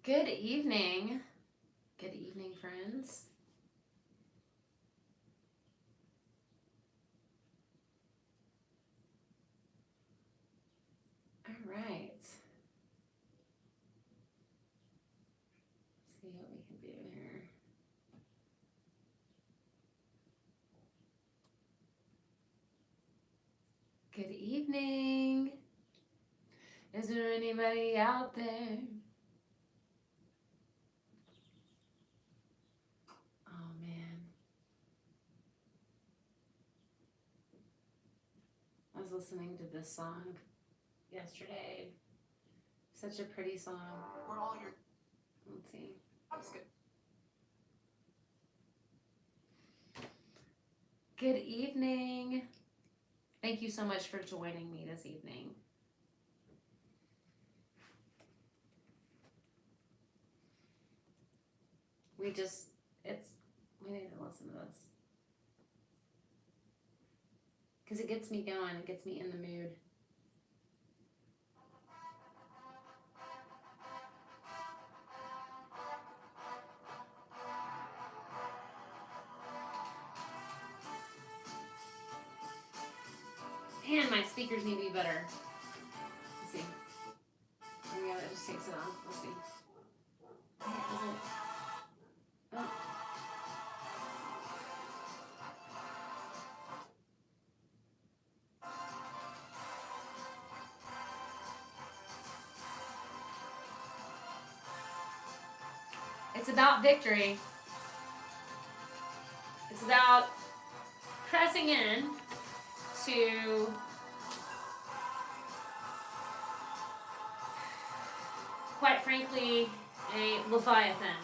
Good evening. Good evening, friends. All right. Let's see what we can do here. Good evening. Is there anybody out there? Oh, man. I was listening to this song yesterday. Such a pretty song. We're all your. Let's see. That's good. Good evening. Thank you so much for joining me this evening. We need to listen to this. Because it gets me going, it gets me in the mood. Man, my speakers need to be better. Let's see. Maybe it just takes it off. Let's see. Oh. It's about victory. It's about pressing in to quite frankly a Leviathan.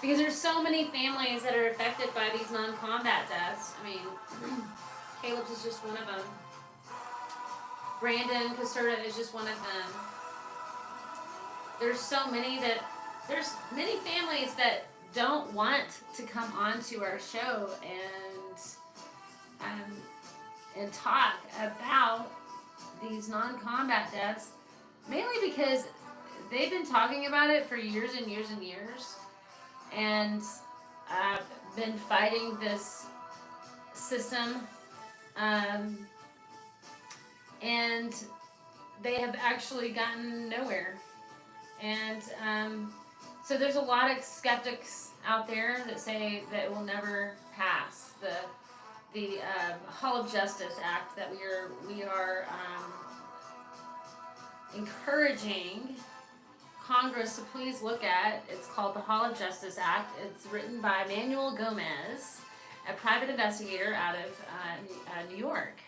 Because there's so many families that are affected by these non-combat deaths. I mean, Caleb's is just one of them. Brandon Caserta is just one of them. There's there's many families that don't want to come on to our show and talk about these non-combat deaths, mainly because they've been talking about it for years and years and years, and been fighting this system, and they have actually gotten nowhere. And so there's a lot of skeptics out there that say that it will never pass. The Hall of Justice Act that we are encouraging Congress to please look at. It's called the Hall of Justice Act. It's written by Manuel Gomez, a private investigator out of New York.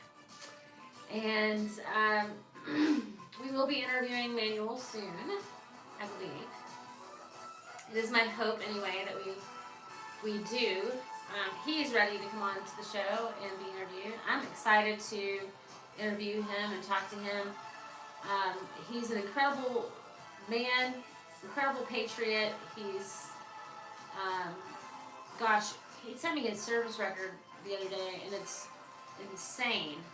And we will be interviewing Manuel soon, I believe. It is my hope, anyway, that we do. He's ready to come on to the show and be interviewed. I'm excited to interview him and talk to him. He's an incredible man, incredible patriot. He's, he sent me his service record the other day, and it's insane.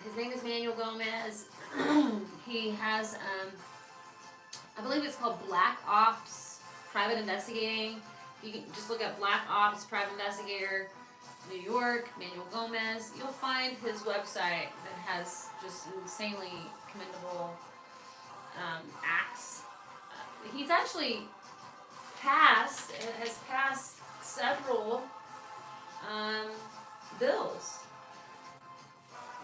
His name is Manuel Gomez. He has, I believe it's called Black Ops Private Investigating. You can just look up Black Ops Private Investigator, New York, Manuel Gomez. You'll find his website that has just insanely commendable acts. He's actually has passed several bills.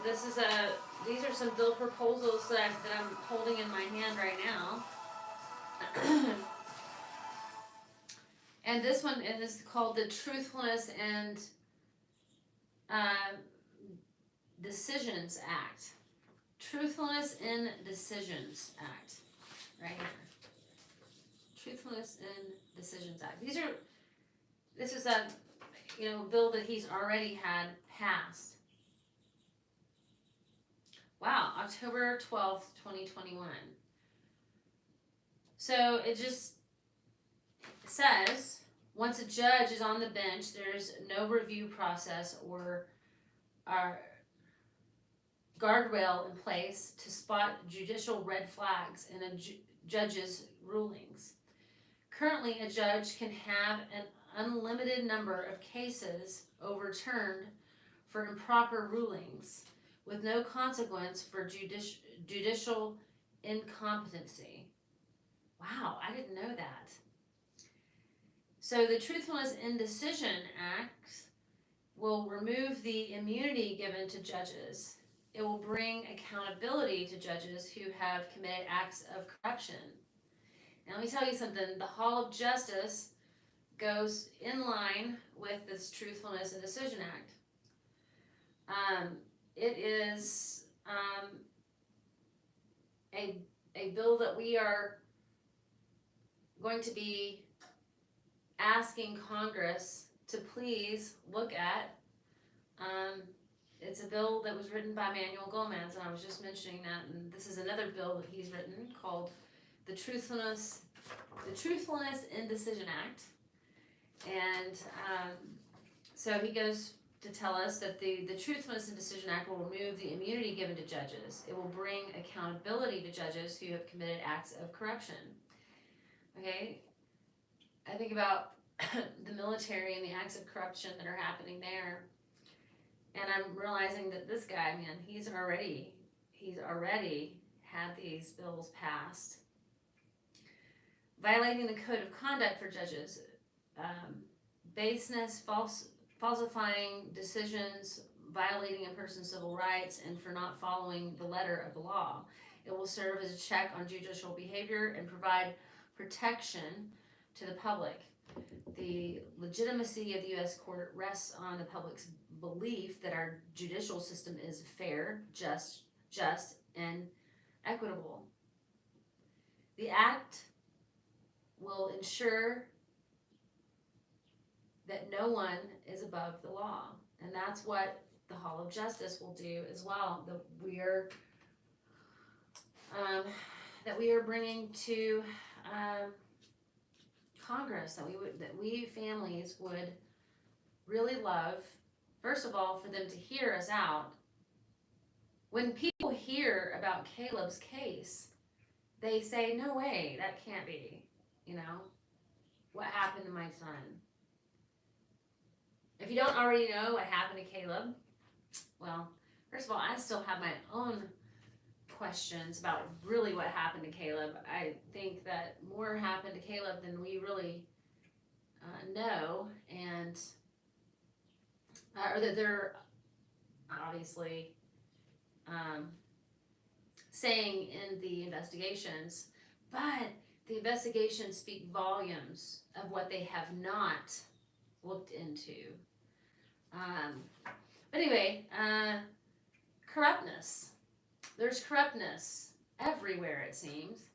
These are some bill proposals that I'm holding in my hand right now. And this one is called the Truthless and Decisions Act. Truthfulness in Decisions Act. Right here. Truthfulness in Decisions Act. This is a bill that he's already had passed. Wow, October 12th, 2021. So it just says, once a judge is on the bench, there's no review process or guardrail in place to spot judicial red flags in a judge's rulings. Currently, a judge can have an unlimited number of cases overturned for improper rulings with no consequence for judicial incompetency. Wow, I didn't know that. So the Truthfulness in Decision Act will remove the immunity given to judges. It will bring accountability to judges who have committed acts of corruption. Now, let me tell you something. The Hall of Justice goes in line with this Truthfulness in Decision Act. It is a bill that we are going to be asking Congress to please look at. It's a bill that was written by Manuel Gomez, and I was just mentioning that, and this is another bill that he's written called the Truthfulness in Decision Act. And so he goes to tell us that the Truthfulness in Decision Act will remove the immunity given to judges. It will bring accountability to judges who have committed acts of corruption. Okay? I think about the military and the acts of corruption that are happening there. And I'm realizing that this guy, man, he's already had these bills passed. Violating the code of conduct for judges, baseness, falsifying decisions, violating a person's civil rights, and for not following the letter of the law. It will serve as a check on judicial behavior and provide protection to the public. The legitimacy of the U.S. court rests on the public's belief that our judicial system is fair, just, and equitable. The act will ensure that no one is above the law, and that's what the Hall of Justice will do as well. That we are bringing to Congress, that we families would really love, first of all, for them to hear us out. When people hear about Caleb's case, they say, no way, that can't be, what happened to my son. If you don't already know what happened to Caleb, well, first of all, I still have my own questions about really what happened to Caleb. I think that more happened to Caleb than we really know, and or that they're obviously saying in the investigations, but the investigations speak volumes of what they have not looked into. But anyway, corruptness. There's corruptness everywhere, it seems.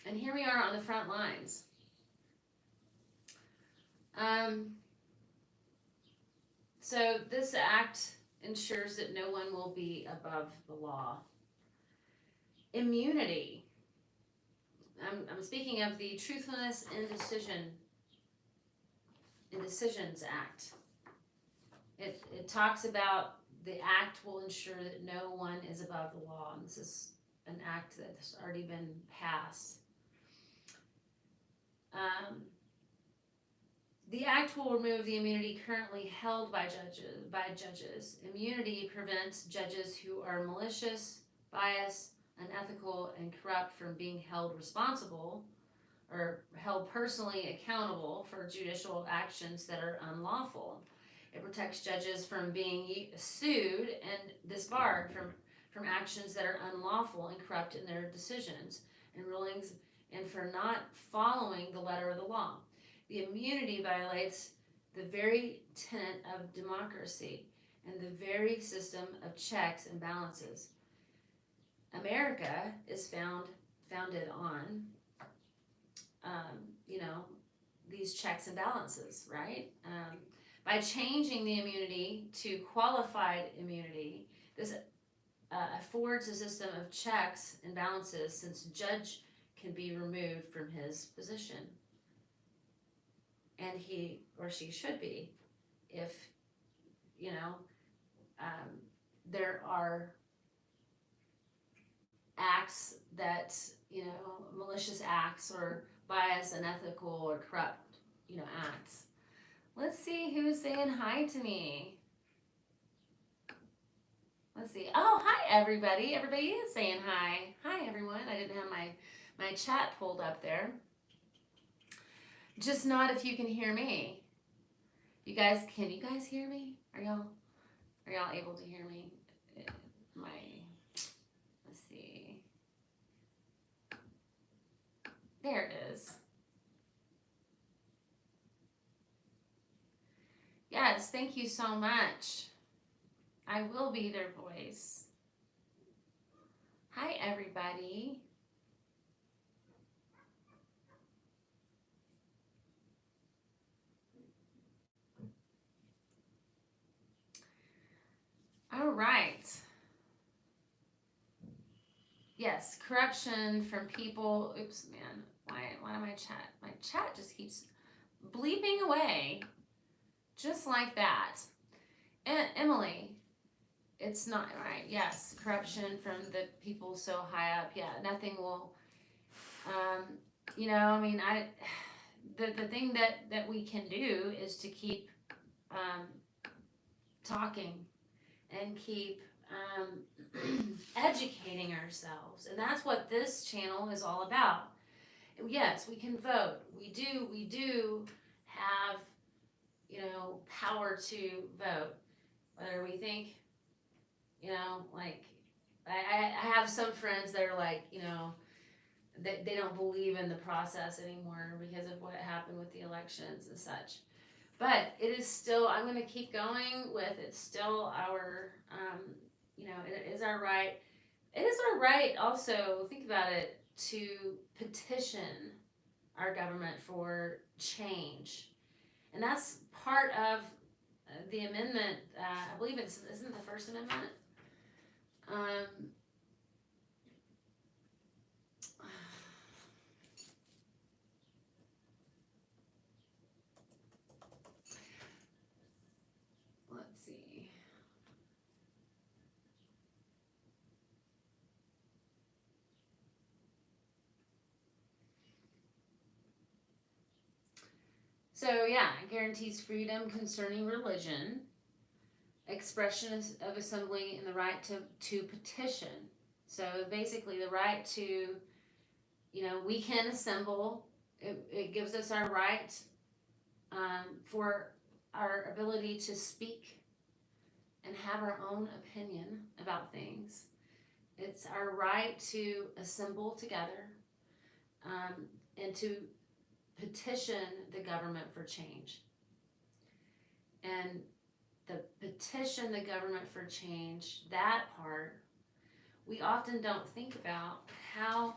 And here we are on the front lines. So this act ensures that no one will be above the law. Immunity. I'm speaking of the Truthfulness in Decisions Act. It talks about the act will ensure that no one is above the law, and this is an act that's already been passed. The act will remove the immunity currently held by judges. Immunity prevents judges who are malicious, biased, unethical, and corrupt from being held responsible or held personally accountable for judicial actions that are unlawful. It protects judges from being sued and disbarred from actions that are unlawful and corrupt in their decisions and rulings, and for not following the letter of the law. The immunity violates the very tenet of democracy and the very system of checks and balances. America is founded on, these checks and balances, right? By changing the immunity to qualified immunity, this affords a system of checks and balances, since judge can be removed from his position. And he or she should be, if, there are acts that, you know, malicious acts or bias, unethical, or corrupt, you know, acts. Let's see who's saying hi to me. Let's see. Oh, hi everybody. Everybody is saying hi. Hi everyone. I didn't have my chat pulled up there. Just not if you can hear me. Can you guys hear me? Are y'all able to hear me? My let's see. There it is. Yes, thank you so much. I will be their voice. Hi everybody. All right. Yes, corruption from people. Oops, man. Why am I chat? My chat just keeps bleeping away, just like that. And Emily, it's not right. Yes, corruption from the people so high up. Yeah, nothing will. You know, I mean, the thing that we can do is to keep um, talking and keep educating ourselves, and that's what this channel is all about. Yes, we can vote. We do have, you know, power to vote. Whether we think, you know, like I have some friends that are like, you know, they don't believe in the process anymore because of what happened with the elections and such. But it is still, I'm going to keep going with it's still our, you know, it is our right. It is our right also, think about it, to petition our government for change. And that's part of the amendment. I believe isn't it the First Amendment? Um, let's see. So yeah, it guarantees freedom concerning religion, expression of assembly, and the right to petition. So basically, the right to, you know, we can assemble. It gives us our right for our ability to speak and have our own opinion about things. It's our right to assemble together and to petition the government for change. And the petition the government for change, that part, we often don't think about how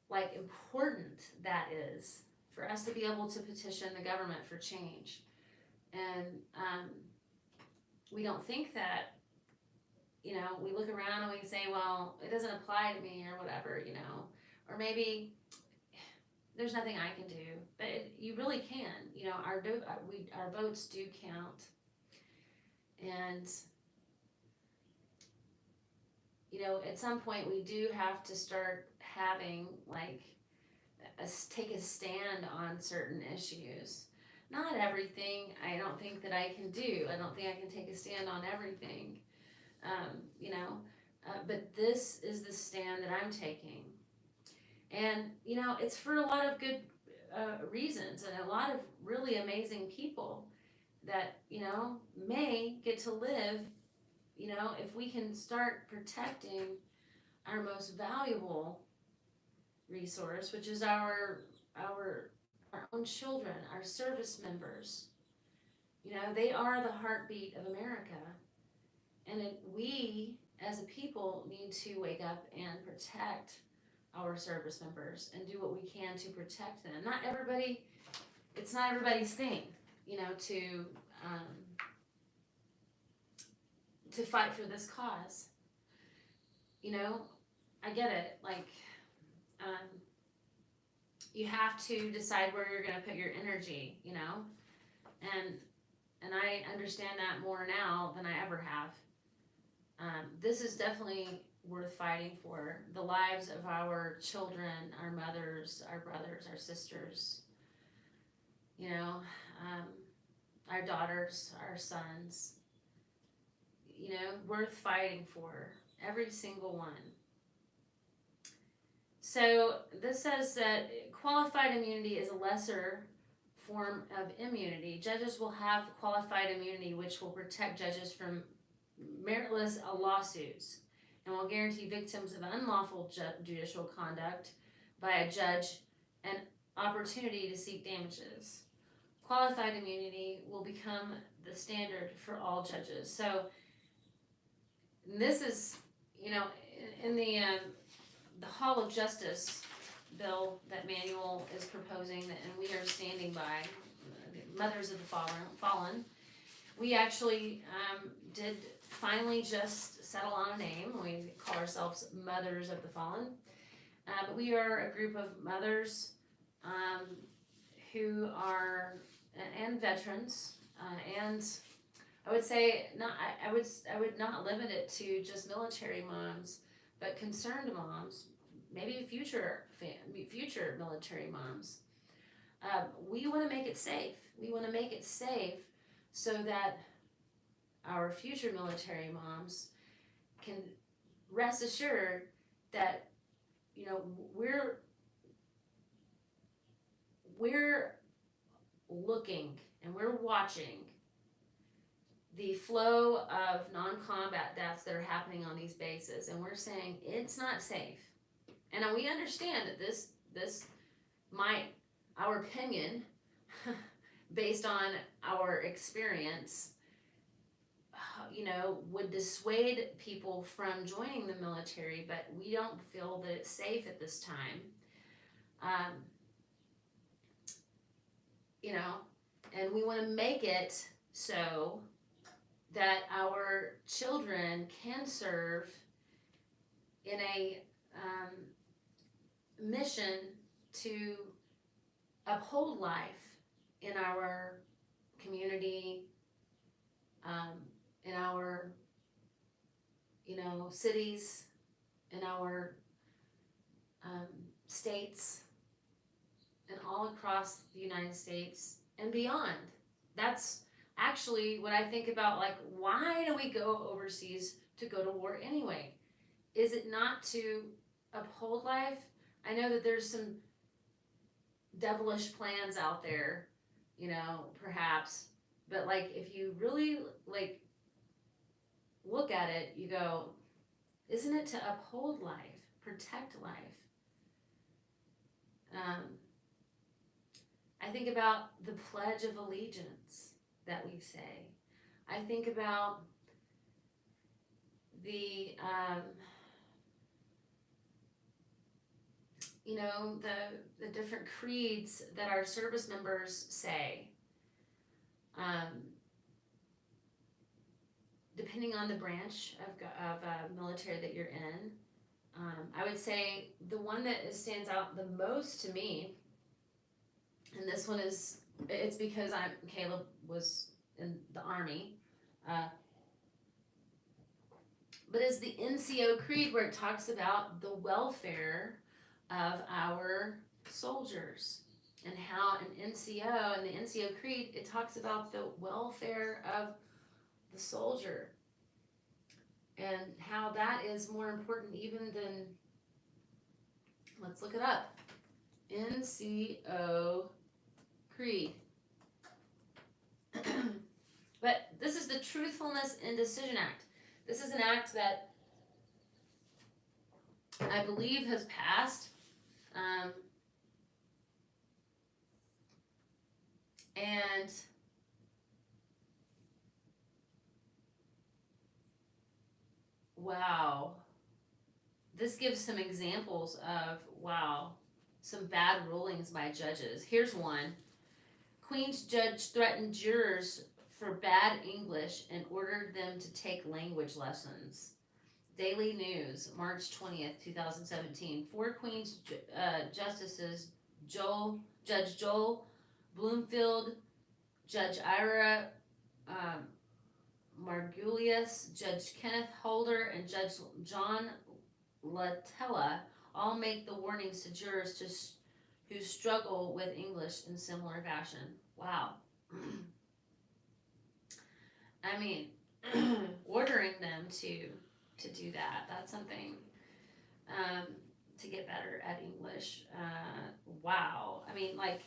like important that is for us to be able to petition the government for change. And we don't think that, you know, we look around and we say, well, it doesn't apply to me or whatever, you know, or maybe there's nothing I can do, but you really can. You know, our votes do count, and you know, at some point we do have to start having like take a stand on certain issues. Not everything. I don't think that I can do. I don't think I can take a stand on everything. You know, but this is the stand that I'm taking. And, you know, it's for a lot of good reasons and a lot of really amazing people that, you know, may get to live, you know, if we can start protecting our most valuable resource, which is our own children, our service members. You know, they are the heartbeat of America. And we, as a people, need to wake up and protect our service members and do what we can to protect them. Not everybody, it's not everybody's thing, you know, to fight for this cause. You know, I get it. Like, you have to decide where you're going to put your energy, you know, and and I understand that more now than I ever have. This is definitely worth fighting for. The lives of our children, our mothers, our brothers, our sisters, you know, um, our daughters, our sons, worth fighting for. Every single one. So this says that qualified immunity is a lesser form of immunity. Judges will have qualified immunity, which will protect judges from meritless lawsuits and will guarantee victims of unlawful judicial conduct by a judge an opportunity to seek damages. Qualified immunity will become the standard for all judges. So this is, in the Hall of Justice bill that Manuel is proposing, and we are standing by, Mothers of the Fallen. We actually did finally just settle on a name. We call ourselves Mothers of the Fallen. But we are a group of mothers who are, and veterans, and I would say I would not limit it to just military moms, but concerned moms, maybe future military moms. We want to make it safe. We want to make it safe so that our future military moms can rest assured that we're looking and we're watching the flow of non-combat deaths that are happening on these bases, and we're saying it's not safe. And we understand that this might, our opinion, based on our experience, would dissuade people from joining the military, but we don't feel that it's safe at this time. And we want to make it so that our children can serve in a mission to uphold life in our community, in our cities, in our states, and all across the United States and beyond. That's actually what I think about, like, why do we go overseas to go to war anyway? Is it not to uphold life? I know that there's some devilish plans out there, perhaps, but like, if you really look at it, you go, isn't it to uphold life, protect life? I think about the Pledge of Allegiance that we say. I think about the the different creeds that our service members say, depending on the branch of military that you're in. I would say the one that stands out the most to me, and this one it's because Caleb was in the Army, but it's the NCO Creed, where it talks about the welfare of our soldiers, and how an NCO, and the NCO Creed, it talks about the welfare of the soldier, and how that is more important even than, let's look it up, NCO Creed. But this is the Truthfulness in Decision Act. This is an act that I believe has passed, and wow, this gives some examples of, some bad rulings by judges. Here's one. Queen's judge threatened jurors for bad English and ordered them to take language lessons. Daily News, March 20th, 2017. 4 Queen's justices, Judge Joel Bloomfield, Judge Ira um, Margulies, Judge Kenneth Holder, and Judge John Latella all make the warnings to jurors who struggle with English in similar fashion. Wow. I mean, ordering them to do that, that's something, um, to get better at English. Wow. I mean, like,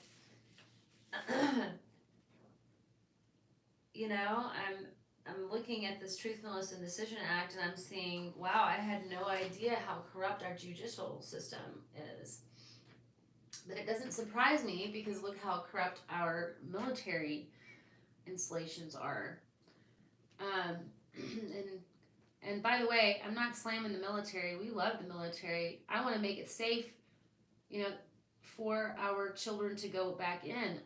I'm looking at this Truthfulness and Decision Act, and I'm seeing, wow, I had no idea how corrupt our judicial system is. But it doesn't surprise me, because look how corrupt our military installations are. Um, and by the way, I'm not slamming the military. We love the military. I want to make it safe, you know, for our children to go back in.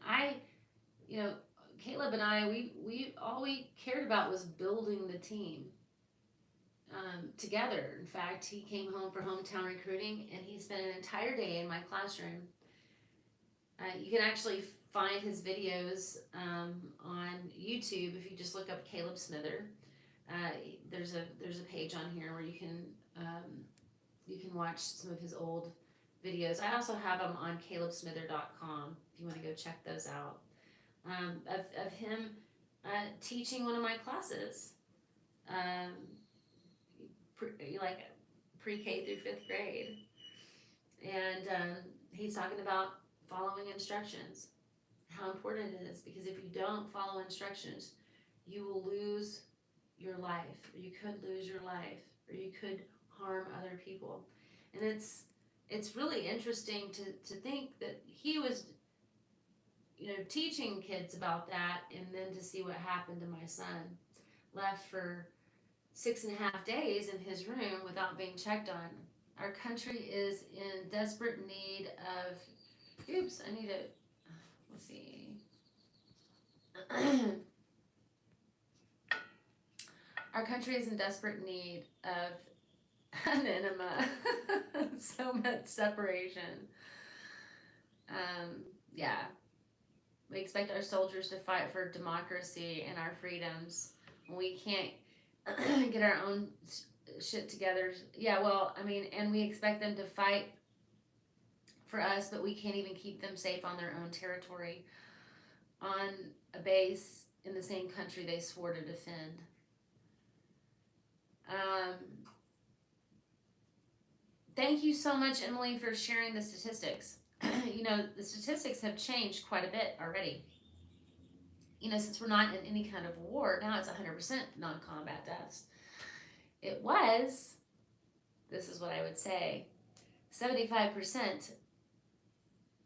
You know, Caleb and I, we all we cared about was building the team, together. In fact, he came home for hometown recruiting, and he spent an entire day in my classroom. You can actually find his videos, on YouTube if you just look up Caleb Smither. There's a page on here where you can watch some of his old videos. I also have them on calebsmither.com if you want to go check those out. Of him teaching one of my classes, um, like pre-K through fifth grade, and he's talking about following instructions, how important it is, because if you don't follow instructions, you will lose your life, or you could lose your life, or you could harm other people. And it's really interesting to think that he was, teaching kids about that, and then to see what happened to my son. Left for 6.5 days in his room without being checked on. Our country is in desperate need of, oops, I need to, let's see. Our country is in desperate need of an enema. So much separation. Yeah. We expect our soldiers to fight for democracy and our freedoms when we can't get our own shit together. Yeah, well, I mean, and we expect them to fight for us, but we can't even keep them safe on their own territory, on a base in the same country they swore to defend. Thank you so much, Emily, for sharing the statistics. The statistics have changed quite a bit already. Since we're not in any kind of war, now it's 100% non-combat deaths. It was, this is what I would say, 75%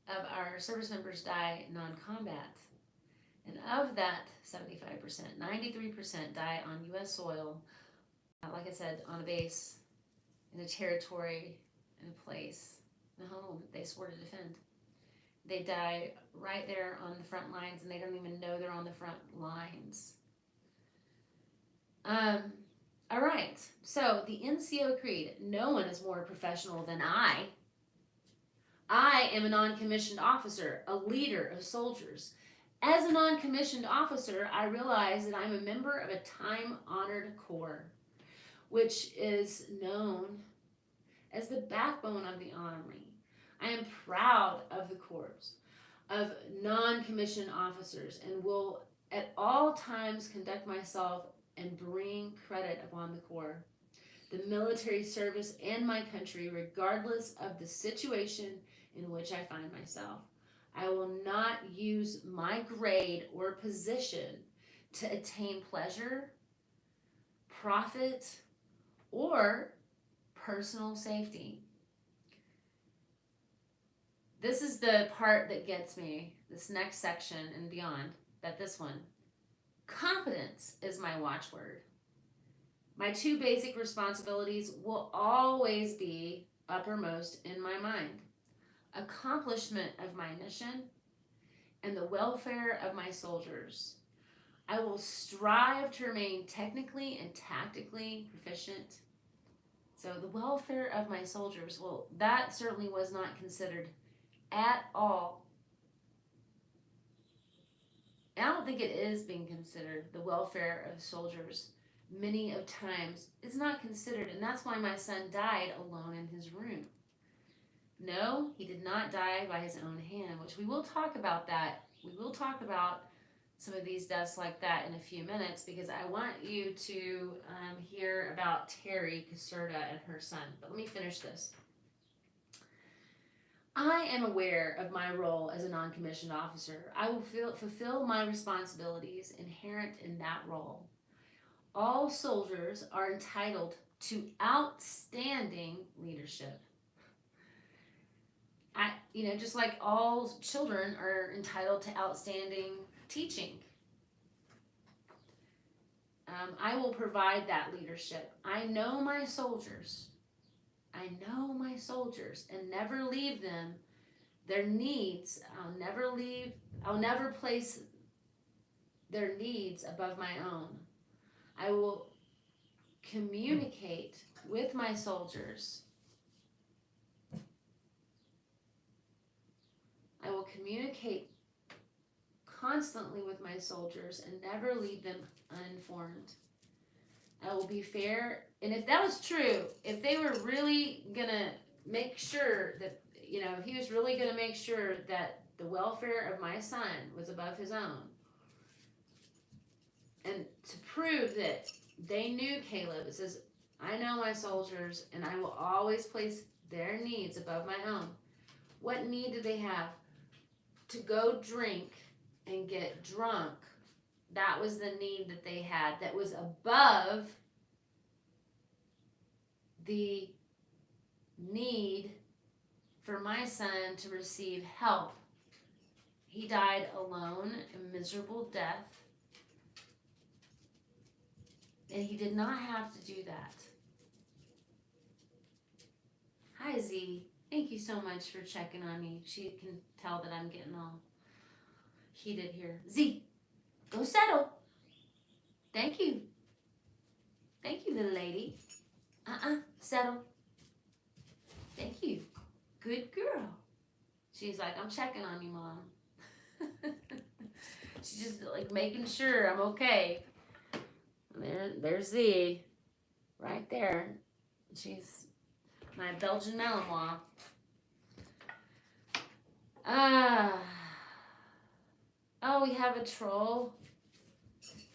of our service members die non-combat. And of that 75%, 93% die on U.S. soil, like I said, on a base, in a territory, in a place, in a home they swore to defend. They die right there on the front lines, and they don't even know they're on the front lines. All right, so the NCO Creed. No one is more professional than I. I am a non-commissioned officer, a leader of soldiers. As a non-commissioned officer, I realize that I'm a member of a time-honored corps, which is known as the backbone of the Army. I am proud of the corps of non-commissioned officers, and will at all times conduct myself and bring credit upon the corps, the military service, and my country, regardless of the situation in which I find myself. I will not use my grade or position to attain pleasure, profit, or personal safety. This is the part that gets me, this next section and beyond, this one. Competence is my watchword. My two basic responsibilities will always be uppermost in my mind: accomplishment of my mission and the welfare of my soldiers. I will strive to remain technically and tactically proficient. So the welfare of my soldiers, well, that certainly was not considered at all And I don't think it is being considered. The welfare of soldiers, many of times, is not considered. And that's why my son died alone in his room. No, he did not die by his own hand, which we will talk about that. We will talk about some of these deaths like that in a few minutes because I want you to hear about Terry Caserta and her son. But let me finish this. I am aware of my role as a non-commissioned officer. I will fulfill my responsibilities inherent in that role. All soldiers are entitled to outstanding leadership. Just like all children are entitled to outstanding teaching. I will provide that leadership. I know my soldiers. And never leave them their needs. I'll never place their needs above my own. I will communicate with my soldiers. I will communicate constantly with my soldiers and never leave them uninformed. I will be fair. And if that was true, if they were really going to make sure that, if he was really going to make sure that the welfare of my son was above his own, and to prove that they knew Caleb, it says, I know my soldiers and I will always place their needs above my own. What need did they have? To go drink and get drunk. That was the need that they had that was above the need for my son to receive help. He died alone, a miserable death, and he did not have to do that. Hi, Z. Thank you so much for checking on me. She can tell that I'm getting all heated here. Z, go settle. Thank you. Thank you, little lady. Settle. Thank you. Good girl. She's like, I'm checking on you, Mom. She's just like making sure I'm okay. There's Z. Right there. She's my Belgian Malinois. Oh, we have a troll.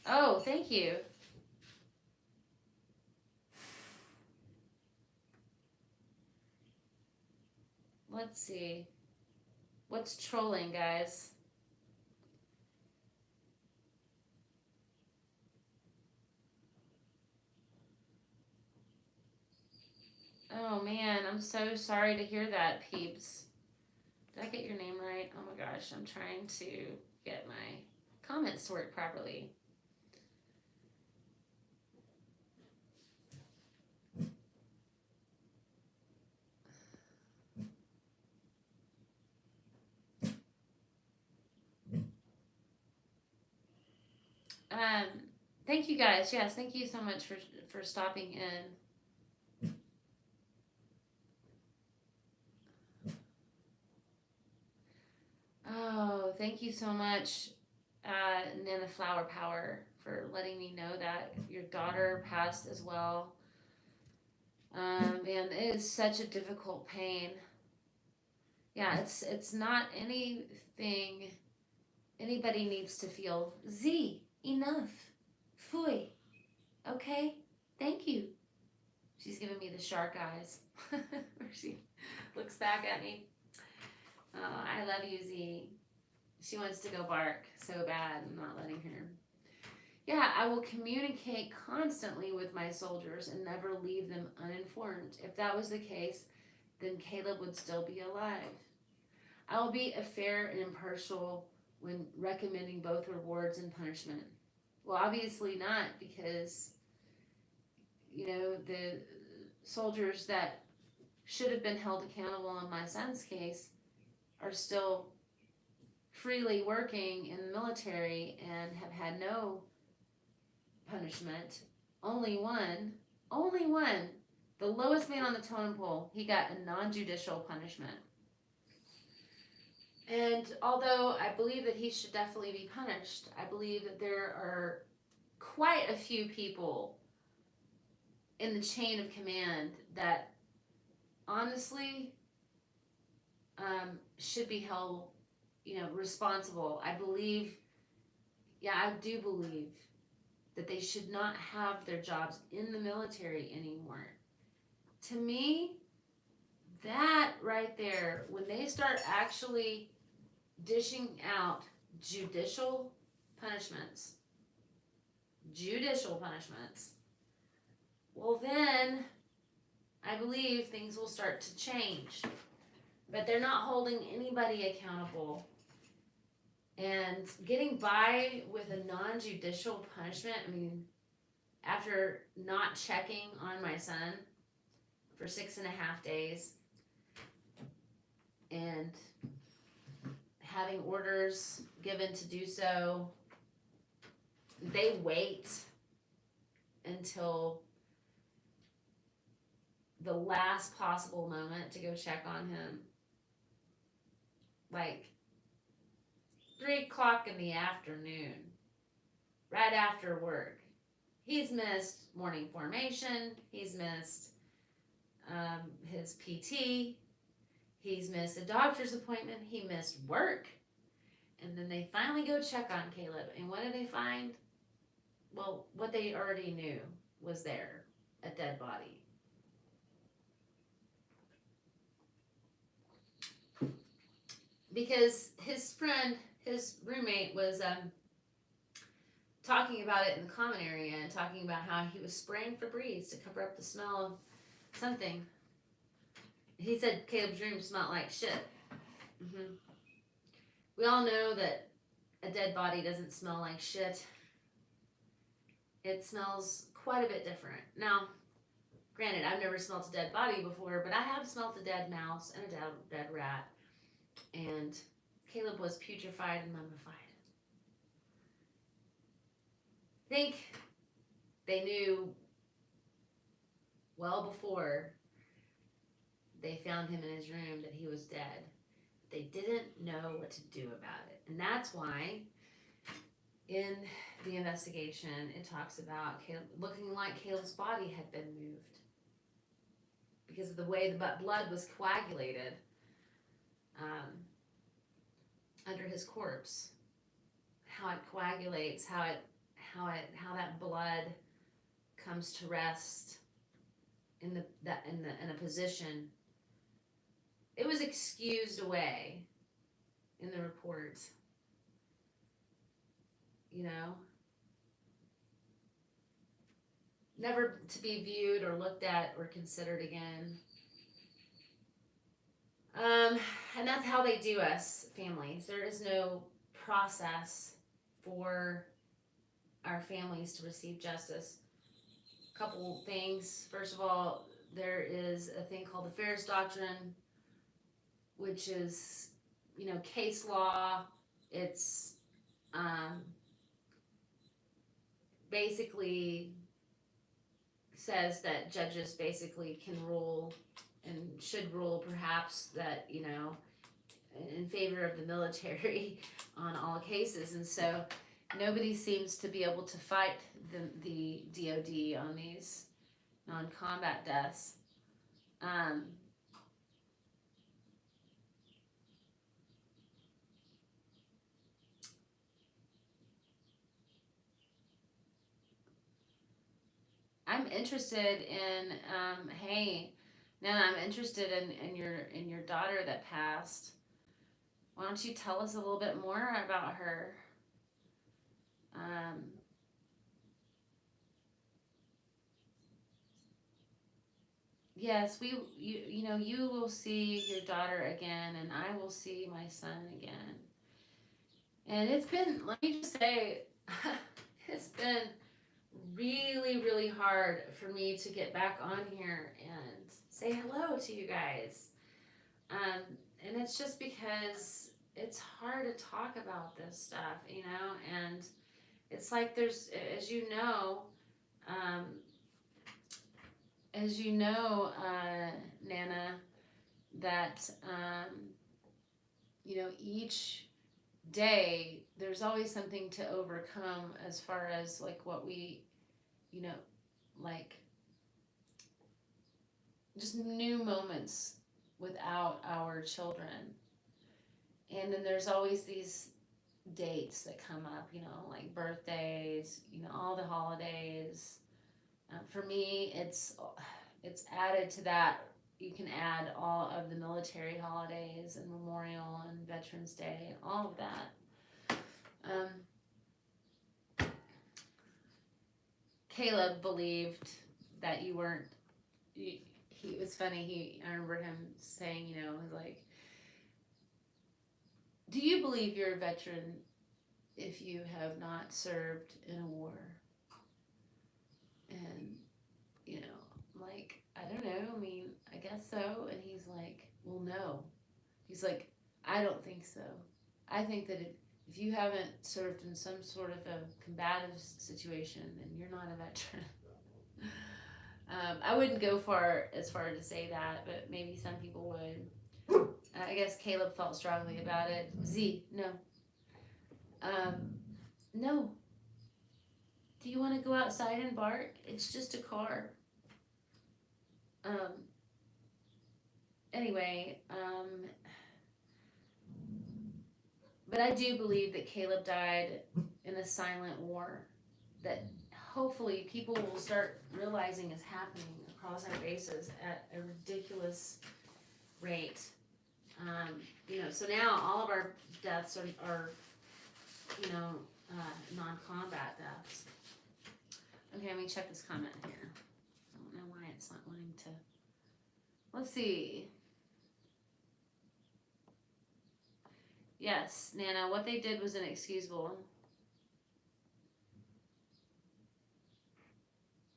Oh, thank you. Let's see. What's trolling, guys? Oh man, I'm so sorry to hear that, peeps. Did I get your name right? Oh my gosh, I'm trying to get my comments to work properly. Thank you guys. Yes, thank you so much for stopping in. Oh, thank you so much, Nana Flower Power, for letting me know that your daughter passed as well. And it is such a difficult pain. Yeah, it's not anything anybody needs to feel. Z, enough. Fui. Okay? Thank you. She's giving me the shark eyes. She looks back at me. Oh, I love you, Z. She wants to go bark so bad. I'm not letting her. Yeah, I will communicate constantly with my soldiers and never leave them uninformed. If that was the case, then Caleb would still be alive. I will be fair and impartial when recommending both rewards and punishment. Well, obviously not, because, the soldiers that should have been held accountable in my son's case are still freely working in the military and have had no punishment. Only one, the lowest man on the totem pole, he got a non-judicial punishment. And although I believe that he should definitely be punished, I believe that there are quite a few people in the chain of command that honestly should be held, responsible. I believe, yeah, I do believe that they should not have their jobs in the military anymore. To me, that right there, when they start actually dishing out judicial punishments, judicial punishments, well, then I believe things will start to change. But they're not holding anybody accountable. And getting by with a non judicial punishment, I mean, after not checking on my son for 6.5 days and having orders given to do so, they wait until the last possible moment to go check on him. Like 3 o'clock in the afternoon, right after work. He's missed morning formation. He's missed his PT. He's missed a doctor's appointment. He missed work. And then they finally go check on Caleb. And what do they find? Well, what they already knew was there, a dead body. Because his friend, his roommate, was talking about it in the common area and talking about how he was spraying Febreze to cover up the smell of something. He said Caleb's room smelled like shit. Mm-hmm. We all know that a dead body doesn't smell like shit. It smells quite a bit different. Now, granted, I've never smelled a dead body before, but I have smelled a dead mouse and a dead rat. And Caleb was putrefied and mummified. I think they knew well before they found him in his room that he was dead. They didn't know what to do about it. And that's why in the investigation it talks about Caleb, looking like Caleb's body had been moved because of the way the blood was coagulated under his corpse. How it coagulates, how that blood comes to rest in a position. It was excused away in the report. Never to be viewed or looked at or considered again. And that's how they do us, families. There is no process for our families to receive justice. A couple things. First of all, there is a thing called the Fairness Doctrine, which is, case law. It's basically says that judges basically can rule and should rule perhaps that, in favor of the military on all cases. And so nobody seems to be able to fight the DOD on these non-combat deaths. I'm interested in, hey, Nana, I'm interested in your daughter that passed. Why don't you tell us a little bit more about her? Yes, you will see your daughter again, and I will see my son again. And it's been, let me just say, it's been really, really hard for me to get back on here and say hello to you guys. And it's just because it's hard to talk about this stuff, and it's like there's, as you know, Nana, that each day there's always something to overcome as far as like what we, you know, like just new moments without our children. And then there's always these dates that come up, like birthdays, all the holidays. For me, it's added to that. You can add all of the military holidays and Memorial and Veterans Day and all of that. Caleb believed that you weren't. He it was funny. I remember him saying, like, "Do you believe you're a veteran if you have not served in a war?" And like, I don't know. I mean, I guess so. And he's like, "Well, no." He's like, "I don't think so. I think that if you haven't served in some sort of a combative situation, then you're not a veteran." I wouldn't go as far to say that, but maybe some people would. I guess Caleb felt strongly about it. Z, no. No. Do you want to go outside and bark? It's just a car. Anyway, but I do believe that Caleb died in a silent war that hopefully people will start realizing is happening across our bases at a ridiculous rate. So now all of our deaths are non-combat deaths. Okay, let me check this comment here. I don't know why it's not wanting to. Let's see. Yes, Nana, what they did was inexcusable.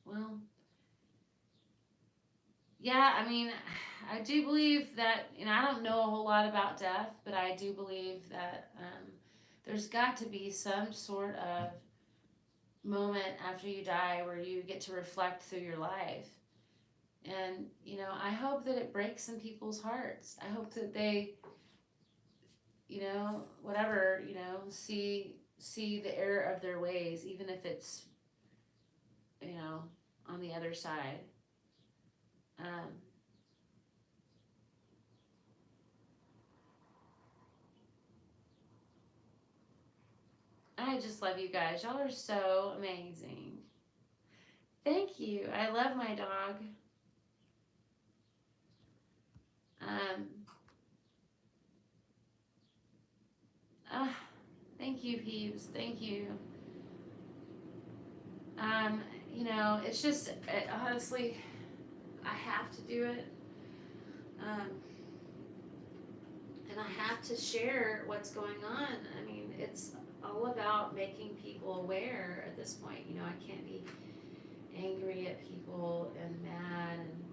Well, yeah, I mean, I do believe that, I don't know a whole lot about death, but I do believe that there's got to be some sort of moment after you die where you get to reflect through your life. And, I hope that it breaks some people's hearts. I hope that they, whatever, see the error of their ways, even if it's, on the other side. I just love you guys. Y'all are so amazing. Thank you. I love my dog. Thank you, Peeves. Thank you. It's just, honestly, I have to do it. And I have to share what's going on. I mean, it's all about making people aware at this point. I can't be angry at people and mad and,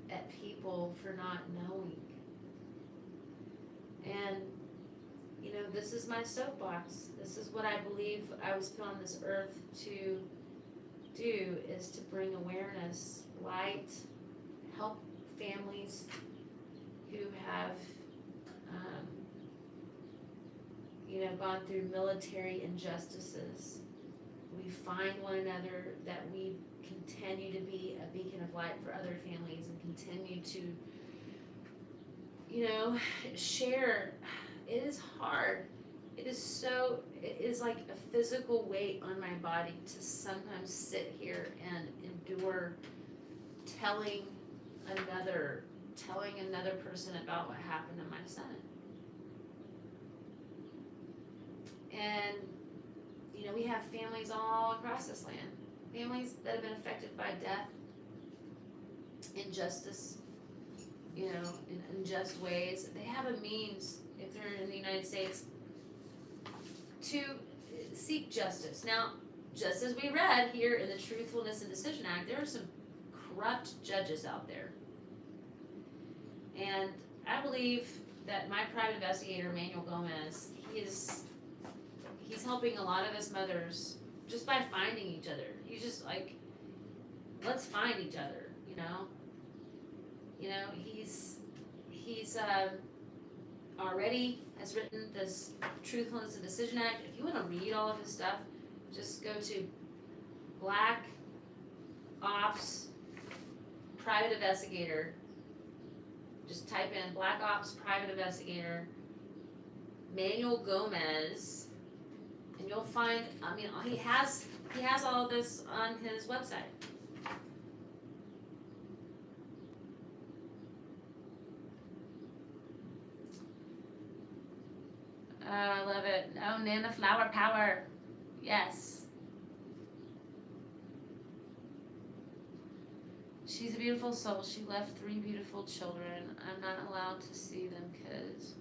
at people for not knowing. And, this is my soapbox. This is what I believe I was put on this earth to do, is to bring awareness, light, help families who have, gone through military injustices. We find one another, that we continue to be a beacon of light for other families and continue to, share. It is hard. It is like a physical weight on my body to sometimes sit here and endure telling another person about what happened to my son. And, we have families all across this land. Families that have been affected by death, injustice, in unjust ways. They have a means, if they're in the United States, to seek justice. Now, just as we read here in the Truthfulness and Decision Act, there are some corrupt judges out there. And I believe that my private investigator, Manuel Gomez, he's helping a lot of us mothers just by finding each other. He's just like, let's find each other, He's already has written this Truthless Decisions Act. If you want to read all of his stuff, just go to Black Ops Private Investigator. Just type in Black Ops Private Investigator Manuel Gomez, and you'll find. He has all of this on his website. I love it. Oh, Nana Flower Power. Yes. She's a beautiful soul. She left 3 beautiful children. I'm not allowed to see them because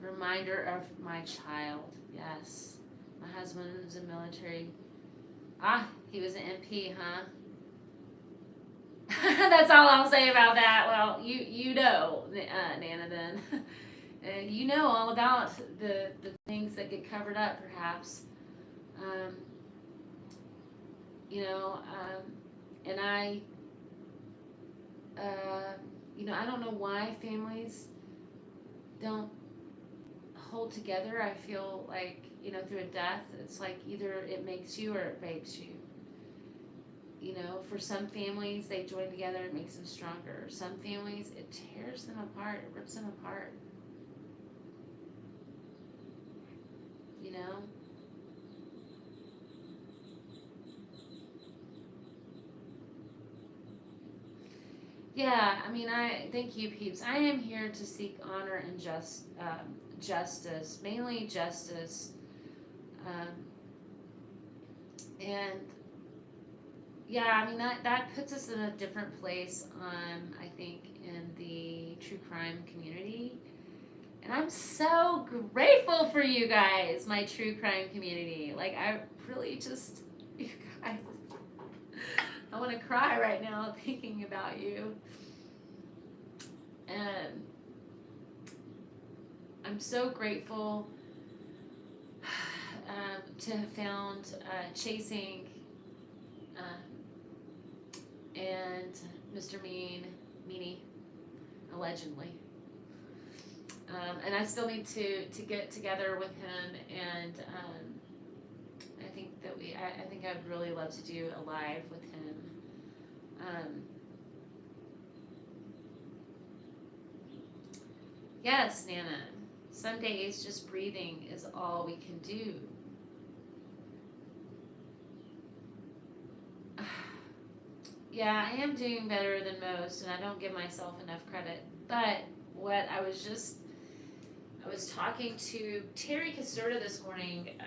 reminder of my child. Yes. My husband was in military. He was an MP, huh? That's all I'll say about that. Well, you know, Nana, then. You know all about the things that get covered up, perhaps. And I don't know why families don't hold together. I feel like, through a death, it's like either it makes you or it breaks you. For some families, they join together, it makes them stronger. Some families, it tears them apart, it rips them apart. Yeah, I thank you, peeps. I am here to seek honor and justice, mainly justice, and yeah, that puts us in a different place. I think in the true crime community, and I'm so grateful for you guys, my true crime community. Like, I really just, you guys. I want to cry right now thinking about you. And I'm so grateful to have found Chasing and Mr. Meanie, allegedly. And I still need to get together with him, and I think I'd really love to do a live with him. Yes, Nana. Some days just breathing is all we can do. Yeah, I am doing better than most, and I don't give myself enough credit. But what I was talking to Terry Caserta this morning.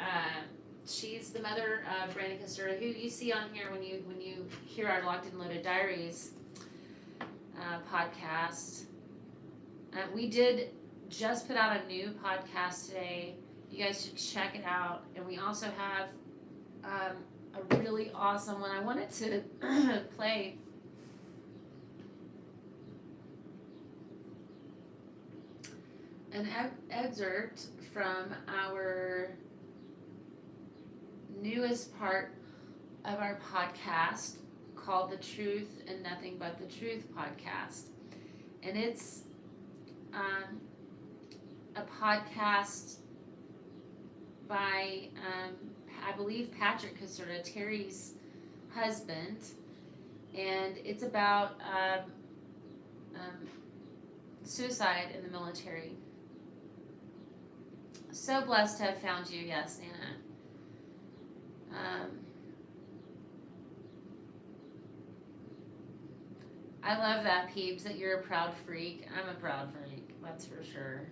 She's the mother of Brandon Caserta, who you see on here when you hear our Locked and Loaded Diaries podcast. We did just put out a new podcast today. You guys should check it out. And we also have a really awesome one. I wanted to play an excerpt from our newest part of our podcast called The Truth and Nothing But the Truth podcast. And it's a podcast by, I believe, Patrick Caserta, Terry's husband. And it's about suicide in the military. So blessed to have found you, yes, Nana. I love that, peeps, that you're a proud freak. I'm a proud freak, that's for sure.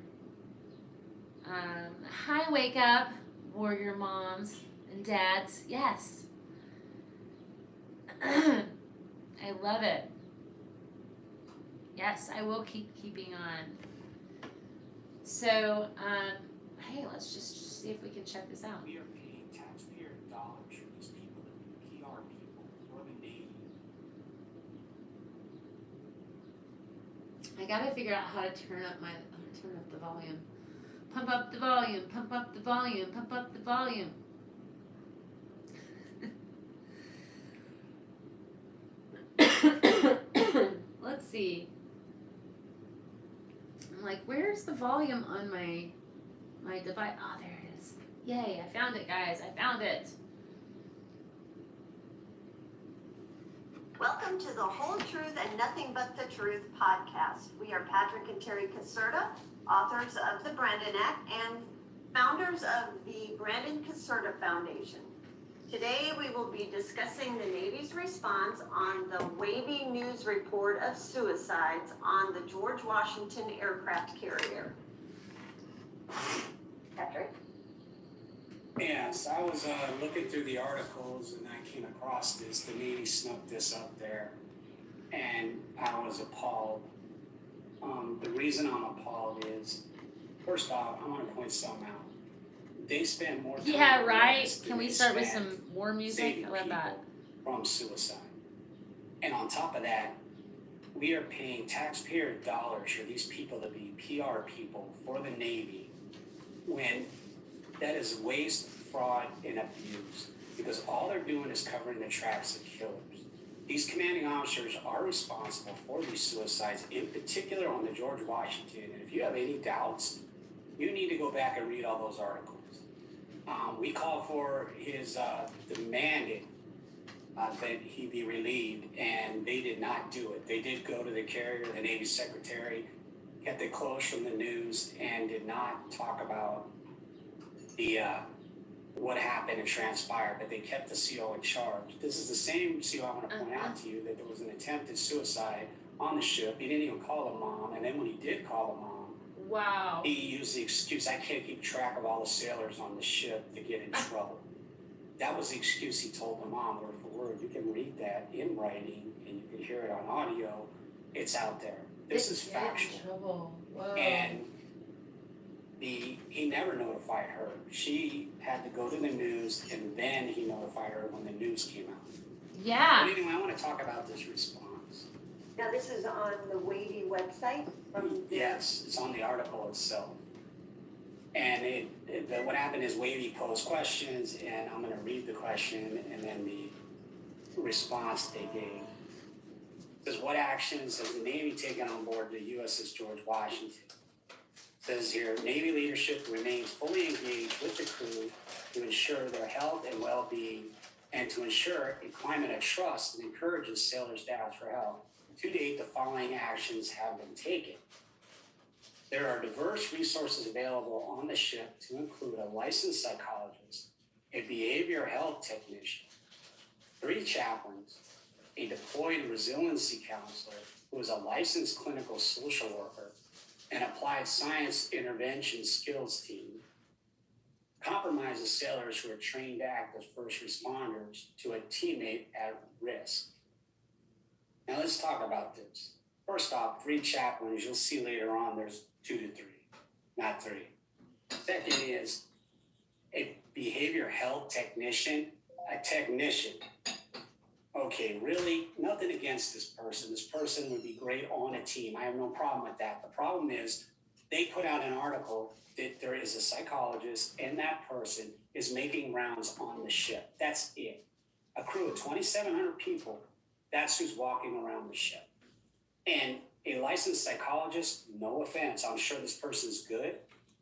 Hi, wake up, warrior moms and dads. Yes. I love it. Yes, I will keep keeping on. So, hey, let's just see if we can check this out. We are paying taxpayer dollars for these people that we PR people. What do we need? I gotta figure out how to turn up the volume. Pump up the volume, pump up the volume, pump up the volume. Let's see. I'm like, where's the volume on my device? Oh, there it is. Yay, I found it, guys. I found it. Welcome to the Whole Truth and Nothing But the Truth podcast. We are Patrick and Terry Caserta, authors of the Brandon Act and founders of the Brandon Caserta Foundation. Today we will be discussing the Navy's response on the wavy news report of suicides on the George Washington aircraft carrier. Patrick? Yes, I was looking through the articles and I came across this. The Navy snuck this up there, and I was appalled. The reason I'm appalled is, first off, I want to point something out. They spend more time. Yeah, right. Can we start with some war music? I love that. From suicide. And on top of that, we are paying taxpayer dollars for these people to be PR people for the Navy when that is waste, fraud, and abuse, because all they're doing is covering the tracks of killers. These commanding officers are responsible for these suicides, in particular on the George Washington. And if you have any doubts, you need to go back and read all those articles. We called for his demanded that he be relieved, and they did not do it. They did go to the carrier, the Navy secretary, kept it close from the news, and did not talk about the what happened and transpired, but they kept the CO in charge. This is the same CO I want to point out to you, that there was an attempted suicide on the ship. He didn't even call the mom, and then when he did call the mom, wow, he used the excuse, I can't keep track of all the sailors on the ship to get in trouble. That was the excuse he told the mom, word for word. You can read that in writing, and you can hear it on audio. It's out there. This is factual. Whoa. And he never notified her. She had to go to the news, and then he notified her when the news came out. Yeah. But anyway, I want to talk about this response. Now this is on the Wavy website from Yes, it's on the article itself. And what happened is Wavy posed questions, and I'm going to read the question and then the response they gave. It says, what actions has the Navy taken on board the USS George Washington? It says here, Navy leadership remains fully engaged with the crew to ensure their health and well-being and to ensure a climate of trust that encourages sailors to ask for help. To date, the following actions have been taken. There are diverse resources available on the ship to include a licensed psychologist, a behavioral health technician, 3 chaplains, a deployed resiliency counselor who is a licensed clinical social worker, an applied science intervention skills team, compromises sailors who are trained to act as first responders to a teammate at risk. Now let's talk about this. First off, 3 chaplains. You'll see later on there's 2 to 3, not 3. Second is a behavior health technician, a technician. Okay, really, nothing against this person. This person would be great on a team. I have no problem with that. The problem is they put out an article that there is a psychologist and that person is making rounds on the ship. That's it. A crew of 2,700 people, that's who's walking around the ship. And a licensed psychologist, no offense, I'm sure this person's good.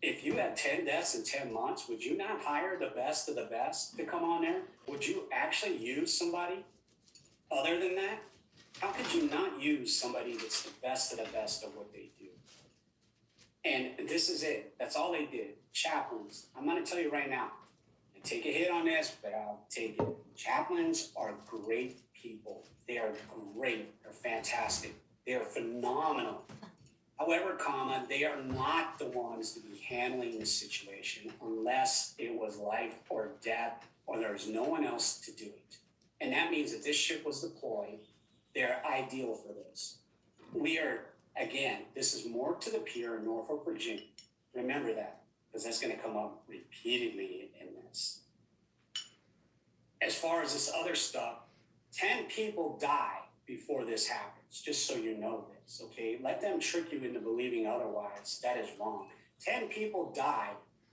If you had 10 deaths in 10 months, would you not hire the best of the best to come on there? Would you actually use somebody other than that? How could you not use somebody that's the best of the best of what they do? And this is it. That's all they did. Chaplains. I'm going to tell you right now, I take a hit on this, but I'll take it. Chaplains are great people. They are great. They're fantastic. They are phenomenal. However, they are not the ones to be handling this situation unless it was life or death or there's no one else to do it. And that means that this ship was deployed. They're ideal for this. We are, again, this is more to the pier in Norfolk, Virginia. Remember that, because that's going to come up repeatedly in this. As far as this other stuff, 10 people die before this happens, just so you know this, okay? Let them trick you into believing otherwise. That is wrong. 10 people die,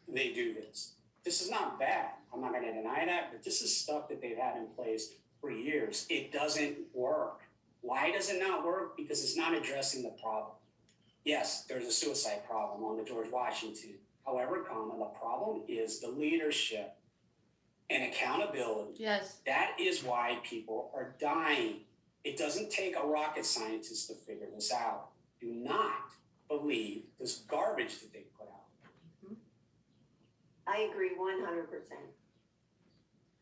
they do this. This is not bad. I'm not going to deny that, but this is stuff that they've had in place for years. It doesn't work. Why does it not work? Because it's not addressing the problem. Yes, there's a suicide problem on the George Washington. However, the problem is the leadership and accountability. Yes. That is why people are dying. It doesn't take a rocket scientist to figure this out. Do not believe this garbage that they put out. I agree 100%.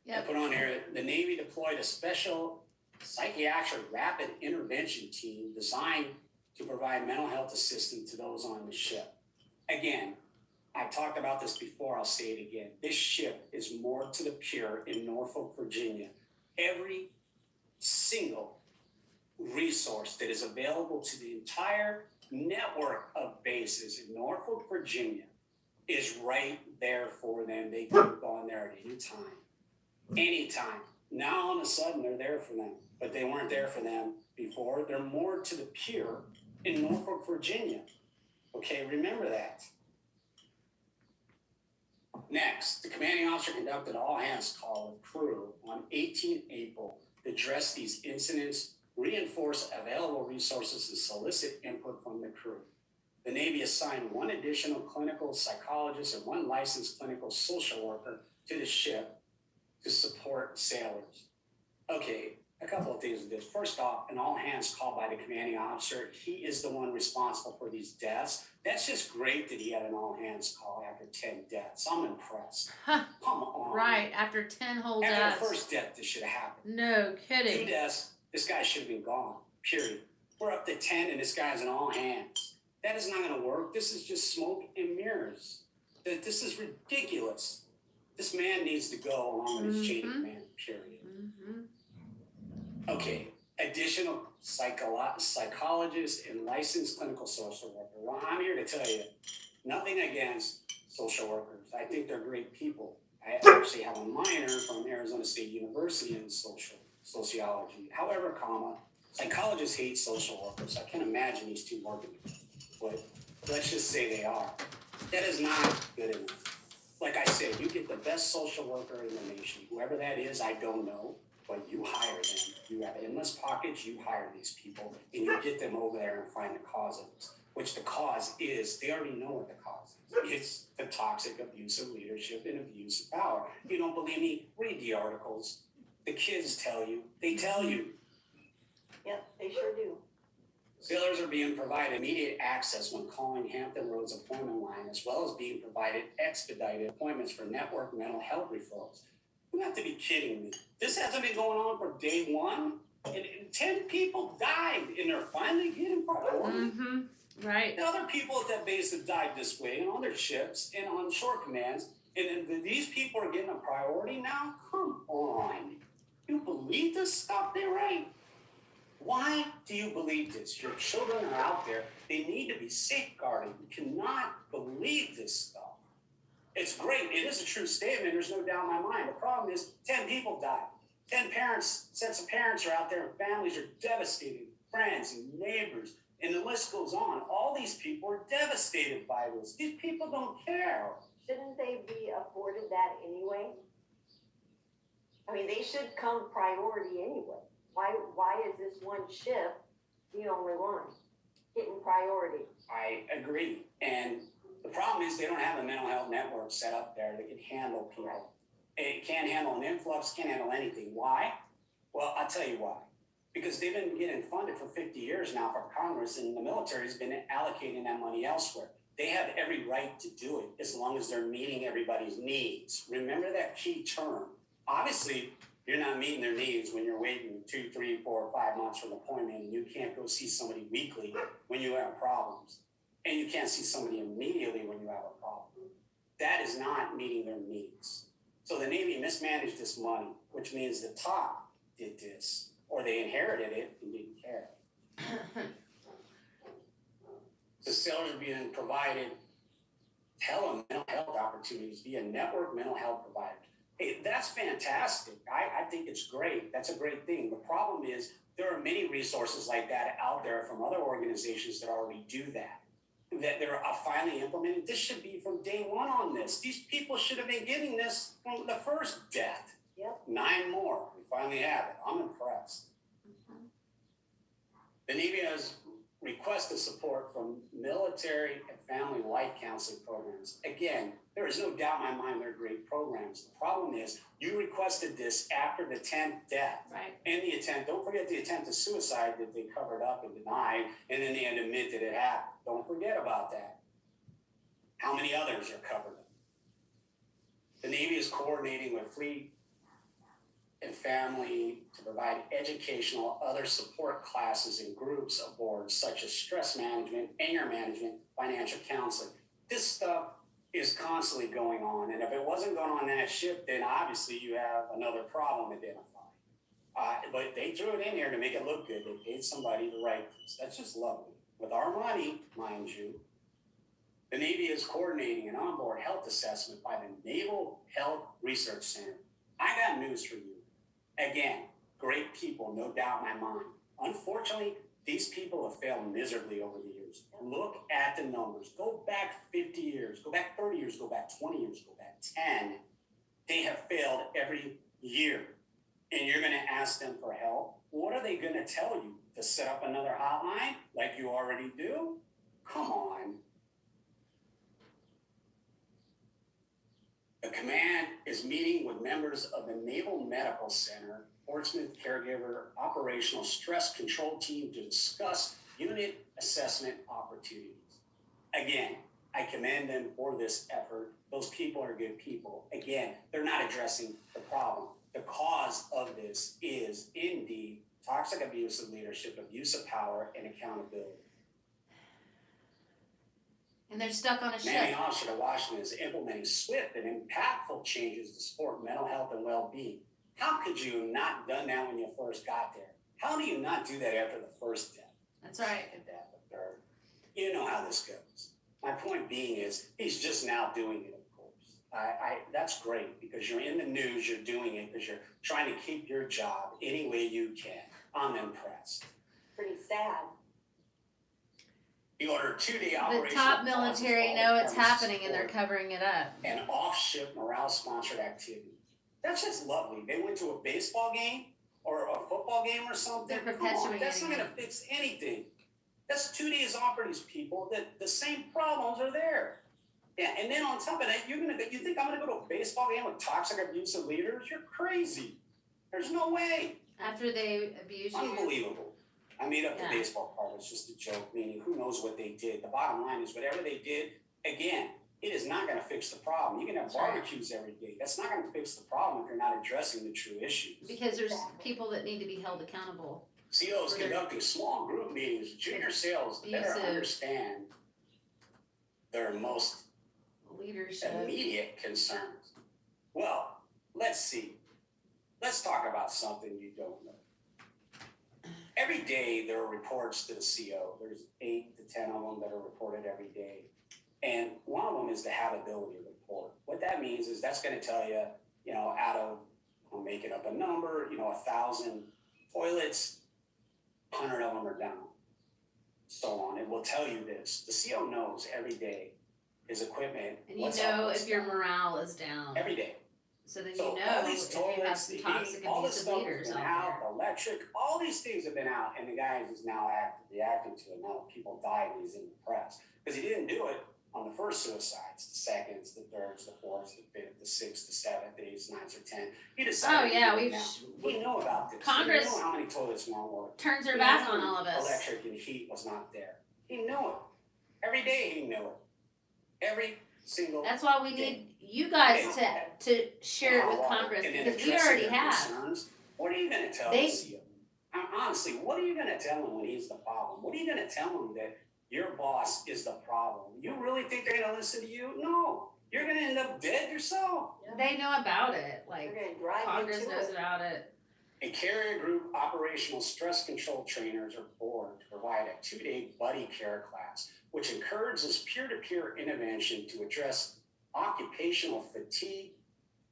I put on here, the Navy deployed a special psychiatric rapid intervention team designed to provide mental health assistance to those on the ship. Again, I talked about this before, I'll say it again. This ship is moored to the pier in Norfolk, Virginia. Every single resource that is available to the entire network of bases in Norfolk, Virginia is right there for them. They could have gone there at any time. Anytime. Now all of a sudden they're there for them, but they weren't there for them before. They're moored to the pier in Norfolk, Virginia. Okay, remember that. Next, the commanding officer conducted an all-hands call with crew on 18 April to address these incidents, reinforce available resources, and solicit input from the crew. The Navy assigned one additional clinical psychologist and one licensed clinical social worker to the ship to support sailors. Okay, a couple of things with this. First off, an all-hands call by the commanding officer. He is the one responsible for these deaths. That's just great that he had an all-hands call after 10 deaths. I'm impressed. Huh. Come on. Right, after 10 whole After deaths. the first death, this should have happened. No 2 kidding. deaths, this guy should have been gone, period. We're up to 10 and this guy's an all-hands. That is not going to work. This is just smoke and mirrors. This is ridiculous. This man needs to go along with his chain of command, period. Okay, additional psychologists and licensed clinical social worker. Well, I'm here to tell you, nothing against social workers. I think they're great people. I actually have a minor from Arizona State University in sociology. However, psychologists hate social workers. I can't imagine these two working, but let's just say they are. That is not good enough. Like I said, you get the best social worker in the nation. Whoever that is, I don't know. But you hire them. You have endless pockets. You hire these people, and you get them over there and find the cause of this. Which the cause is, they already know what the cause is. It's the toxic abuse of leadership and abuse of power. You don't believe me? Read the articles. The kids tell you. They tell you. Yep, they sure do. Sailors are being provided immediate access when calling Hampton Roads appointment line, as well as being provided expedited appointments for network mental health referrals. You have to be kidding me. This hasn't been going on for day one, and 10 people died, and they're finally getting priority. Right. The other people at that base have died this way, and on their ships, and on shore commands, and these people are getting a priority now? Come on. You believe this stuff they write? Why do you believe this? Your children are out there. They need to be safeguarded. You cannot believe this stuff. It's great. It is a true statement. There's no doubt in my mind. The problem is 10 people died. 10 parents, sets of parents are out there, and families are devastated. Friends and neighbors, and the list goes on. All these people are devastated by this. These people don't care. Shouldn't they be afforded that anyway? I mean, they should come priority anyway. Why is this one ship the only one getting priority? I agree. And the problem is they don't have a mental health network set up there that can handle people. It can't handle an influx, can't handle anything. Why? Well, I'll tell you why. Because they've been getting funded for 50 years now from Congress, and the military's been allocating that money elsewhere. They have every right to do it as long as they're meeting everybody's needs. Remember that key term. Obviously, you're not meeting their needs when you're waiting 2, 3, 4, 5 months for an appointment, and you can't go see somebody weekly when you have problems. And you can't see somebody immediately when you have a problem. That is not meeting their needs. So the Navy mismanaged this money, which means the top did this, or they inherited it and didn't care. The sailors are being provided mental health opportunities via network mental health providers. Hey, that's fantastic. I think it's great. That's a great thing. The problem is there are many resources like that out there from other organizations that already do that they're finally implemented. This should be from day one on this. These people should have been getting this from the first death. Yep. 9 more. We finally have it. I'm impressed. Navy has requested support from military and family life counseling programs. Again, there is no doubt in my mind they're great programs. The problem is you requested this after the 10th death. Right. And the attempt, don't forget the attempt to suicide that they covered up and denied, and then they had to admit that it happened. Don't forget about that. How many others are covered up? The Navy is coordinating with Fleet and Family to provide educational, other support classes and groups aboard, such as stress management, anger management, financial counseling. This stuff is constantly going on, and if it wasn't going on that ship, then obviously you have another problem identified. But they threw it in there to make it look good. They paid somebody to write this. That's just lovely. With our money, mind you, the Navy is coordinating an onboard health assessment by the Naval Health Research Center. I got news for you. Again, great people, no doubt in my mind. Unfortunately, these people have failed miserably over the years. Look at the numbers. Go back 50 years, go back 30 years, go back 20 years, go back 10. They have failed every year. And you're going to ask them for help? What are they going to tell you? To set up another hotline like you already do? Come on. The command is meeting with members of the Naval Medical Center, Portsmouth Caregiver Operational Stress Control Team to discuss unit assessment opportunities. Again, I commend them for this effort. Those people are good people. Again, they're not addressing the problem. The cause of this is indeed toxic abuse of leadership, abuse of power, and accountability. And they're stuck on a ship. Commanding Officer to Washington is implementing swift and impactful changes to support mental health and well-being. How could you have not done that when you first got there? How do you not do that after the first death? That's right. Second death, the third. You know how this goes. My point being is he's just now doing it, of course. That's great because you're in the news, you're doing it because you're trying to keep your job any way you can. I'm impressed. Pretty sad. He ordered 2-day The operation. top military know it's happening and they're covering it up. And off-ship morale-sponsored activity. That's just lovely. They went to a baseball game or a football game or something. They're Come on, perpetuating that's not it. going to fix anything. That's 2 days off for these people. That the same problems are there. Yeah, and then on top of that, you think I'm gonna go to a baseball game with toxic, abusive leaders? You're crazy. There's no way. After they abuse you. Unbelievable. I made up the Yeah. baseball part. It's just a joke, meaning who knows what they did. The bottom line is whatever they did, again, it is not going to fix the problem. You can have That's right. barbecues every day. That's not going to fix the problem if you're not addressing the true issues. Because there's people that need to be held accountable. COs For their conducting small group meetings with junior sales to better abusive understand their most leadership. immediate concerns. Well, let's see. Let's talk about something you don't know. Every day there are reports to the CO. There's 8 to 10 of them that are reported every day. And one of them is the habitability report. What that means is that's going to tell you, out of, I'm making up a number, 1,000 toilets, 100 of them are down. So on. It will tell you this. The CO knows every day his equipment. And you what's up, know what's if your down. morale is down. Every day. So then So you all know these if you have toilets, some the toxic heat, all this abusive stuff leaders has been out out, electric, all these things have been out, and the guy is now reacting to it. Now people died and he's in the press. Because he didn't do it on the first suicides, the seconds, the thirds, the fourths, the fifth, the sixth, the seventh, the eighth, ninth, or 10. He decided Oh yeah, to do it we've now. We know about this. Congress We know how many toilets won't work. turns their We back knew on all of us. Electric and heat was not there. He knew it. Every day he knew it. Every single That's why we need you guys to share it with Congress and then because we addressing already their have. concerns. What are you going to tell They- the CEO? Honestly, what are you going to tell him when he's the problem? What are you going to tell him that your boss is the problem? You really think they're going to listen to you? No. You're going to end up dead yourself. They know about it. Like They're gonna drive Congress you to knows it. about it. A carrier group operational stress control trainers are born to provide a 2-day buddy care class, which encourages peer-to-peer intervention to address occupational fatigue,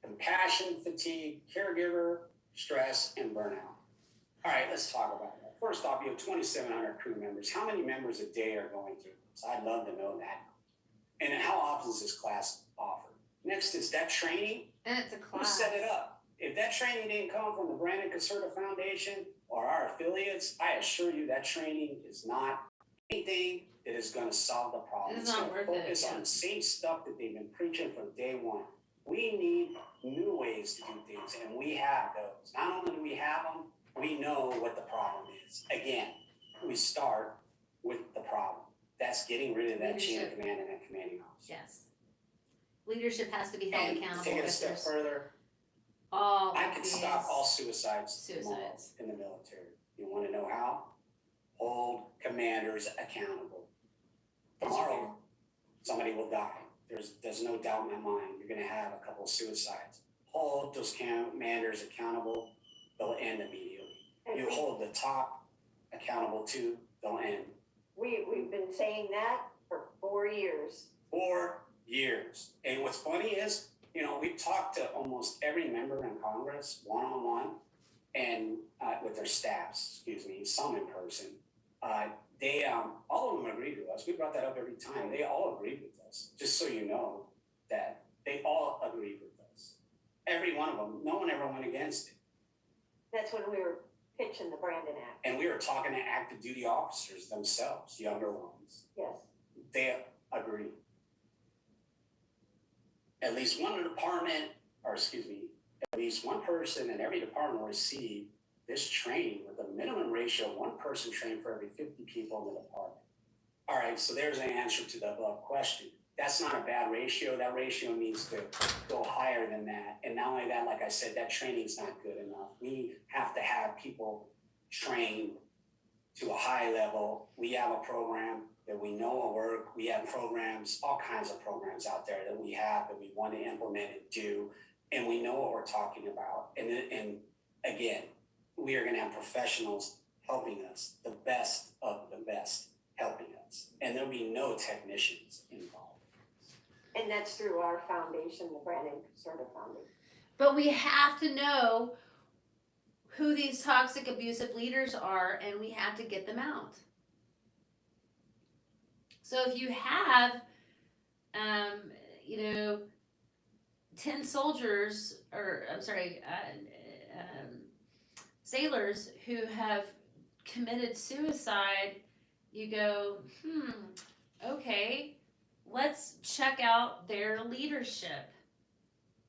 compassion fatigue, caregiver stress, and burnout. All right, let's talk about that. First off, you have 2,700 crew members. How many members a day are going through this? I'd love to know that. And then how often is this class offered? Next is that training. And it's a Who class. set it up? If that training didn't come from the Brandon Caserta Foundation, or our affiliates, I assure you that training is not anything that is going to solve the problem. It's not going to worth it, focus on the same stuff that they've been preaching from day one. We need new ways to do things, and we have those. Not only do we have them, we know what the problem is. Again, we start with the problem. That's getting rid of that chain of command and that commanding officer. Yes. Leadership has to be held And accountable. to take it a if step there's further, all I could stop all suicides Suicides. tomorrow in the military. You want to know how? Hold commanders accountable. Tomorrow, somebody will die. There's no doubt in my mind. You're going to have a couple of suicides. Hold those commanders accountable. They'll end immediately. You hold the top accountable too. They'll end. We've been saying that for 4 years. 4 years. And what's funny is, we've talked to almost every member in Congress one-on-one and with their staffs, some in person. They all of them agreed with us. We brought that up every time. They all agreed with us. Just so you know that they all agreed with us. Every one of them. No one ever went against it. That's when we were pitching the Brandon Act. And we were talking to active duty officers themselves, younger ones. Yes. They agreed. At least one department, at least one person in every department will receive this training with a minimum ratio of one person trained for every 50 people in the department. All right, so there's an answer to the above question. That's not a bad ratio. That ratio needs to go higher than that. And not only that, like I said, that training's not good enough. We have to have people trained to a high level. We have a program that we know will work. We have programs, all kinds of programs out there that we have that we want to implement and do. And we know what we're talking about. And again, we are going to have professionals helping us, the best of the best helping us. And there'll be no technicians involved. And that's through our foundation, the Brandon Conservative Foundation. But we have to know who these toxic, abusive leaders are, and we have to get them out. So if you have, 10 soldiers, sailors who have committed suicide, you go, okay, let's check out their leadership.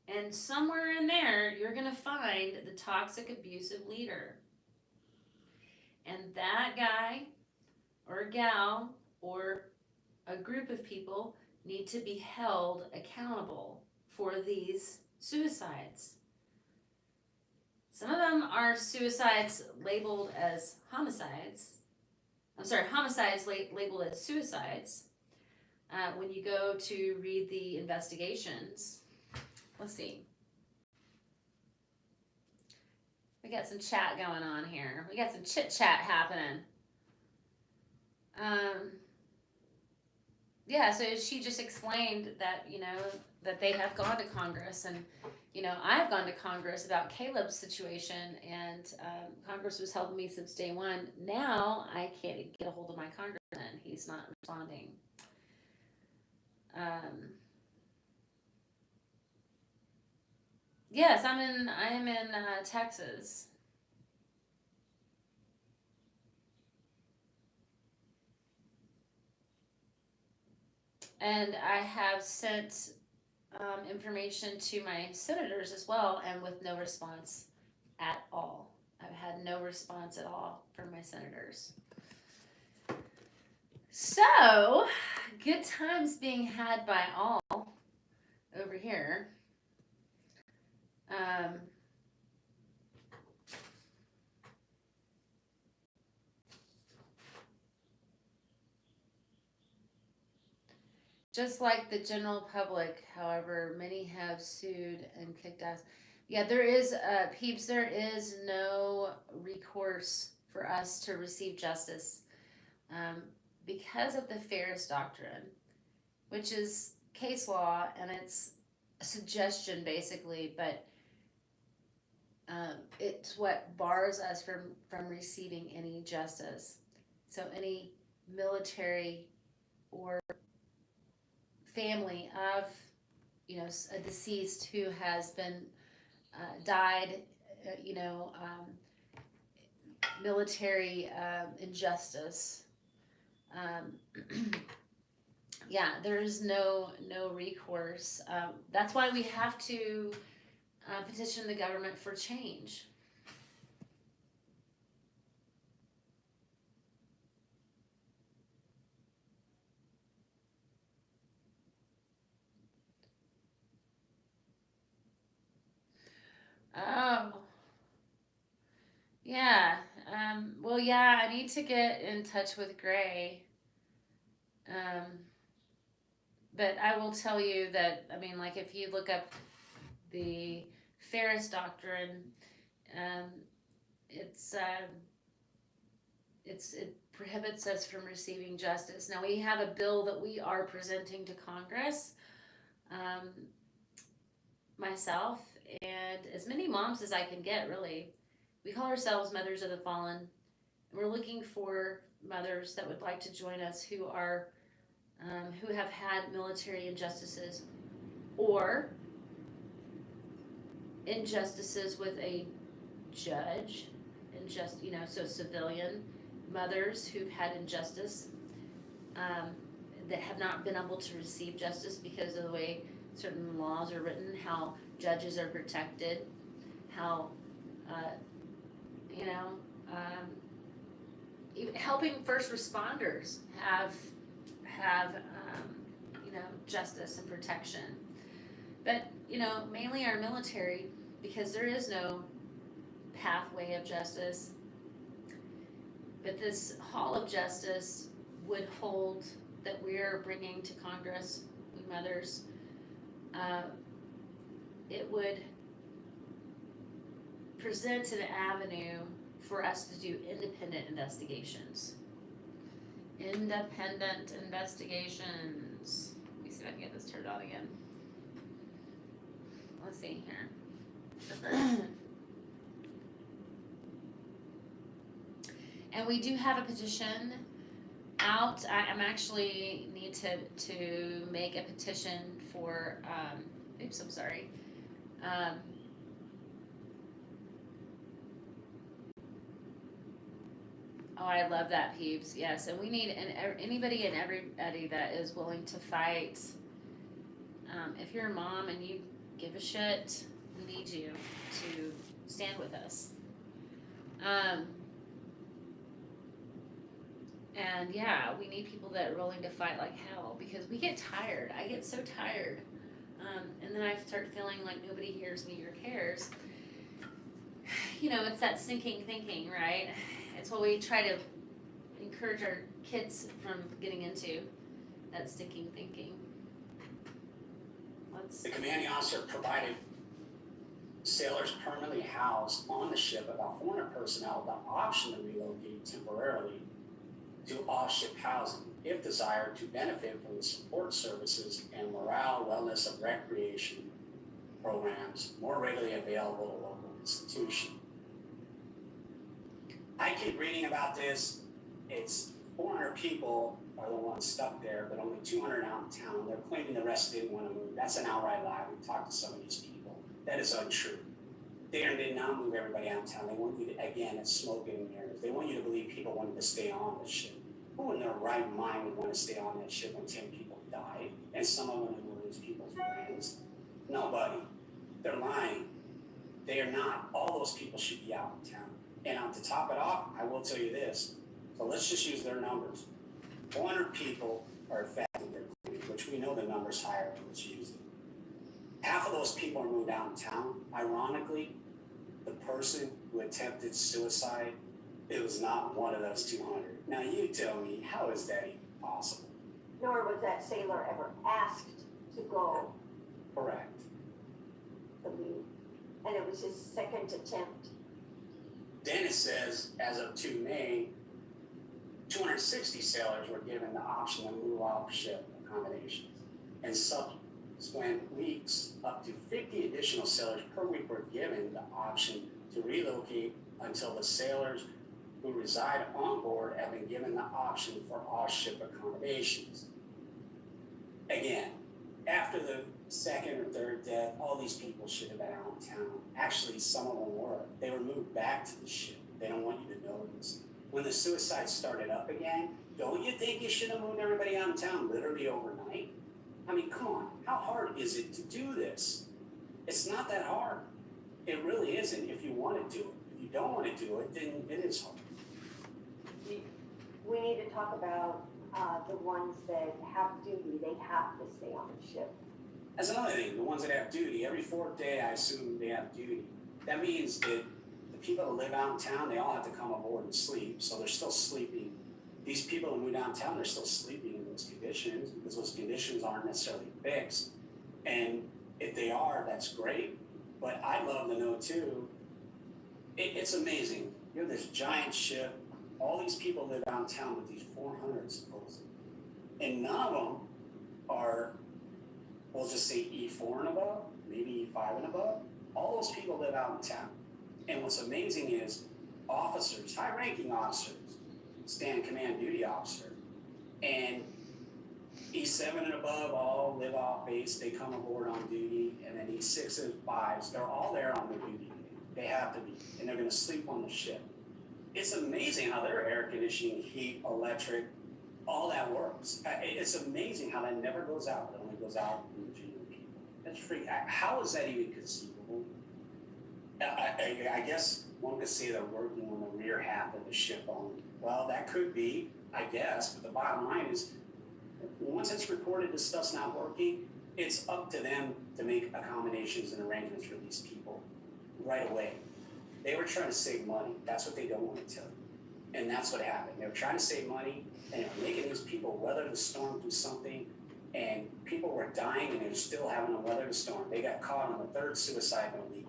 And somewhere in there, you're going to find the toxic, abusive leader. And that guy or gal or a group of people need to be held accountable for these suicides. Some of them are suicides labeled as homicides. Homicides labeled as suicides. When you go to read the investigations, let's see. We got some chat going on here. We got some chit chat happening. So she just explained that, that they have gone to Congress, and, I've gone to Congress about Caleb's situation, and Congress was helping me since day one. Now I can't get a hold of my congressman. He's not responding. Yes, I am in Texas. And I have sent information to my senators as well, and with no response at all. I've had no response at all from my senators. So, good times being had by all over here. Just like the general public, however, many have sued and kicked ass. Yeah, there is, peeps, there is no recourse for us to receive justice because of the Ferris Doctrine, which is case law, and it's a suggestion basically, but it's what bars us from receiving any justice. So any military or family of, a deceased who has been died, military injustice. Yeah, there is no recourse. That's why we have to petition the government for change. Oh, yeah. Well, yeah, I need to get in touch with Gray. Um, but I will tell you that, I mean, like, if you look up the Ferris Doctrine, um, it's, it prohibits us from receiving justice. Now, we have a bill that we are presenting to Congress, um, myself, and as many moms as I can get, really. We call ourselves Mothers of the Fallen. We're looking for mothers that would like to join us who are who have had military injustices or injustices with a judge, so civilian mothers who've had injustice, that have not been able to receive justice because of the way certain laws are written, how judges are protected, how you know even helping first responders have justice and protection. But mainly our military, because there is no pathway of justice. But this Hall of Justice would hold that we are bringing to Congress, we mothers. It would present an avenue for us to do independent investigations. Independent investigations. Let me see if I can get this turned on again. Let's see here. And we do have a petition out. I'm actually need to make a petition for, oops, I'm sorry. Oh, I love that, peeps. Yes, and we need anybody and everybody that is willing to fight. If you're a mom and you give a shit, we need you to stand with us. And yeah, we need people that are willing to fight like hell, because we get tired. I get so tired. And then I start feeling like nobody hears me or cares. It's that sinking thinking, right? It's what we try to encourage our kids from getting into, that stinking thinking. The commanding officer provided sailors permanently housed on the ship, about 400 personnel, the option to relocate temporarily to off-ship housing, if desired, to benefit from the support services and morale, wellness, and recreation programs more readily available to local institutions. I keep reading about this. It's 400 people are the ones stuck there, but only 200 out in town. They're claiming the rest didn't want to move. That's an outright lie. We've talked to some of these people. That is untrue. They did not move everybody out of town. They want you to, again, it's smoke and mirrors. They want you to believe people wanted to stay on the ship. Who in their right mind would want to stay on that ship when 10 people died? And some of them would lose people's brains? Nobody. They're lying. They are not. All those people should be out in town. And to top it off, I will tell you this. So let's just use their numbers. 400 people are affected, which we know the number's higher, but let's use it. Half of those people are moved out in town. Ironically, the person who attempted suicide, it was not one of those 200. Now you tell me, how is that even possible? Nor was that sailor ever asked to go. Correct. And it was his second attempt. Then it says, as of 2 May, 260 sailors were given the option to move off ship accommodations. And subsequent weeks, up to 50 additional sailors per week were given the option to relocate until the sailors who reside on board have been given the option for off-ship accommodations. Again, after the second or third death, all these people should have been out in town. Actually, some of them were. They were moved back to the ship. They don't want you to notice. When the suicides started up again, don't you think you should have moved everybody out of town literally overnight? I mean, come on, how hard is it to do this? It's not that hard. It really isn't if you want to do it. If you don't want to do it, then it is hard. We need to talk about the ones that have duty. They have to stay on the ship. That's another thing, the ones that have duty, every fourth day I assume they have duty. That means that the people that live out in town, they all have to come aboard and sleep, so they're still sleeping. These people who move downtown, they're still sleeping in those conditions because those conditions aren't necessarily fixed. And if they are, that's great. But I'd love to know too, it's amazing. You have this giant ship, all these people live downtown with these 400 supposedly. And none of them are, we'll just say E4 and above, maybe E5 and above. All those people live out in town. And what's amazing is officers, high-ranking officers, stand command duty officer, and E7 and above all live off base, they come aboard on duty, and then E6 and 5s, they're all there on the duty. They have to be, and they're gonna sleep on the ship. It's amazing how their air conditioning, heat, electric, all that works. It's amazing how that never goes out. It only goes out in the junior people. That's free. How is that even conceivable? I guess one could say they're working on the rear half of the ship only. Well, that could be, I guess, but the bottom line is, once it's reported this stuff's not working, it's up to them to make accommodations and arrangements for these people right away. They were trying to save money. That's what they don't want to tell you. And that's what happened. They were trying to save money, and they were making these people weather the storm through something, and people were dying, and they were still having to weather the storm. They got caught on the third suicide in a week.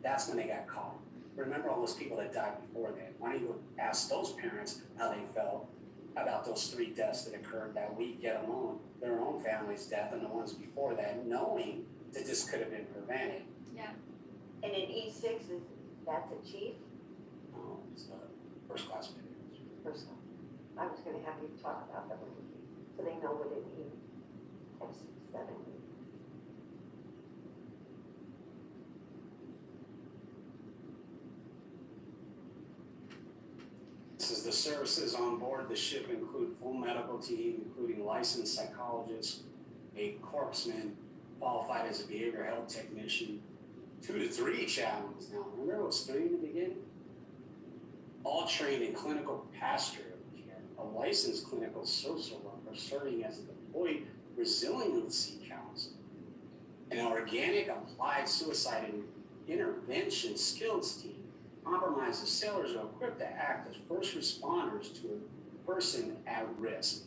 That's when they got caught. Remember all those people that died before that. Why don't you ask those parents how they felt about those 3 deaths that occurred that week, yet alone their own family's death and the ones before that, knowing that this could have been prevented. Yeah. And in E6, that's a chief? No, it's a first class manager. First one. I was gonna have you talk about that with you, so they know what it means. F7. Says the services on board the ship include full medical team, including licensed psychologists, a corpsman, qualified as a behavioral health technician, 2 to 3 chaplains now. Remember it was 3 in the beginning? All trained in clinical pastoral care, a licensed clinical social worker serving as a deployed resiliency counselor, an organic applied suicide intervention skills team. Compromised sailors are equipped to act as first responders to a person at risk.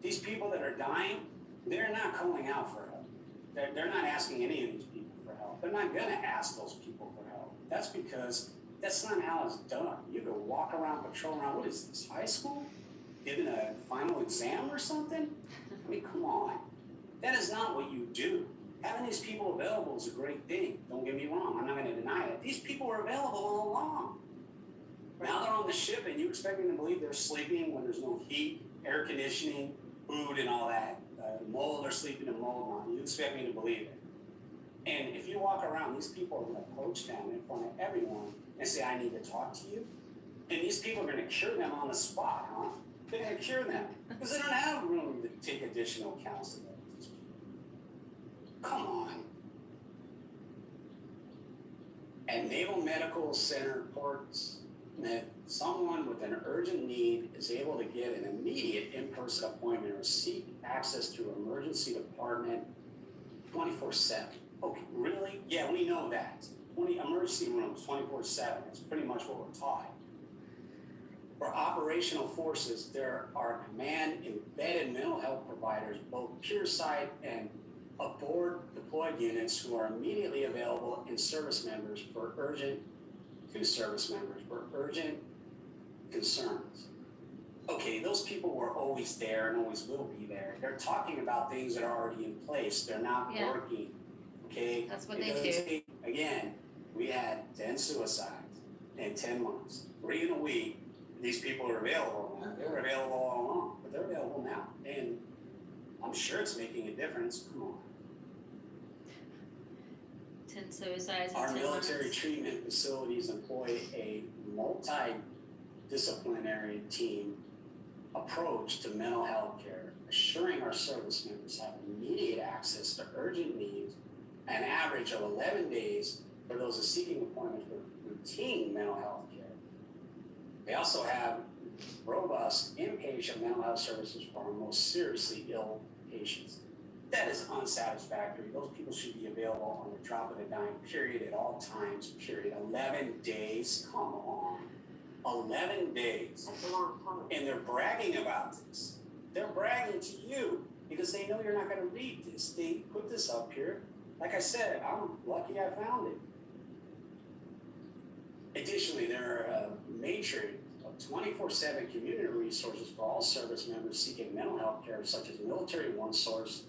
These people that are dying, they're not calling out for help. They're not asking any of these people for help. They're not gonna ask those people for help. That's because that's not how it's done. You go walk around, patrol around, what is this, high school? Giving a final exam or something? I mean, come on. That is not what you do. Having these people available is a great thing. Don't get me wrong, I'm not gonna deny it. These people were available all along. Now they're on the ship and you expect me to believe they're sleeping when there's no heat, air conditioning, food and all that. Mold, they're sleeping in mold on. You expect me to believe it. And if you walk around, these people are gonna approach them in front of everyone and say, I need to talk to you. And these people are gonna cure them on the spot, huh? They're gonna cure them because they don't have room to take additional counseling. Come on. At Naval Medical Center reports that someone with an urgent need is able to get an immediate in-person appointment or seek access to an emergency department 24/7. Okay, really? Yeah, we know that. 20 emergency rooms 24/7. It's pretty much what we're taught. For operational forces, there are command embedded mental health providers, both pure site and aboard deployed units who are immediately available to service members for urgent concerns. Okay, those people were always there and always will be there. They're talking about things that are already in place. They're not working. Okay? That's what they do. Again, we had 10 suicides in 10 months. 3 in a week. These people are available now. They were available all along, but they're available now. And I'm sure it's making a difference. Come on. 10 suicides in Our 10 military months. treatment facilities employ a multidisciplinary team approach to mental health care, assuring our service members have immediate access to urgent needs, an average of 11 days for those seeking appointments for routine mental health care. They also have robust inpatient mental health services for our most seriously ill patients. That is unsatisfactory. Those people should be available on the drop of a dime, period, at all times, period. 11 days, come on. 11 days. That's a long time. And they're bragging about this. They're bragging to you because they know you're not going to read this. They put this up here. Like I said, I'm lucky I found it. Additionally, there are a matrix of 24/7 community resources for all service members seeking mental health care, such as Military One Source,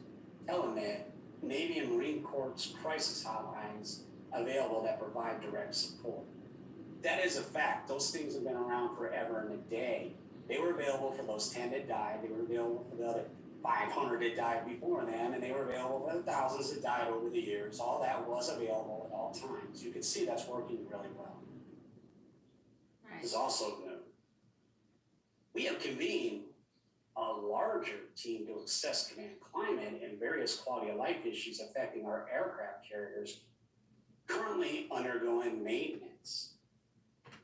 Telemed, Navy and Marine Corps crisis hotlines available that provide direct support. That is a fact. Those things have been around forever and a day. They were available for those 10 that died. They were available for the other 500 that died before them, and they were available for the thousands that died over the years. All that was available at all times. You can see that's working really well. Right. Is also new. We have convened a larger team to assess command climate and various quality of life issues affecting our aircraft carriers currently undergoing maintenance.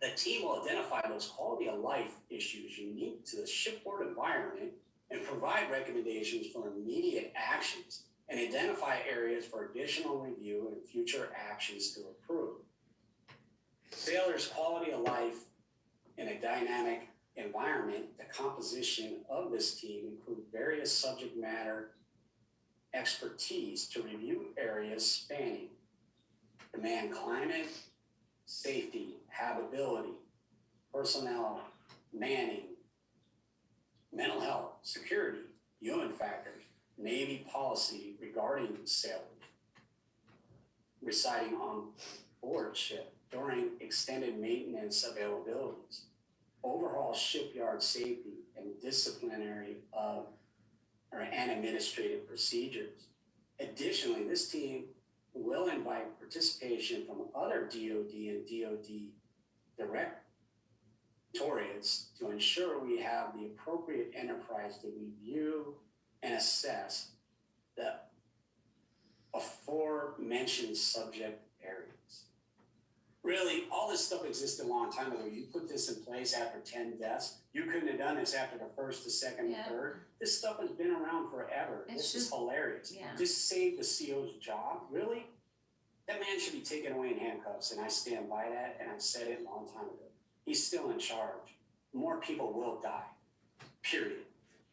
The team will identify those quality of life issues unique to the shipboard environment and provide recommendations for immediate actions and identify areas for additional review and future actions to improve. Sailors' quality of life in a dynamic environment, the composition of this team include various subject matter expertise to review areas spanning command climate, safety, habitability, personnel, manning, mental health, security, human factors, Navy policy regarding sailors residing on board ship during extended maintenance availabilities, overhaul shipyard safety and disciplinary and administrative procedures. Additionally, this team will invite participation from other DoD and DoD directorates to ensure we have the appropriate enterprise to review and assess the aforementioned subject areas. Really, all this stuff existed a long time ago. You put this in place after 10 deaths. You couldn't have done this after the first, the second, Yeah. the third. This stuff has been around forever. It's This just- is hilarious. yeah. This saved the CO's job. Really? That man should be taken away in handcuffs, and I stand by that, and I said it a long time ago. He's still in charge. More people will die, period.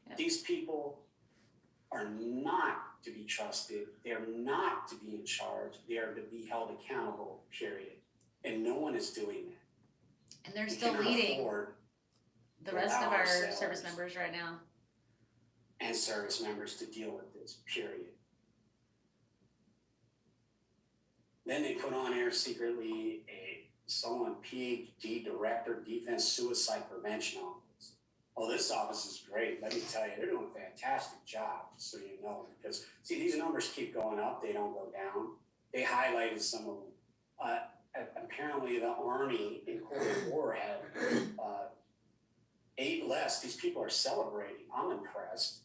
Yep. These people are not to be trusted. They are not to be in charge. They are to be held accountable, period. And no one is doing that. And they're We still cannot leading afford the rest of allow our ourselves service members right now. and service members to deal with this, period. Then they put on air secretly someone PhD director, defense suicide prevention office. Oh, this office is great. Let me tell you, they're doing a fantastic job, so you know. Because see, these numbers keep going up; they don't go down. They highlighted some of them. Apparently, the Army in Cold War had 8 less. These people are celebrating. I'm impressed.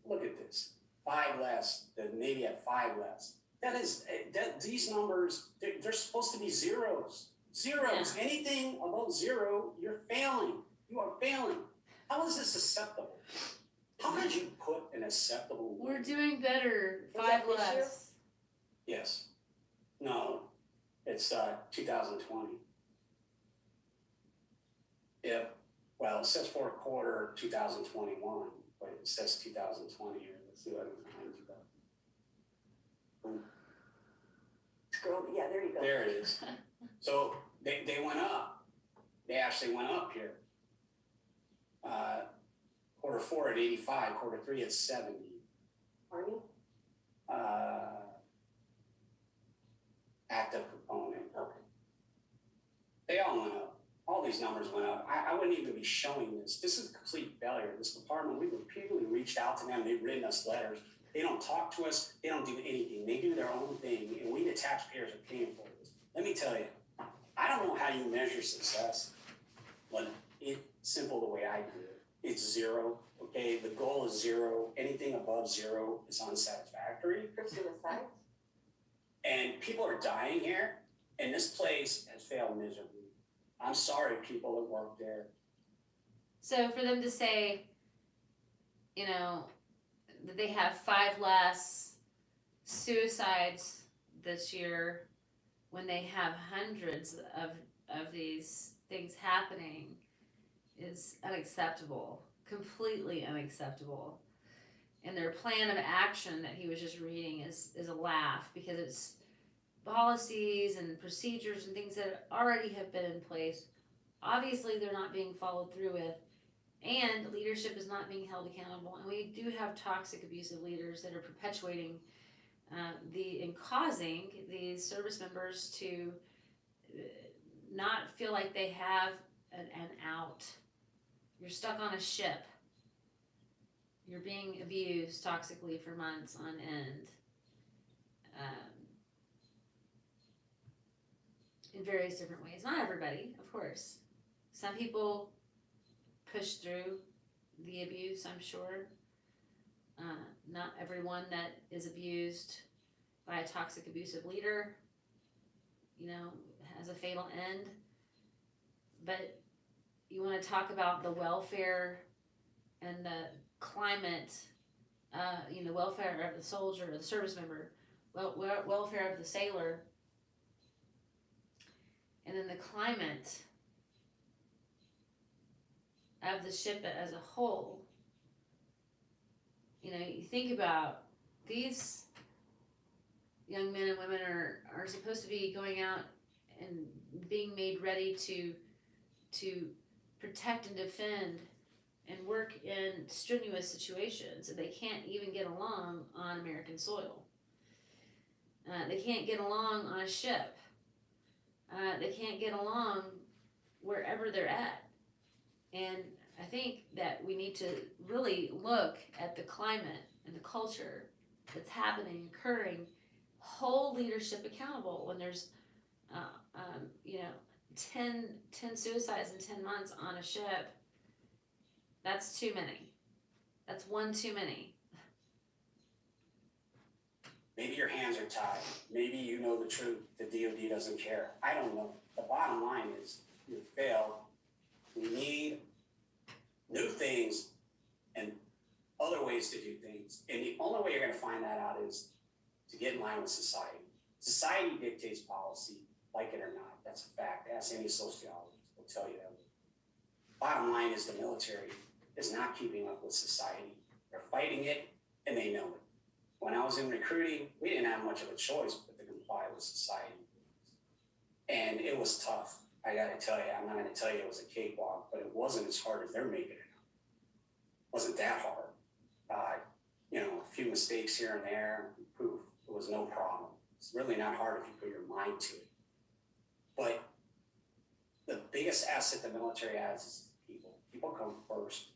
Look at this: 5 less. The Navy had 5 less. These numbers, they're supposed to be zeros. Zeros. Yeah. Anything above 0, you're failing. You are failing. How is this acceptable? How could you put an acceptable We're number? doing better. Was 5 that this year? less. Yes. No. It's 2020. Yep. Well, it says fourth quarter 2021, but it says 2020 here. Let's see what I can find. Scroll, yeah, there you go. There it is. So they went up. They actually went up here. Quarter 4 at 85, quarter 3 at 70. Army? Active proponent. Okay. They all went up. All these numbers went up. I wouldn't even be showing this. This is a complete failure. This department, we've repeatedly reached out to them. They've written us letters. They don't talk to us. They don't do anything. They do their own thing, and we, the taxpayers, are paying for this. Let me tell you, I don't know how you measure success, but it's simple the way I do it. It's zero, okay? The goal is zero. Anything above zero is unsatisfactory. For suicide? And people are dying here, and this place has failed miserably. I'm sorry, people that work there. So for them to say, you know, that they have 5 less suicides this year when they have hundreds of these things happening is unacceptable, completely unacceptable. And their plan of action that he was just reading is a laugh, because it's policies and procedures and things that already have been in place. Obviously, they're not being followed through with, and leadership is not being held accountable. And we do have toxic, abusive leaders that are perpetuating and causing these service members to not feel like they have an out. You're stuck on a ship. You're being abused toxically for months on end. In various different ways. Not everybody, of course. Some people push through the abuse, I'm sure. Not everyone that is abused by a toxic, abusive leader, you know, has a fatal end. But you want to talk about the welfare and the climate, you know, welfare of the soldier or the service member, welfare of the sailor, and then the climate of the ship as a whole. You know, you think about these young men and women are supposed to be going out and being made ready to protect and defend and work in strenuous situations, and they can't even get along on American soil. They can't get along on a ship. They can't get along wherever they're at. And I think that we need to really look at the climate and the culture that's happening, occurring, hold leadership accountable when there's, you know, 10 suicides in 10 months on a ship. That's too many. That's one too many. Maybe your hands are tied. Maybe you know the truth. The DOD doesn't care. I don't know. The bottom line is you failed. We need new things and other ways to do things. And the only way you're going to find that out is to get in line with society. Society dictates policy, like it or not. That's a fact. Ask any sociologist. They'll tell you that. Bottom line is the military is not keeping up with society. They're fighting it, and they know it. When I was in recruiting, we didn't have much of a choice but to comply with society. And it was tough. I got to tell you, I'm not going to tell you it was a cakewalk, but it wasn't as hard as they're making it out. It wasn't that hard. You know, a few mistakes here and there, poof, it was no problem. It's really not hard if you put your mind to it. But the biggest asset the military has is people. People come first,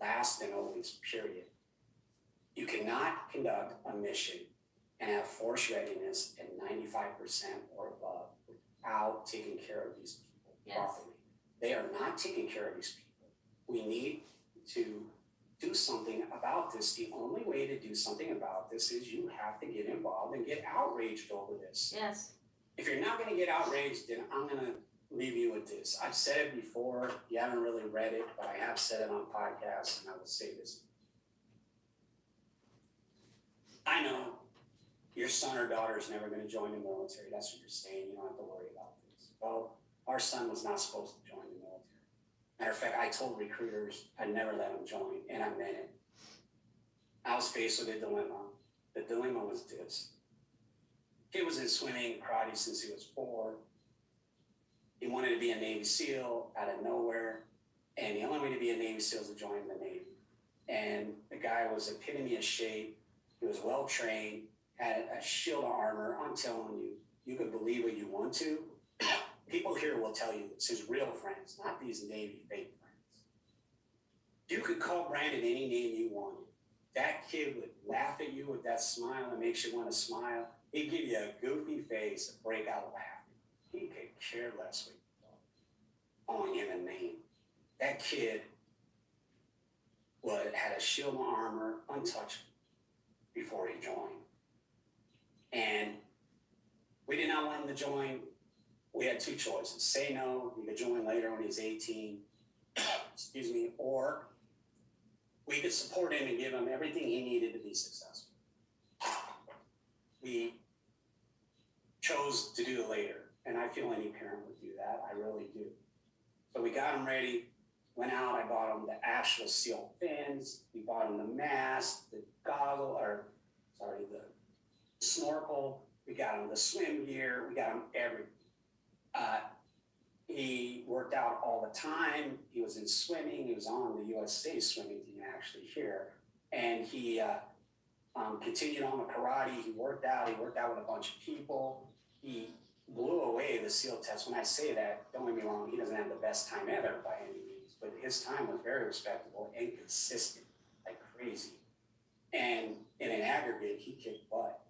last, and always, period. You cannot conduct a mission and have force readiness at 95% or above without taking care of these people properly. They are not taking care of these people. We need to do something about this. The only way to do something about this is you have to get involved and get outraged over this. Yes. If you're not going to get outraged, then I'm going to leave you with this. I've said it before. You haven't really read it, but I have said it on podcasts, and I will say this. I know your son or daughter is never going to join the military. That's what you're saying. You don't have to worry about this. Well, our son was not supposed to join the military. Matter of fact, I told recruiters I'd never let him join, and I meant it. I was faced with a dilemma. The dilemma was this. Kid was in swimming, karate since he was 4. He wanted to be a Navy SEAL out of nowhere, and the only way to be a Navy SEAL is to join the Navy. And the guy was epitome of shape. He was well trained, had a shield of armor. I'm telling you, you could believe what you want to. People here will tell you this, his real friends, not these Navy fake friends. You could call Brandon any name you wanted. that kid would laugh at you with that smile that makes you want to smile. He'd give you a goofy face and break out laughing. He could care less what you thought, calling him a name. That kid had a shield and armor untouched before he joined. And we did not want him to join. We had two choices. Say no, he could join later when he's 18, excuse me, or we could support him and give him everything he needed to be successful. We chose to do the later, and I feel any parent would do that. I really do. So we got him ready, went out, I bought him the actual seal fins, we bought him the mask, the the snorkel, we got him the swim gear, we got him everything. He worked out all the time. He was in swimming. He was on the USA swimming team actually here. And he continued on the karate. He worked out with a bunch of people. He blew away the SEAL test. When I say that, don't get me wrong, he doesn't have the best time ever by any means, but his time was very respectable and consistent, like crazy. And in an aggregate, he kicked butt.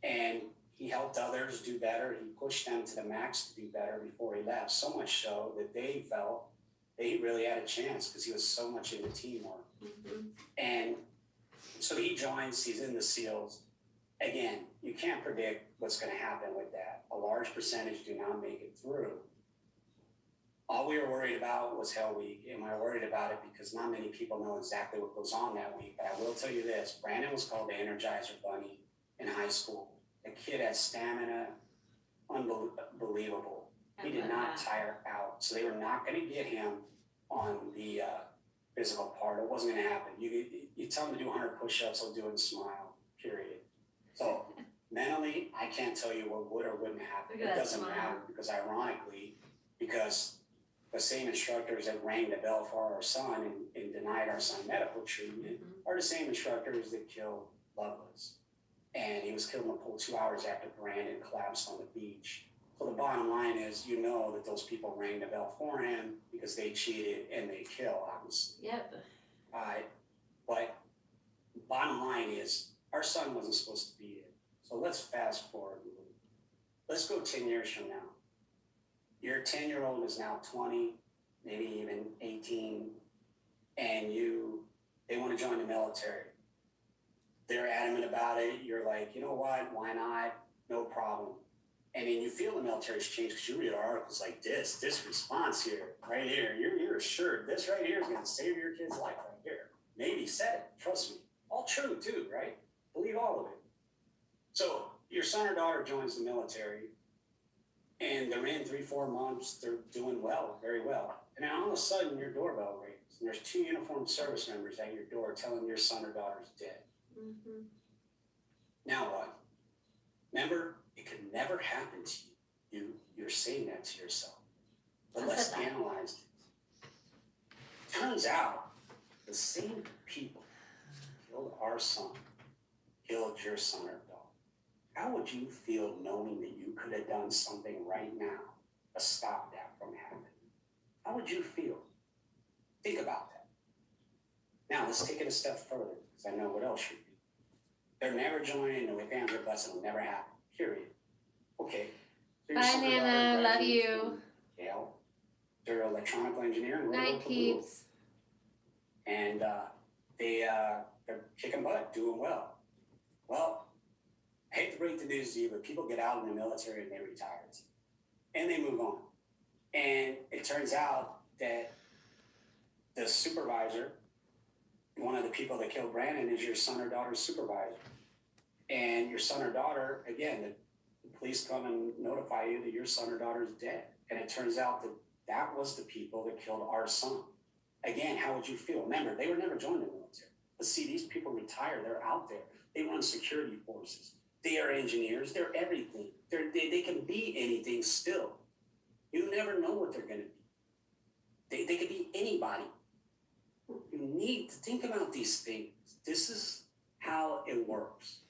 And he helped others do better. He pushed them to the max to do better before he left, so much so that they felt they really had a chance because he was so much into teamwork. Mm-hmm. And so he joins, he's in the SEALs. Again, you can't predict what's going to happen with that. A large percentage do not make it through. All we were worried about was Hell Week, and we were worried about it because not many people know exactly what goes on that week. But I will tell you this, Brandon was called the Energizer Bunny in high school. The kid had stamina, unbelievable. He did not tire out. So they were not going to get him on the physical part. It wasn't going to happen. You tell him to do 100 push-ups, he'll do it and smile, period. So mentally, I can't tell you what would or wouldn't happen. It doesn't matter because ironically, because the same instructors that rang the bell for our son and denied our son medical treatment are the same instructors that killed Lovelace. And he was killed in the pool 2 hours after Brandon collapsed on the beach. So the bottom line is, you know that those people rang the bell for him because they cheated and they killed, obviously. Yep. But bottom line is, our son wasn't supposed to be it. So let's fast forward a little. Let's go 10 years from now. Your 10-year-old is now 20, maybe even 18, and they want to join the military. They're adamant about it. You're like, you know what? Why not? No problem. And then you feel the military's changed because you read articles like this response here, right here. You're assured this right here is going to save your kid's life right here. Navy said it. Trust me. All true too, right? Believe all of it. So your son or daughter joins the military, and they're in 3-4 months. They're doing well, very well. And then all of a sudden, your doorbell rings, and there's 2 uniformed service members at your door telling your son or daughter's dead. Mm-hmm. Now what? Remember, it could never happen to you. You're saying that to yourself. But let's analyze it. Turns out, the same people who killed our son killed your son or daughter. How would you feel knowing that you could have done something right now to stop that from happening? How would you feel? Think about that. Now, let's take it a step further, because I know what else you do. They're never joining the Wick Andrew bus. It'll never happen, period. Okay. So bye, Nana. Love you. Yale. They're electronical engineering. Night, peeps. And they're kicking butt, doing well. Well, I hate to break the news to you, but people get out in the military and they retire. And they move on. And it turns out that the supervisor, one of the people that killed Brandon, is your son or daughter's supervisor. And your son or daughter, again, the police come and notify you that your son or daughter is dead. And it turns out that that was the people that killed our son. Again, how would you feel? Remember, they were never joined the military. But see, these people retire. They're out there. They run security forces. They are engineers. They're everything. They can be anything still. You never know what they're going to be. They could be anybody. You need to think about these things. This is how it works.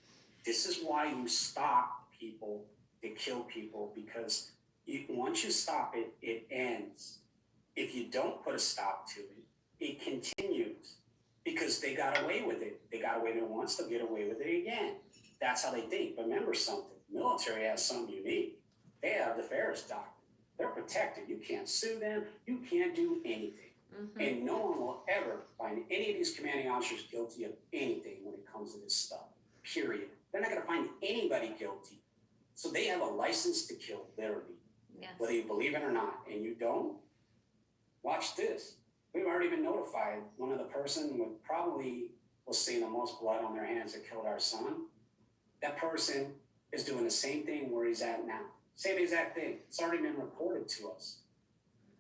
This is why you stop people that kill people, because once you stop it, it ends. If you don't put a stop to it, it continues. because they got away with it. They got away with it once, they'll get away with it again. That's how they think. But remember something, military has something unique. They have the Ferris Doctrine. They're protected. You can't sue them. You can't do anything. Mm-hmm. And no one will ever find any of these commanding officers guilty of anything when it comes to this stuff, period. They're not going to find anybody guilty. So they have a license to kill, literally, Yes. whether you believe it or not. And you don't, watch this. We've already been notified. One of the person with probably, we'll say, the most blood on their hands that killed our son, that person is doing the same thing where he's at now. Same exact thing. It's already been reported to us.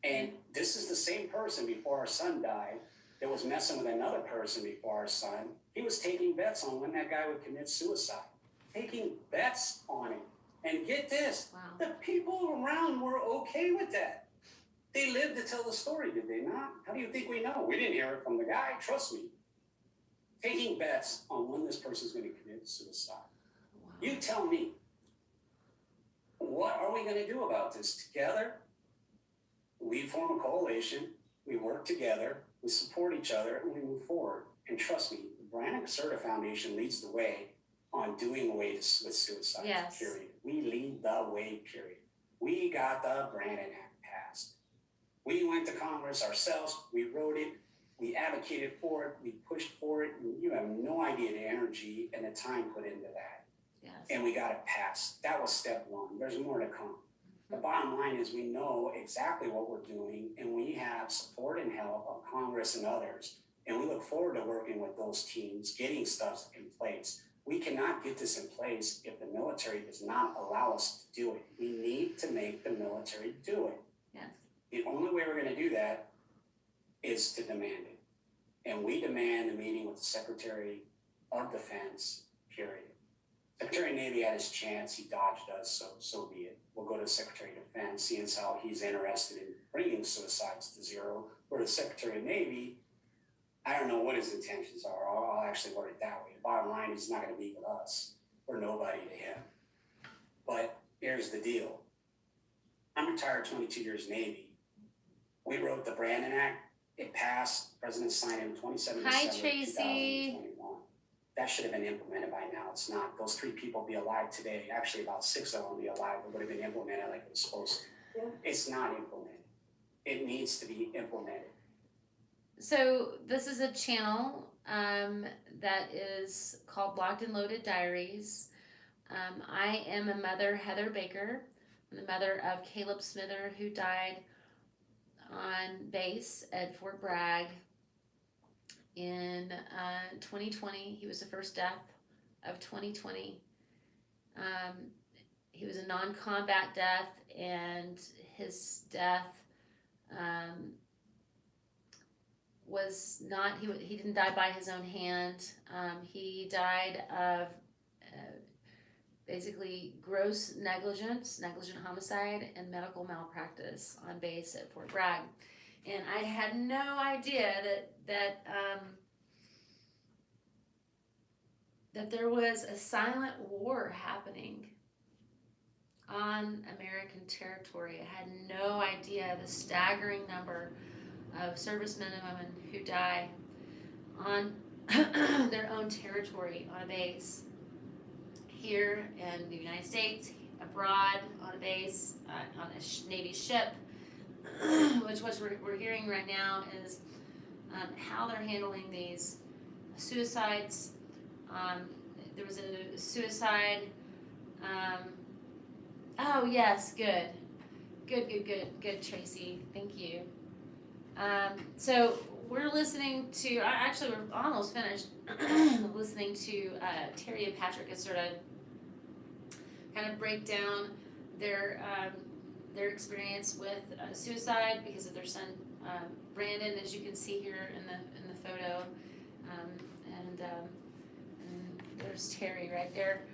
And this is the same person before our son died that was messing with another person before our son. He was taking bets on when that guy would commit suicide. Taking bets on it. And get this, Wow. the people around were okay with that. They lived to tell the story, did they not? How do you think we know? We didn't hear it from the guy, trust me. Taking bets on when this person's going to commit suicide. Wow. You tell me, what are we going to do about this? Together, we form a coalition, we work together, we support each other, and we move forward. And trust me, the Brandon Caserta Foundation leads the way on doing away with suicide, Yes. period. We lead the way, period. We got the Brandon Act passed. We went to Congress ourselves, we wrote it, we advocated for it, we pushed for it, and you have no idea the energy and the time put into that. Yes. And we got it passed. That was step one. There's more to come. The bottom line is we know exactly what we're doing, and we have support and help of Congress and others, and we look forward to working with those teams, getting stuff in place. We cannot get this in place if the military does not allow us to do it. We need to make the military do it. Yes. The only way we're going to do that is to demand it. And we demand a meeting with the Secretary of Defense, period. Secretary of Navy had his chance, he dodged us, so be it. We'll go to the Secretary of Defense, seeing as how he's interested in bringing suicides to zero. Or the Secretary of Navy, I don't know what his intentions are. I'll actually word it that way. The bottom line, he's not going to meet with us. We're nobody to him. But here's the deal. I'm retired 22 years Navy. We wrote the Brandon Act. It passed. The President signed it in 27 Hi, December Tracy. 2021. That should have been implemented by now. It's not. Those 3 people be alive today. Actually, about 6 of them be alive. It would have been implemented like it was supposed to. Yeah. It's not implemented. It needs to be implemented. So this is a channel that is called Locked and Loaded Diaries. I am a mother, Heather Baker. I'm the mother of Caleb Smither, who died on base at Fort Bragg in 2020. He was the first death of 2020. He was a non-combat death, and his death was not, he didn't die by his own hand. He died of basically gross negligent homicide, and medical malpractice on base at Fort Bragg. And I had no idea that there was a silent war happening on American territory. I had no idea the staggering number of servicemen and women who die on their own territory on a base here in the United States, abroad on a base, on a Navy ship, which what we're hearing right now is how they're handling these suicides. There was a suicide. Oh yes, good, Tracy. Thank you. So we're listening to. Actually, we're almost finished listening to Terry and Patrick Caserta kind of break down their experience with suicide because of their son Brandon, as you can see here in the photo, and there's Terry right there.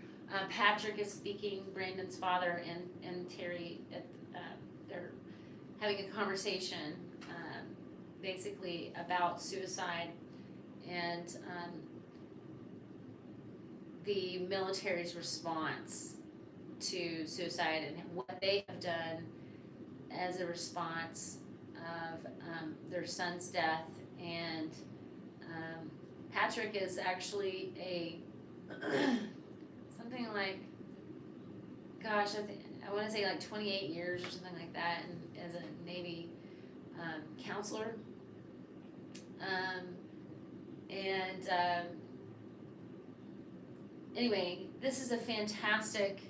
Patrick is speaking, Brandon's father, and Terry. They're having a conversation, basically about suicide and the military's response to suicide and what they have done as a response of their son's death and Patrick is actually a something like, gosh, I want to say like 28 years or something like that, and as a Navy counselor. Anyway, this is a fantastic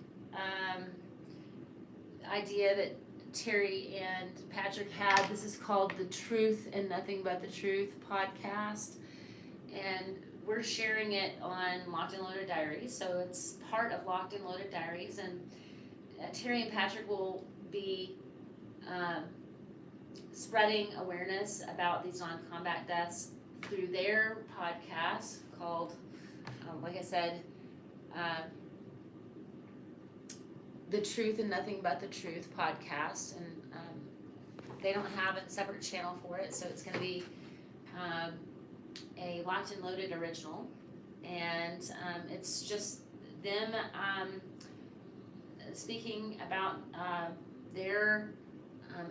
idea that Terry and Patrick had. This is called the Truth and Nothing But the Truth podcast, and we're sharing it on Locked and Loaded Diaries, so it's part of Locked and Loaded Diaries, and Terry and Patrick will be spreading awareness about these non-combat deaths through their podcast called, like I said, the Truth and Nothing But the Truth podcast, and they don't have a separate channel for it, so it's going to be a Locked and Loaded original, and it's just them speaking about their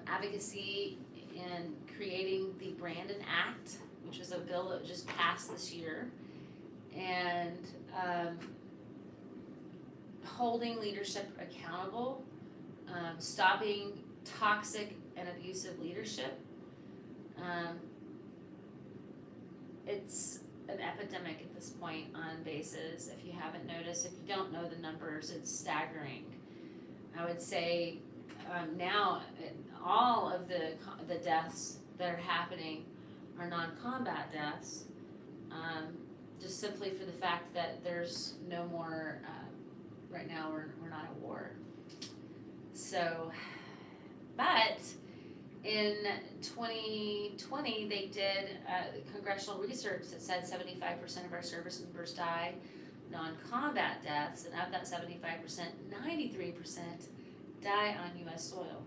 advocacy in creating the Brandon Act, which was a bill that just passed this year, and holding leadership accountable, stopping toxic and abusive leadership. It's an epidemic at this point on bases. If you haven't noticed, if you don't know the numbers, it's staggering. I would say now all of the deaths that are happening are non-combat deaths, just simply for the fact that there's no more, right now we're not at war. So, but in 2020 they did congressional research that said 75% of our service members die non-combat deaths, and of that 75%, 93% die on U.S. soil.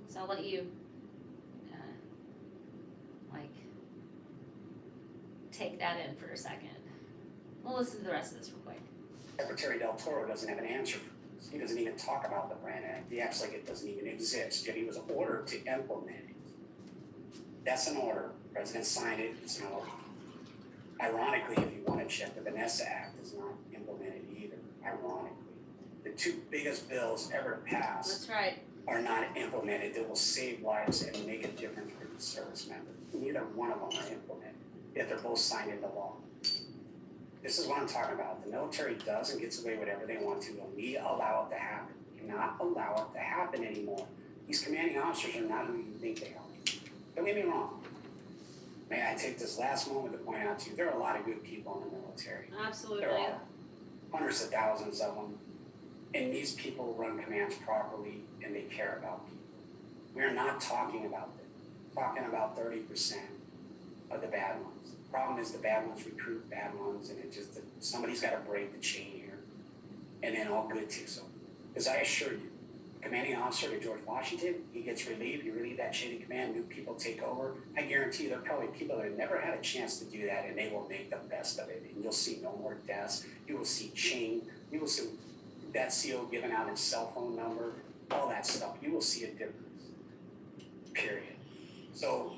So I'll let you take that in for a second. We'll listen to the rest of this real quick. Secretary Del Toro doesn't have an answer for this. He doesn't even talk about the Brandon Act. He acts like it doesn't even exist, yet he was ordered to implement it. That's an order. The president signed it. It's an order. Ironically, if you want to check, the Vanessa Act is not implemented either, ironically. The two biggest bills ever to pass That's right. are not implemented that will save lives and make a difference for the service members. Neither one of them are implemented, yet they're both signed into law. This is what I'm talking about. The military does and gets away with whatever they want to, and we allow it to happen. We cannot allow it to happen anymore. These commanding officers are not who you think they are. Don't get me wrong. May I take this last moment to point out to you, there are a lot of good people in the military. Absolutely. There are hundreds of thousands of them, and these people run commands properly and they care about people. We're not talking about them. We're talking about 30% of the bad ones. The problem is the bad ones recruit bad ones, and it just, somebody's got to break the chain here, and then all good takes over. Because I assure you, commanding officer to George Washington, he gets relieved, you relieve that chain of command, new people take over. I guarantee you there are probably people that have never had a chance to do that, and they will make the best of it. And you'll see no more deaths, you will see chain, you will see that CO giving out his cell phone number, all that stuff. You will see a difference, period. So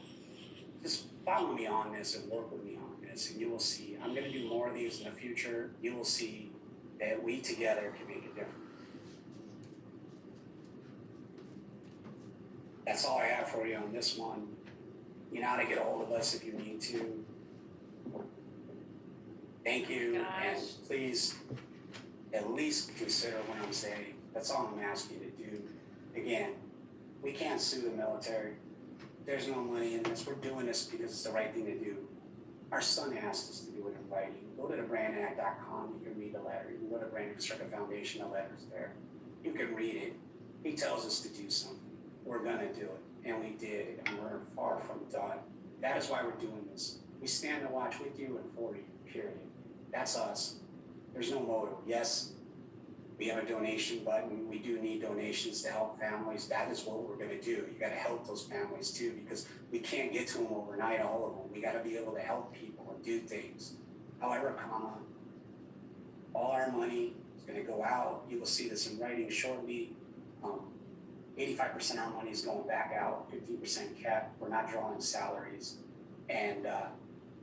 just follow me on this and work with me on this, and you will see. I'm going to do more of these in the future. You will see that we together can make a difference. That's all I have for you on this one. You know how to get a hold of us if you need to. Thank you, and please at least consider what I'm saying. That's all I'm asking you to do. Again, we can't sue the military. There's no money in this. We're doing this because it's the right thing to do. Our son asked us to do it in writing. Go to thebrandanact.com. You can read the letter. You can go to Brandon Constructive Foundation. The letter's there. You can read it. He tells us to do something. We're going to do it. And we did. And we're far from done. That is why we're doing this. We stand to watch with you and for you, period. That's us. There's no motive. Yes, we have a donation button. We do need donations to help families. That is what we're going to do. You got to help those families too, because we can't get to them overnight, all of them. We got to be able to help people and do things. However, all our money is going to go out. You will see this in writing shortly. 85% of our money is going back out, 15% kept. We're not drawing salaries. And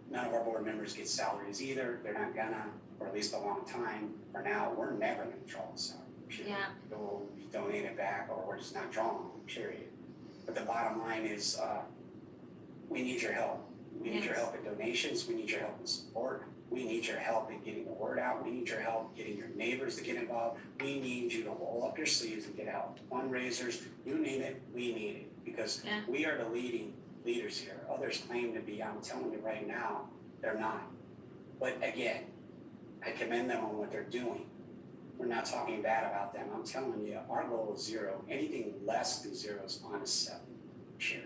None of our board members get salaries either. They're not gonna, or at least a long time. For now, we're never gonna draw the salary. Period. Yeah. We'll donate it back, or we're just not drawing, period. But the bottom line is, we need your help. We need your help in donations. We need your help in support. We need your help in getting the word out. We need your help getting your neighbors to get involved. We need you to roll up your sleeves and get out. Fundraisers, you name it, we need it. Because we are the leading leaders here. Others claim to be. I'm telling you right now, they're not. But again, I commend them on what they're doing. We're not talking bad about them. I'm telling you, our goal is 0. Anything less than 0 is on a 7. Sure.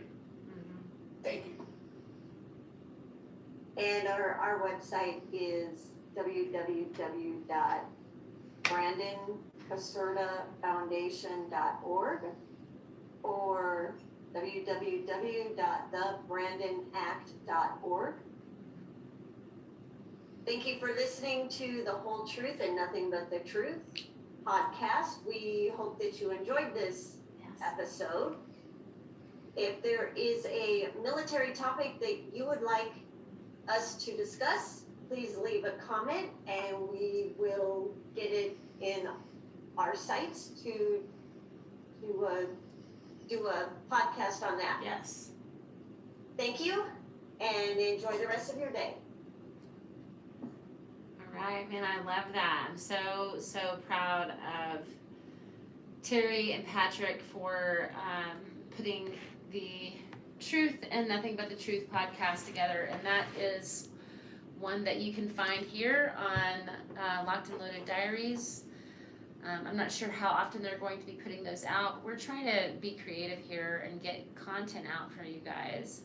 Thank you. And our website is www.brandoncasertafoundation.org or www.thebrandоnact.org. Thank you for listening to The Whole Truth and Nothing But the Truth podcast. We hope that you enjoyed this episode. If there is a military topic that you would like us to discuss, please leave a comment and we will get it in our sites to do a podcast on that. Yes. Thank you and enjoy the rest of your day. All right, man, I love that. I'm so proud of Terry and Patrick for putting the Truth and Nothing But the Truth podcast together, and that is one that you can find here on Locked and Loaded Diaries. I'm not sure how often they're going to be putting those out. We're trying to be creative here and get content out for you guys.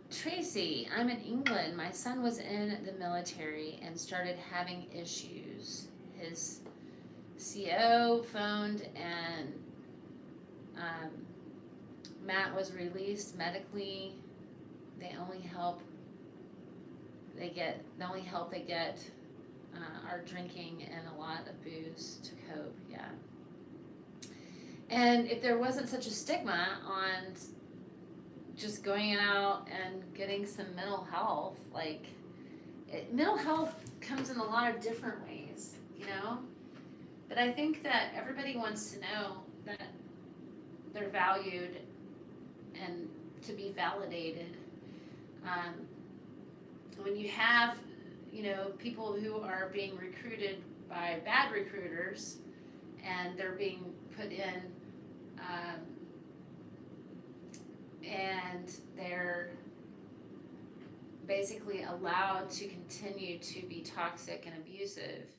Tracy, I'm in England. My son was in the military and started having issues. His CO phoned and Matt was released medically. The only help they get are drinking and a lot of booze to cope. Yeah. And if there wasn't such a stigma on just going out and getting some mental health, mental health comes in a lot of different ways, But I think that everybody wants to know that they're valued and to be validated. When you have, people who are being recruited by bad recruiters and they're being put in, and they're basically allowed to continue to be toxic and abusive,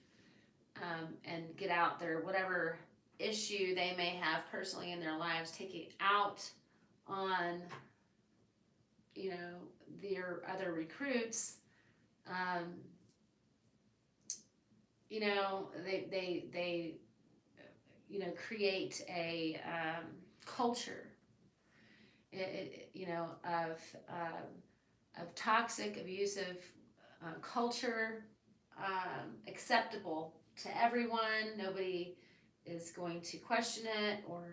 and get out there, whatever issue they may have personally in their lives, take it out on, their other recruits. They create a culture, of toxic, abusive culture, acceptable to everyone. Nobody is going to question it or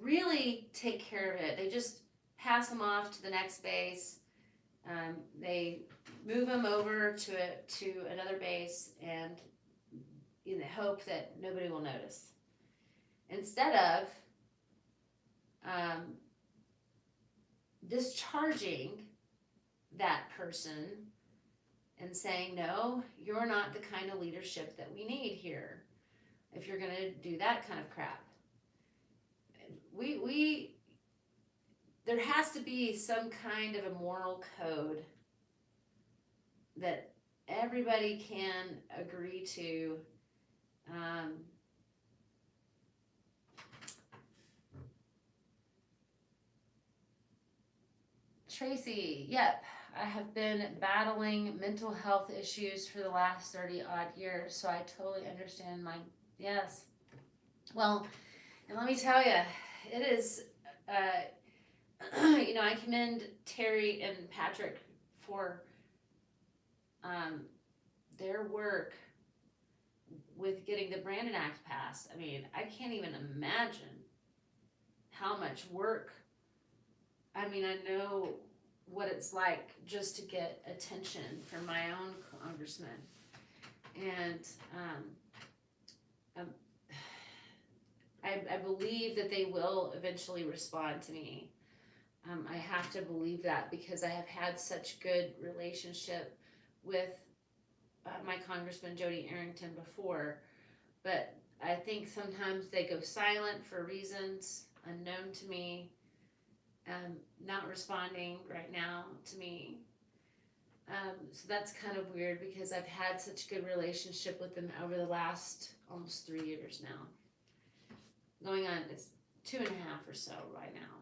really take care of it. They just pass them off to the next base. They move them over to another base and in the hope that nobody will notice. Instead of discharging that person and saying, no, you're not the kind of leadership that we need here if you're going to do that kind of crap. There has to be some kind of a moral code that everybody can agree to. Tracy, yep, I have been battling mental health issues for the last 30 odd years, so I totally understand yes. Well, and let me tell you, it is, I commend Terry and Patrick for their work with getting the Brandon Act passed. I mean, I can't even imagine how much work I mean, I know what it's like just to get attention from my own congressman. And um, I believe that they will eventually respond to me. I have to believe that because I have had such good relationship with my Congressman Jody Arrington before, but I think sometimes they go silent for reasons unknown to me, not responding right now to me. So that's kind of weird because I've had such good relationship with them over the last almost 3 years now. Going on, it's 2.5 or so right now.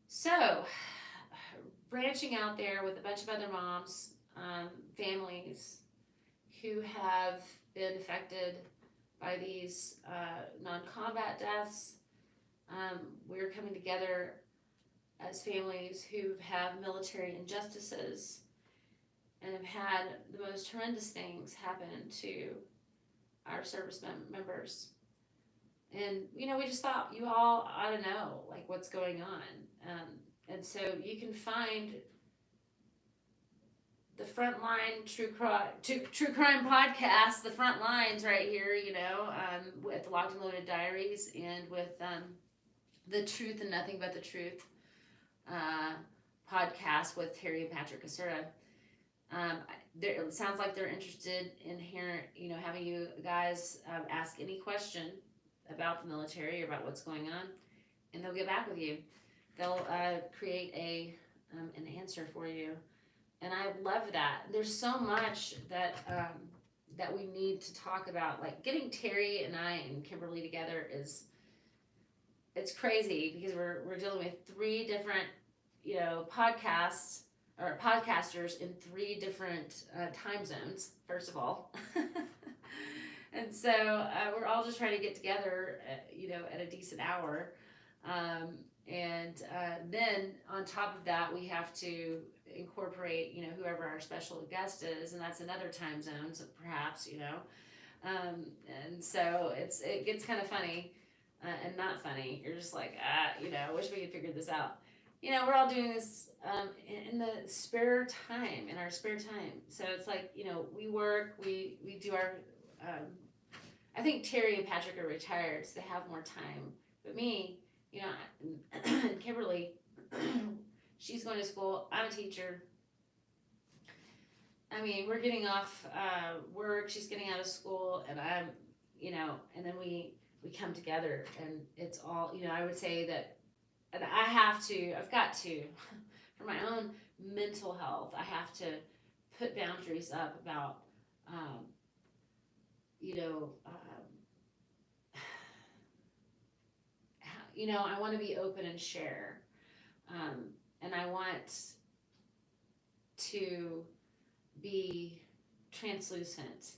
So, branching out there with a bunch of other moms, families who have been affected by these non-combat deaths. We're coming together as families who have military injustices and have had the most horrendous things happen to our service members. And, you know, we just thought you all ought to know, like, what's going on. And so you can find the Frontline True Crime podcast, the front lines right here, you know, with the Locked and Loaded Diaries and with the Truth and Nothing But the Truth podcast with Terry and Patrick Caserta. It sounds like they're interested in hearing, you know, having you guys ask any question about the military or about what's going on, and they'll get back with you. They'll create an answer for you, and I love that. There's so much that that we need to talk about. Like getting Terry and I and Kimberly together it's crazy because we're dealing with 3 different, you know, podcasts or podcasters in 3 different time zones. First of all. And so we're all just trying to get together, you know, at a decent hour. And then on top of that, we have to incorporate, you know, whoever our special guest is, and that's another time zone, so perhaps, you know. And so it gets kind of funny and not funny. You're just like, you know, I wish we could figure this out. You know, we're all doing this in the spare time, in our spare time. So it's like, you know, we work, we do our, I think Terry and Patrick are retired, so they have more time. But me, you know, Kimberly, she's going to school, I'm a teacher. I mean, we're getting off work, she's getting out of school, and I'm, you know, and then we come together, and it's all, you know, I would say that, and I've got to, for my own mental health, I have to put boundaries up about, you know, you know, I want to be open and share, and I want to be translucent,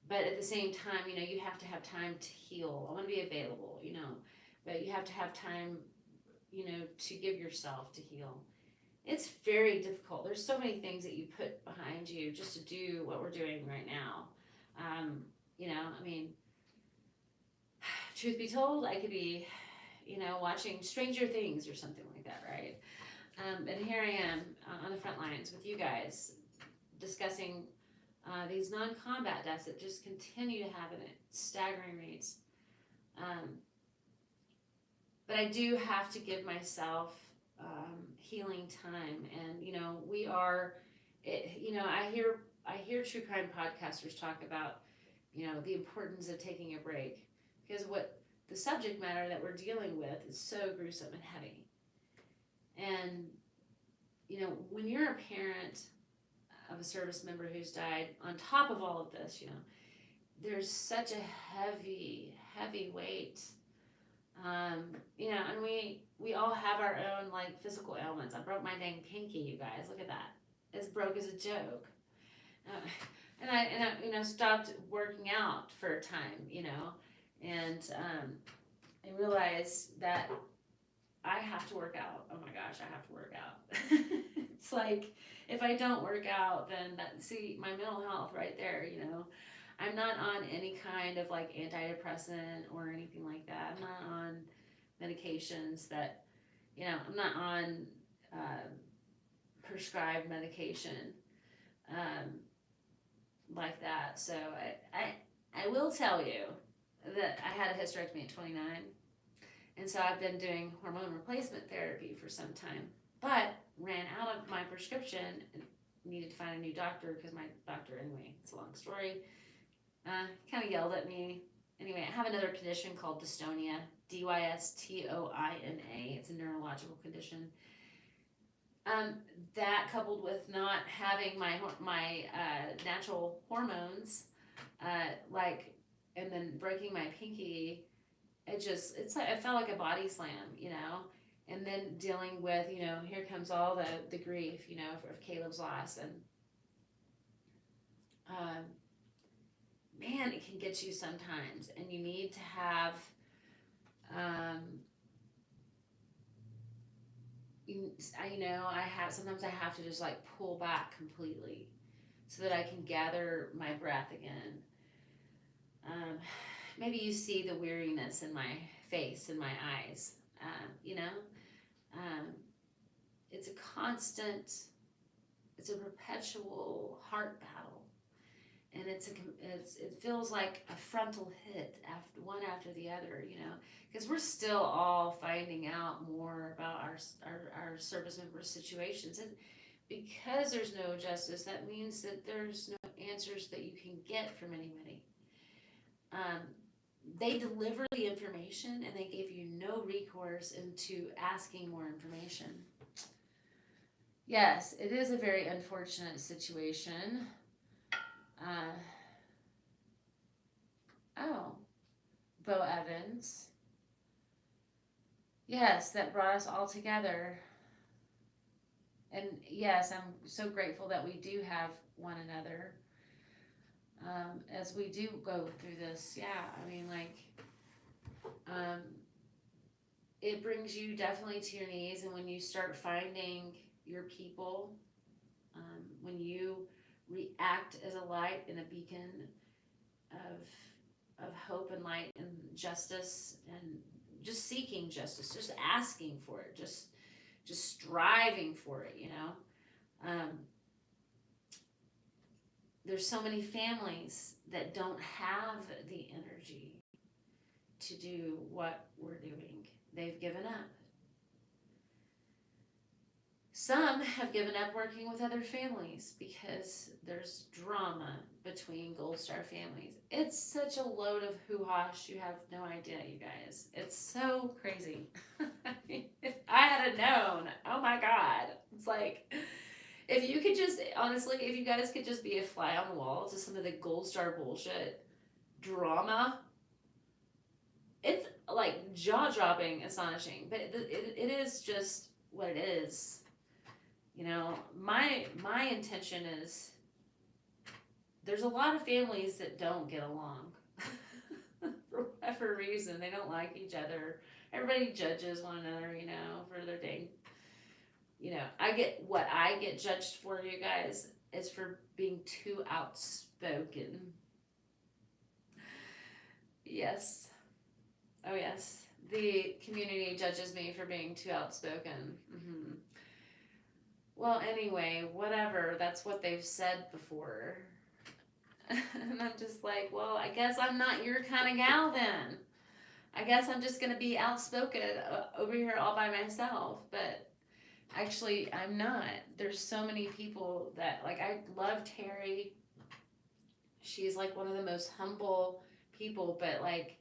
but at the same time, you know, you have to have time to heal. I want to be available, you know, but you have to have time, you know, to give yourself to heal. It's very difficult. There's so many things that you put behind you just to do what we're doing right now. You know, I mean, truth be told, I could be, you know, watching Stranger Things or something like that, right? And here I am on the front lines with you guys discussing these non-combat deaths that just continue to happen at staggering rates. But I do have to give myself healing time, and you know, we are. You know, I hear true crime podcasters talk about, you know, the importance of taking a break because what the subject matter that we're dealing with is so gruesome and heavy. And you know, when you're a parent of a service member who's died, on top of all of this, you know, there's such a heavy weight. You know, and we all have our own like physical ailments. I broke my dang pinky, you guys. Look at that. It's broke as a joke. And I you know, stopped working out for a time, you know, and I realized that I have to work out. Oh my gosh, I have to work out. It's like if I don't work out, then see my mental health right there, you know. I'm not on any kind of like antidepressant or anything like that. I'm not on medications that, I'm not on prescribed medication like that. So I will tell you that I had a hysterectomy at 29. And so I've been doing hormone replacement therapy for some time, but ran out of my prescription and needed to find a new doctor because my doctor, anyway, it's a long story, kind of yelled at me. Anyway, I have another condition called dystonia, dystonia. It's a neurological condition. That coupled with not having my natural hormones, and then breaking my pinky, it's like, it felt like a body slam, and then dealing with, here comes all the grief, of Caleb's loss, and man, it can get you sometimes, and you need to have, sometimes I have to just like pull back completely so that I can gather my breath again. Maybe you see the weariness in my face and my eyes. It's a constant, it's a perpetual heart battle, and it feels like a frontal hit one after the other, because we're still all finding out more about our service member situations, and because there's no justice, that means that there's no answers that you can get from anybody. They deliver the information and they give you no recourse into asking more information. Yes, it is a very unfortunate situation. Bo Evans. Yes, that brought us all together. And yes, I'm so grateful that we do have one another. As we do go through this, it brings you definitely to your knees, and when you start finding your people, when you react as a light and a beacon of hope and light and justice, and just seeking justice, just asking for it, just striving for it, there's so many families that don't have the energy to do what we're doing. They've given up. Some have given up working with other families because there's drama between Gold Star families. It's such a load of hoo-hash, you have no idea, you guys. It's so crazy. If I had known, oh my God. It's like, if you could just, honestly, if you guys could just be a fly on the wall to some of the Gold Star bullshit drama, it's like jaw-dropping, astonishing, but it is just what it is. My intention is, there's a lot of families that don't get along for whatever reason. They don't like each other. Everybody judges one another, for their dang. What I get judged for, you guys, is for being too outspoken. Yes. Oh, yes. The community judges me for being too outspoken. Mm-hmm. Well, anyway, whatever. That's what they've said before. And I'm just like, well, I guess I'm not your kind of gal then. I guess I'm just going to be outspoken over here all by myself. But actually, I'm not. There's so many people that, like, I love Terry. She's like one of the most humble people, but like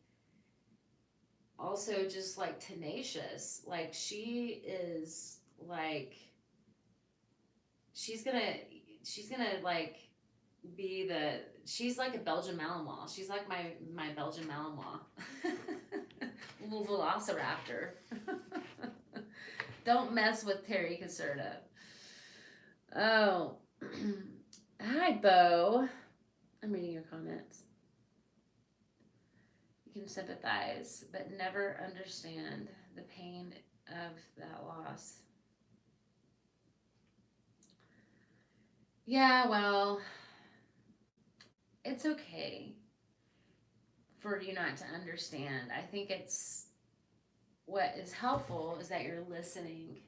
also just like tenacious. Like, she is like, she's gonna like be she's like a Belgian Malinois. She's like my Belgian Malinois. Little velociraptor. Don't mess with Terry Caserta. Oh. Hi, Bo. I'm reading your comments. You can sympathize, but never understand the pain of that loss. Yeah, well, it's okay for you not to understand. I think it's what is helpful is that you're listening.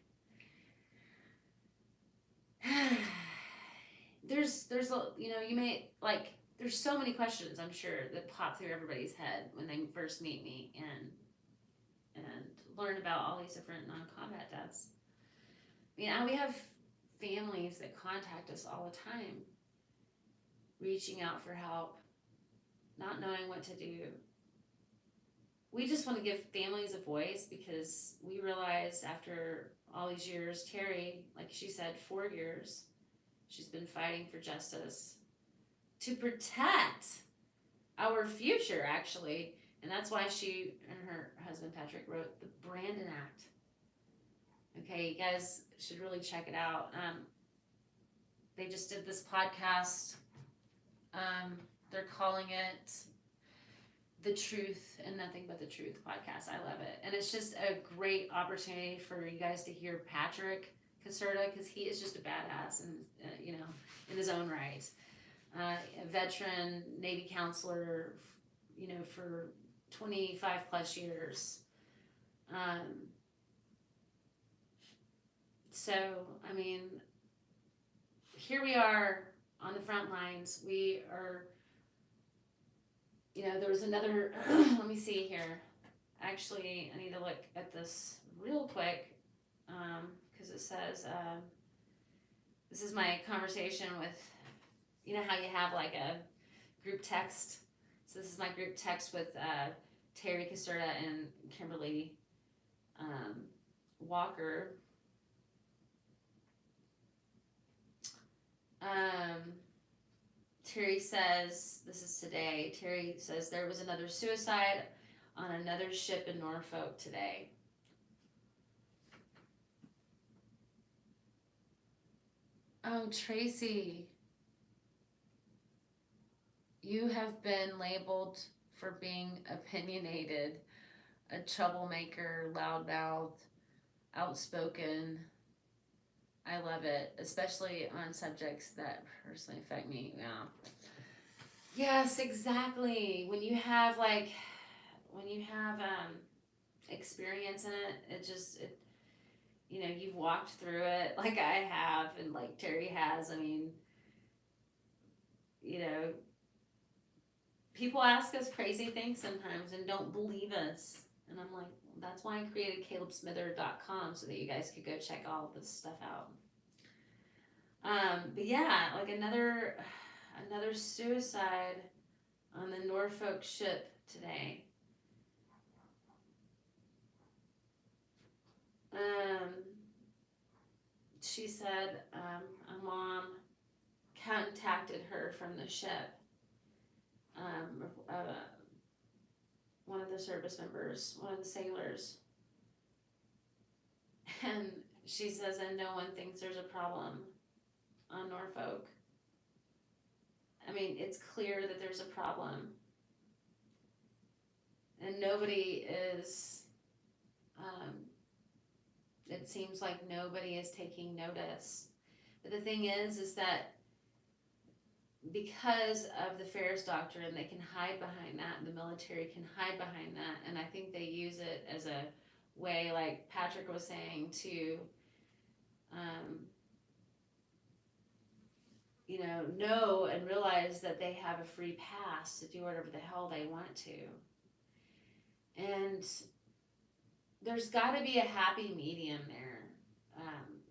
there's you may like there's so many questions I'm sure that pop through everybody's head when they first meet me and learn about all these different non-combat deaths. I mean, we have families that contact us all the time, reaching out for help, not knowing what to do. We just want to give families a voice because we realize after all these years, Terry, like she said, 4 years, she's been fighting for justice to protect our future, actually. And that's why she and her husband Patrick wrote the Brandon Act. Okay, you guys should really check it out. They just did this podcast. They're calling it The Truth and Nothing But the Truth podcast. I love it. And it's just a great opportunity for you guys to hear Patrick Caserta, because he is just a badass and, in his own right. A veteran Navy counselor, for 25 plus years. So, I mean, here we are on the front lines. We are, there was another, let me see here. Actually, I need to look at this real quick, because it says, this is my conversation with, how you have like a group text. So this is my group text with Terry Caserta and Kimberly Walker. Terry says, this is today, Terry says there was another suicide on another ship in Norfolk today. Oh, Tracy, you have been labeled for being opinionated, a troublemaker, loudmouthed, outspoken. I love it, especially on subjects that personally affect me. Yeah. Yes, exactly. When you have experience in it, you've walked through it like I have and like Terry has. I mean, people ask us crazy things sometimes and don't believe us. And I'm like, that's why I created calebsmither.com so that you guys could go check all this stuff out. But yeah, like another suicide on the Norfolk ship today. She said a mom contacted her from the ship. One of the service members, one of the sailors. And she says, and no one thinks there's a problem on Norfolk. I mean, it's clear that there's a problem. And nobody is, it seems like nobody is taking notice. But the thing is that because of the Ferris Doctrine, they can hide behind that, and the military can hide behind that, and I think they use it as a way, like Patrick was saying, to know and realize that they have a free pass to do whatever the hell they want to. And there's got to be a happy medium there.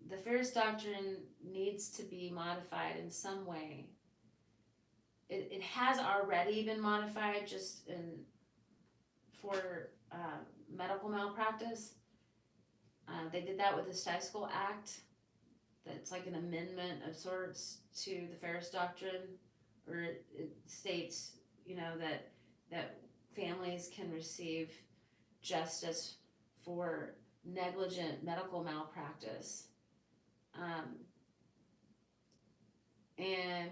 The Ferris Doctrine needs to be modified in some way. It has already been modified just for medical malpractice. They did that with the Statistical Act. That's like an amendment of sorts to the Ferris Doctrine, where it states, that families can receive justice for negligent medical malpractice.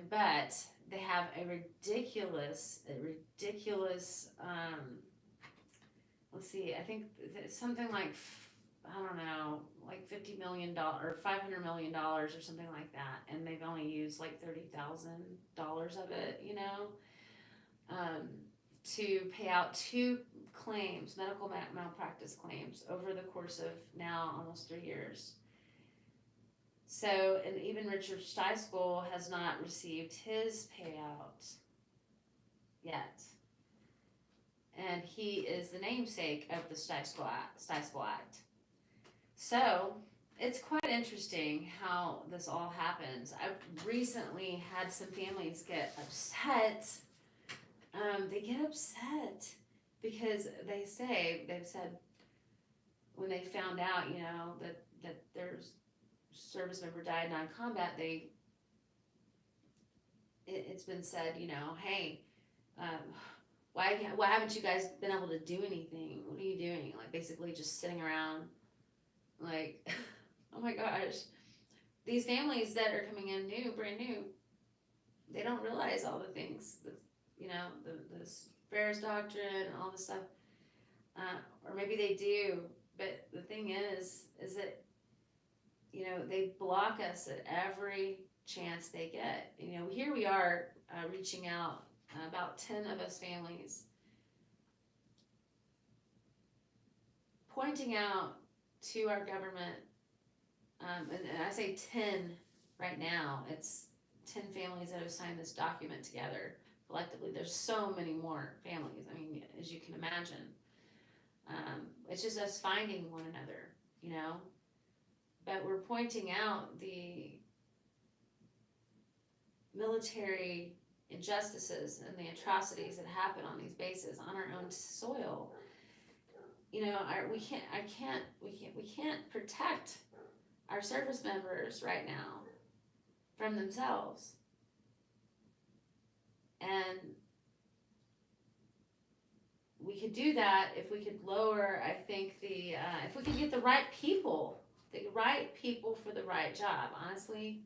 But they have a ridiculous, let's see, I think it's something like, I don't know, like $50 million or $500 million or something like that. And they've only used like $30,000 of it, to pay out 2 claims, medical malpractice claims, over the course of now almost 3 years. So, and even Richard Stiesel has not received his payout yet. And he is the namesake of the Stiesel Act. So, it's quite interesting how this all happens. I've recently had some families get upset. They get upset because they've said when they found out, that their service member died non-combat, it's been said, hey, why haven't you guys been able to do anything? What are you doing? Like, basically just sitting around, like, oh my gosh. These families that are coming in brand new, they don't realize all the things that, the Ferris Doctrine and all this stuff. Or maybe they do, but the thing is that, they block us at every chance they get. Here we are reaching out, about 10 of us families, pointing out to our government, and I say 10 right now, it's 10 families that have signed this document together collectively. There's so many more families, I mean, as you can imagine. It's just us finding one another, but we're pointing out the military injustices and the atrocities that happen on these bases on our own soil. We can't protect our service members right now from themselves. And we could do that if we could lower, I think, if we could get the right people for the right job, honestly.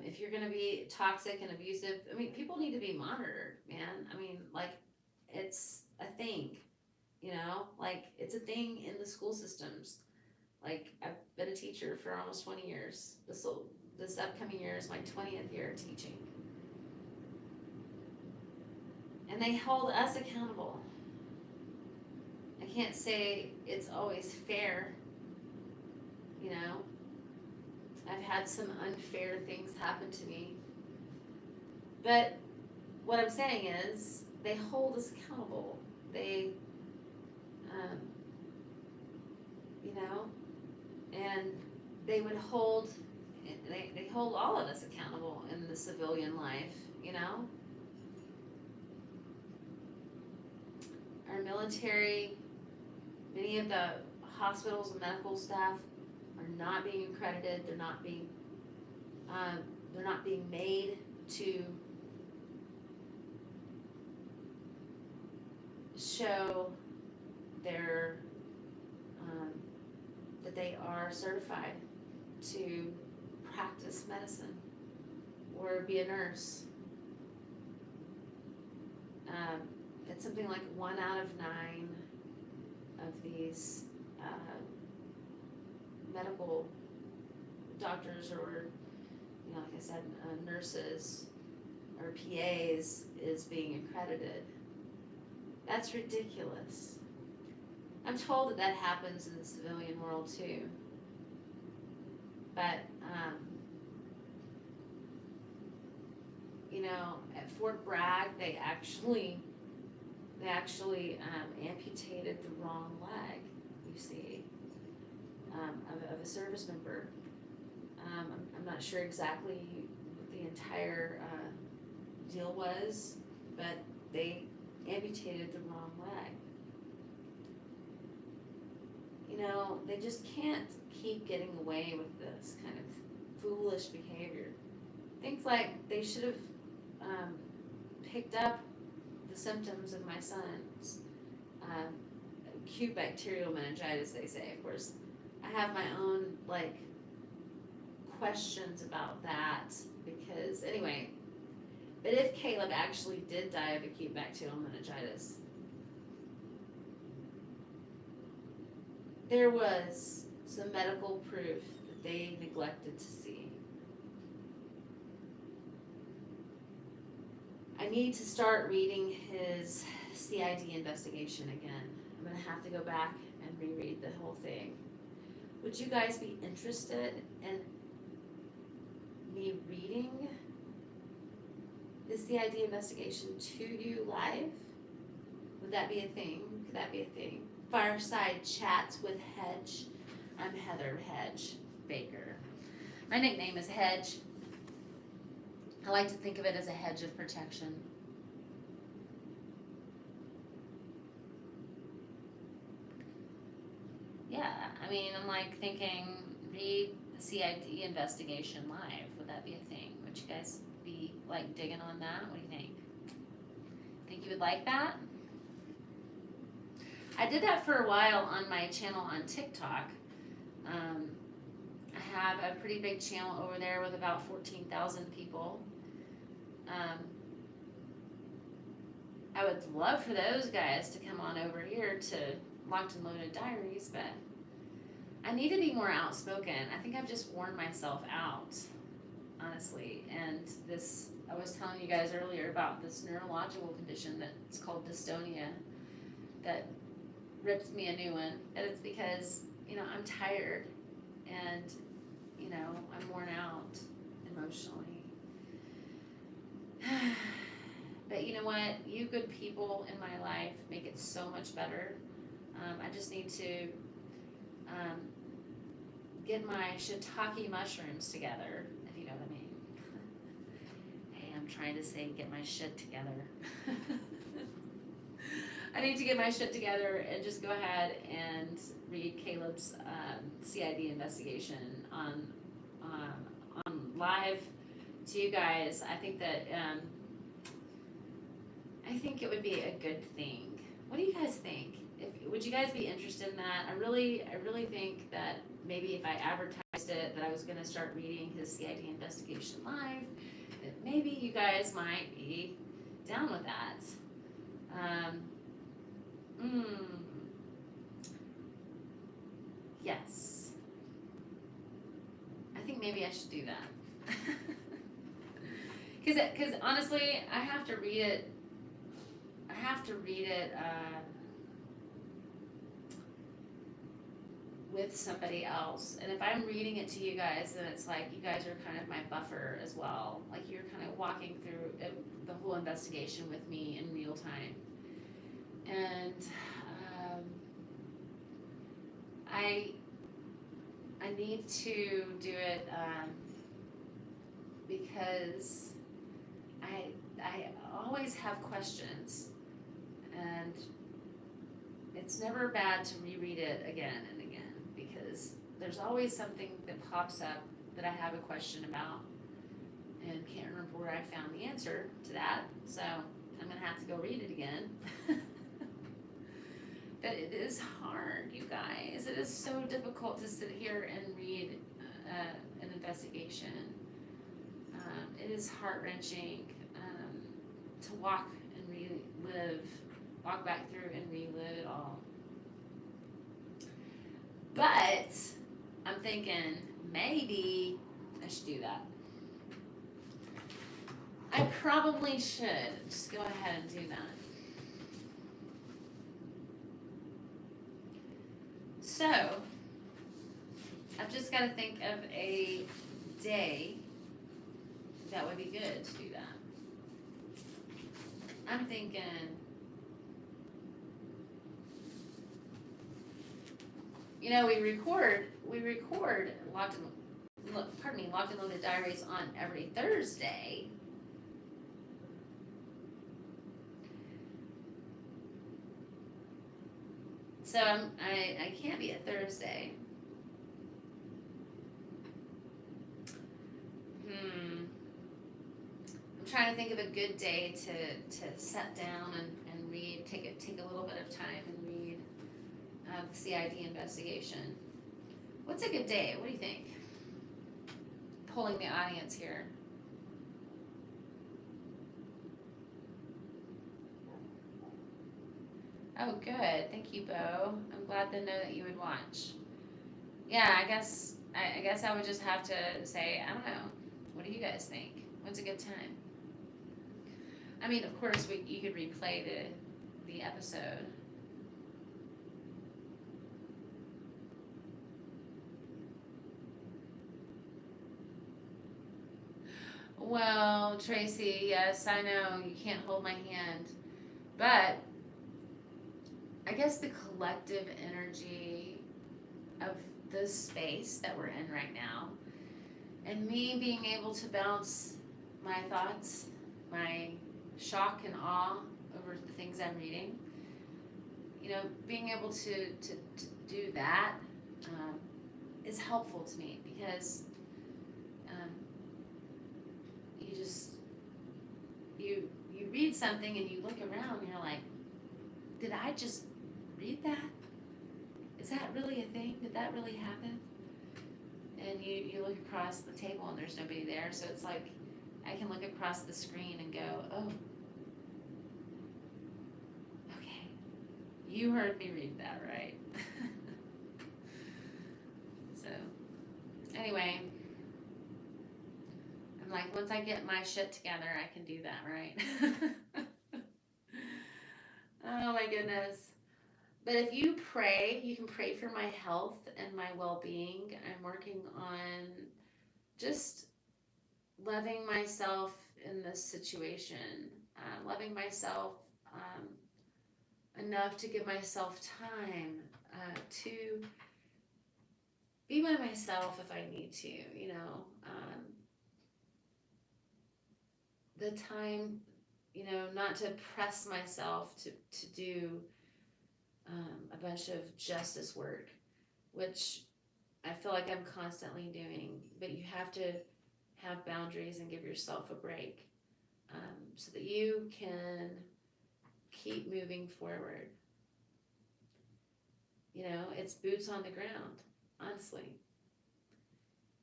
If you're going to be toxic and abusive, I mean, people need to be monitored, man. I mean, like, it's a thing, like, it's a thing in the school systems. Like, I've been a teacher for almost 20 years. This upcoming year is my 20th year teaching. And they hold us accountable. I can't say it's always fair, I've had some unfair things happen to me. But what I'm saying is, they hold us accountable. They, and they would hold, they hold all of us accountable in the civilian life, Our military, many of the hospitals and medical staff are not being accredited. They're not being made to show their that they are certified to practice medicine or be a nurse. It's something like 1 out of 9 of these medical doctors, or like I said, nurses or PAs is being accredited. That's ridiculous. I'm told that happens in the civilian world too. But at Fort Bragg, they actually amputated the wrong leg, you see, of a service member. I'm not sure exactly what the entire deal was, but they amputated the wrong leg. They just can't keep getting away with this kind of foolish behavior. Things like they should have picked up the symptoms of my son's acute bacterial meningitis, they say. Of course, I have my own, questions about that, because, anyway, but if Caleb actually did die of acute bacterial meningitis, there was some medical proof that they neglected to see. I need to start reading his CID investigation again. I'm gonna have to go back and reread the whole thing. Would you guys be interested in me reading the CID investigation to you live? Would that be a thing? Could that be a thing? Fireside Chats with Hedge. I'm Heather Hedge Baker. My nickname is Hedge. I like to think of it as a hedge of protection. Yeah, I mean, I'm like thinking, read the CID investigation live. Would that be a thing? Would you guys be like digging on that? What do you think? Think you would like that? I did that for a while on my channel on TikTok. I have a pretty big channel over there with about 14,000 people. I would love for those guys to come on over here to Locked and Loaded Diaries, but I need to be more outspoken. I think I've just worn myself out, honestly. And this, I was telling you guys earlier about this neurological condition that's called dystonia that rips me a new one. And it's because, you know, I'm tired and, you know, I'm worn out emotionally. But you know what? You good people in my life make it so much better. I just need to get my shiitake mushrooms together, if you know what I mean. Hey, I'm trying to say get my shit together. I need to get my shit together and just go ahead and read Caleb's CID investigation on live to you guys. I think that I think it would be a good thing. What do you guys think? Would you guys be interested in that? I really think that maybe if I advertised it, that I was going to start reading his CID investigation live, that maybe you guys might be down with that. Yes. I think maybe I should do that. Because honestly, I have to read it. With somebody else, and if I'm reading it to you guys, then it's like you guys are kind of my buffer as well. Like you're kind of walking through the whole investigation with me in real time, and I need to do it because I always have questions, and it's never bad to reread it again and again, because there's always something that pops up that I have a question about and can't remember where I found the answer to that, so I'm gonna have to go read it again. But it is hard, you guys. It is so difficult to sit here and read an investigation. It is heart-wrenching to walk back through and relive it all. But I'm thinking maybe I should do that. I probably should just go ahead and do that. So, I've just got to think of a day that would be good to do that. I'm thinking, you know, we record Locked and Loaded Diaries on every Thursday. So I can't be a Thursday. I'm trying to think of a good day to sit down and read, take a little bit of time and read the CID investigation. What's a good day? What do you think? Polling the audience here. Oh, good. Thank you, Bo. I'm glad to know that you would watch. Yeah, I guess I would just have to say, I don't know. What do you guys think? What's a good time? I mean, of course, you could replay the episode. Well, Tracy, yes, I know you can't hold my hand, but I guess the collective energy of this space that we're in right now, and me being able to bounce my thoughts, my shock and awe over the things I'm reading, being able to do that is helpful to me because you just you read something and you look around and you're like, did I just read that? Is that really a thing? Did that really happen? And you look across the table and there's nobody there, so it's like I can look across the screen and go, oh, okay, you heard me read that, right? So anyway, I'm like, once I get my shit together, I can do that, right? Oh my goodness. But if you pray, you can pray for my health and my well-being. I'm working on just loving myself in this situation, loving myself enough to give myself time to be by myself if I need to, the time, not to press myself to do a bunch of justice work, which I feel like I'm constantly doing, but you have to have boundaries and give yourself a break so that you can keep moving forward. It's boots on the ground, honestly.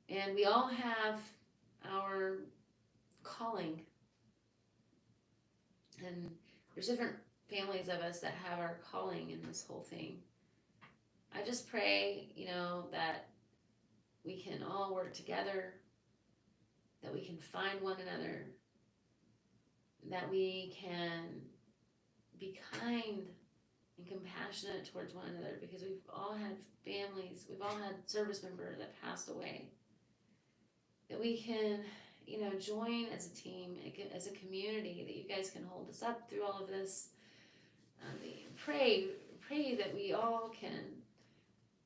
And we all have our calling. And there's different families of us that have our calling in this whole thing. I just pray, that we can all work together, that we can find one another, that we can be kind and compassionate towards one another, because we've all had families, we've all had service members that passed away, that we can join as a team, as a community, that you guys can hold us up through all of this. Pray that we all can,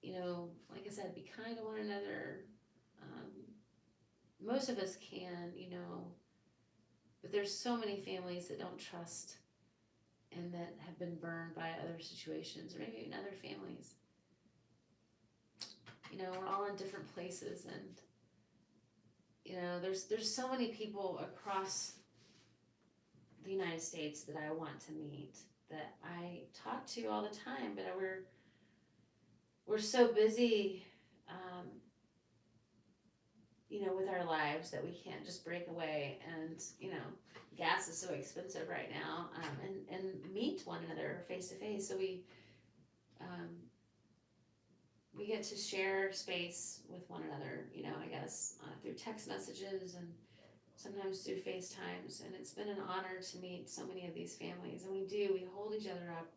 like I said, be kind to one another. Most of us can, but there's so many families that don't trust and that have been burned by other situations, or maybe even other families. We're all in different places, and there's so many people across the United States that I want to meet, that I talk to all the time, but we're so busy, with our lives, that we can't just break away, and gas is so expensive right now, and meet one another face to face. So we get to share space with one another, I guess, through text messages and sometimes through FaceTimes. And it's been an honor to meet so many of these families, and we hold each other up.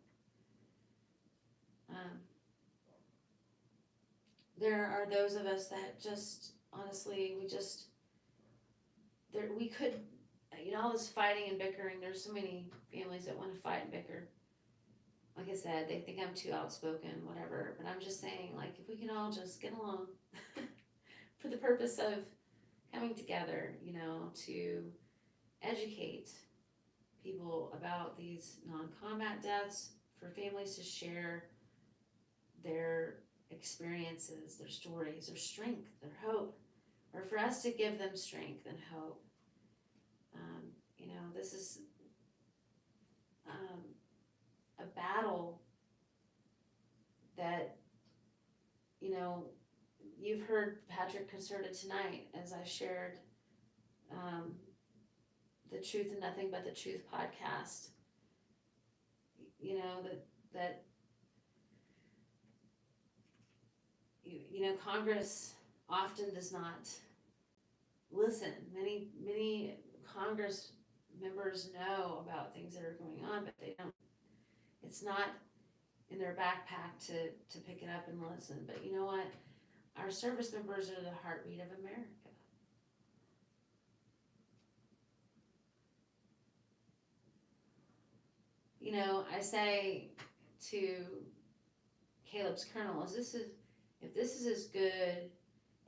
There are those of us that just, honestly, we could, all this fighting and bickering, there's so many families that want to fight and bicker. Like I said, they think I'm too outspoken, whatever, but I'm just saying, like, if we can all just get along for the purpose of coming together, to educate people about these non-combat deaths, for families to share their experiences, their stories, their strength, their hope, or for us to give them strength and hope. This is a battle that, you've heard Patrick Concerted tonight as I shared the Truth and Nothing But the Truth podcast. That Congress often does not listen. Many Congress members know about things that are going on, but they don't, it's not in their backpack to pick it up and listen. But you know what? Our service members are the heartbeat of America. You know, I say to Caleb's colonel, if this is as good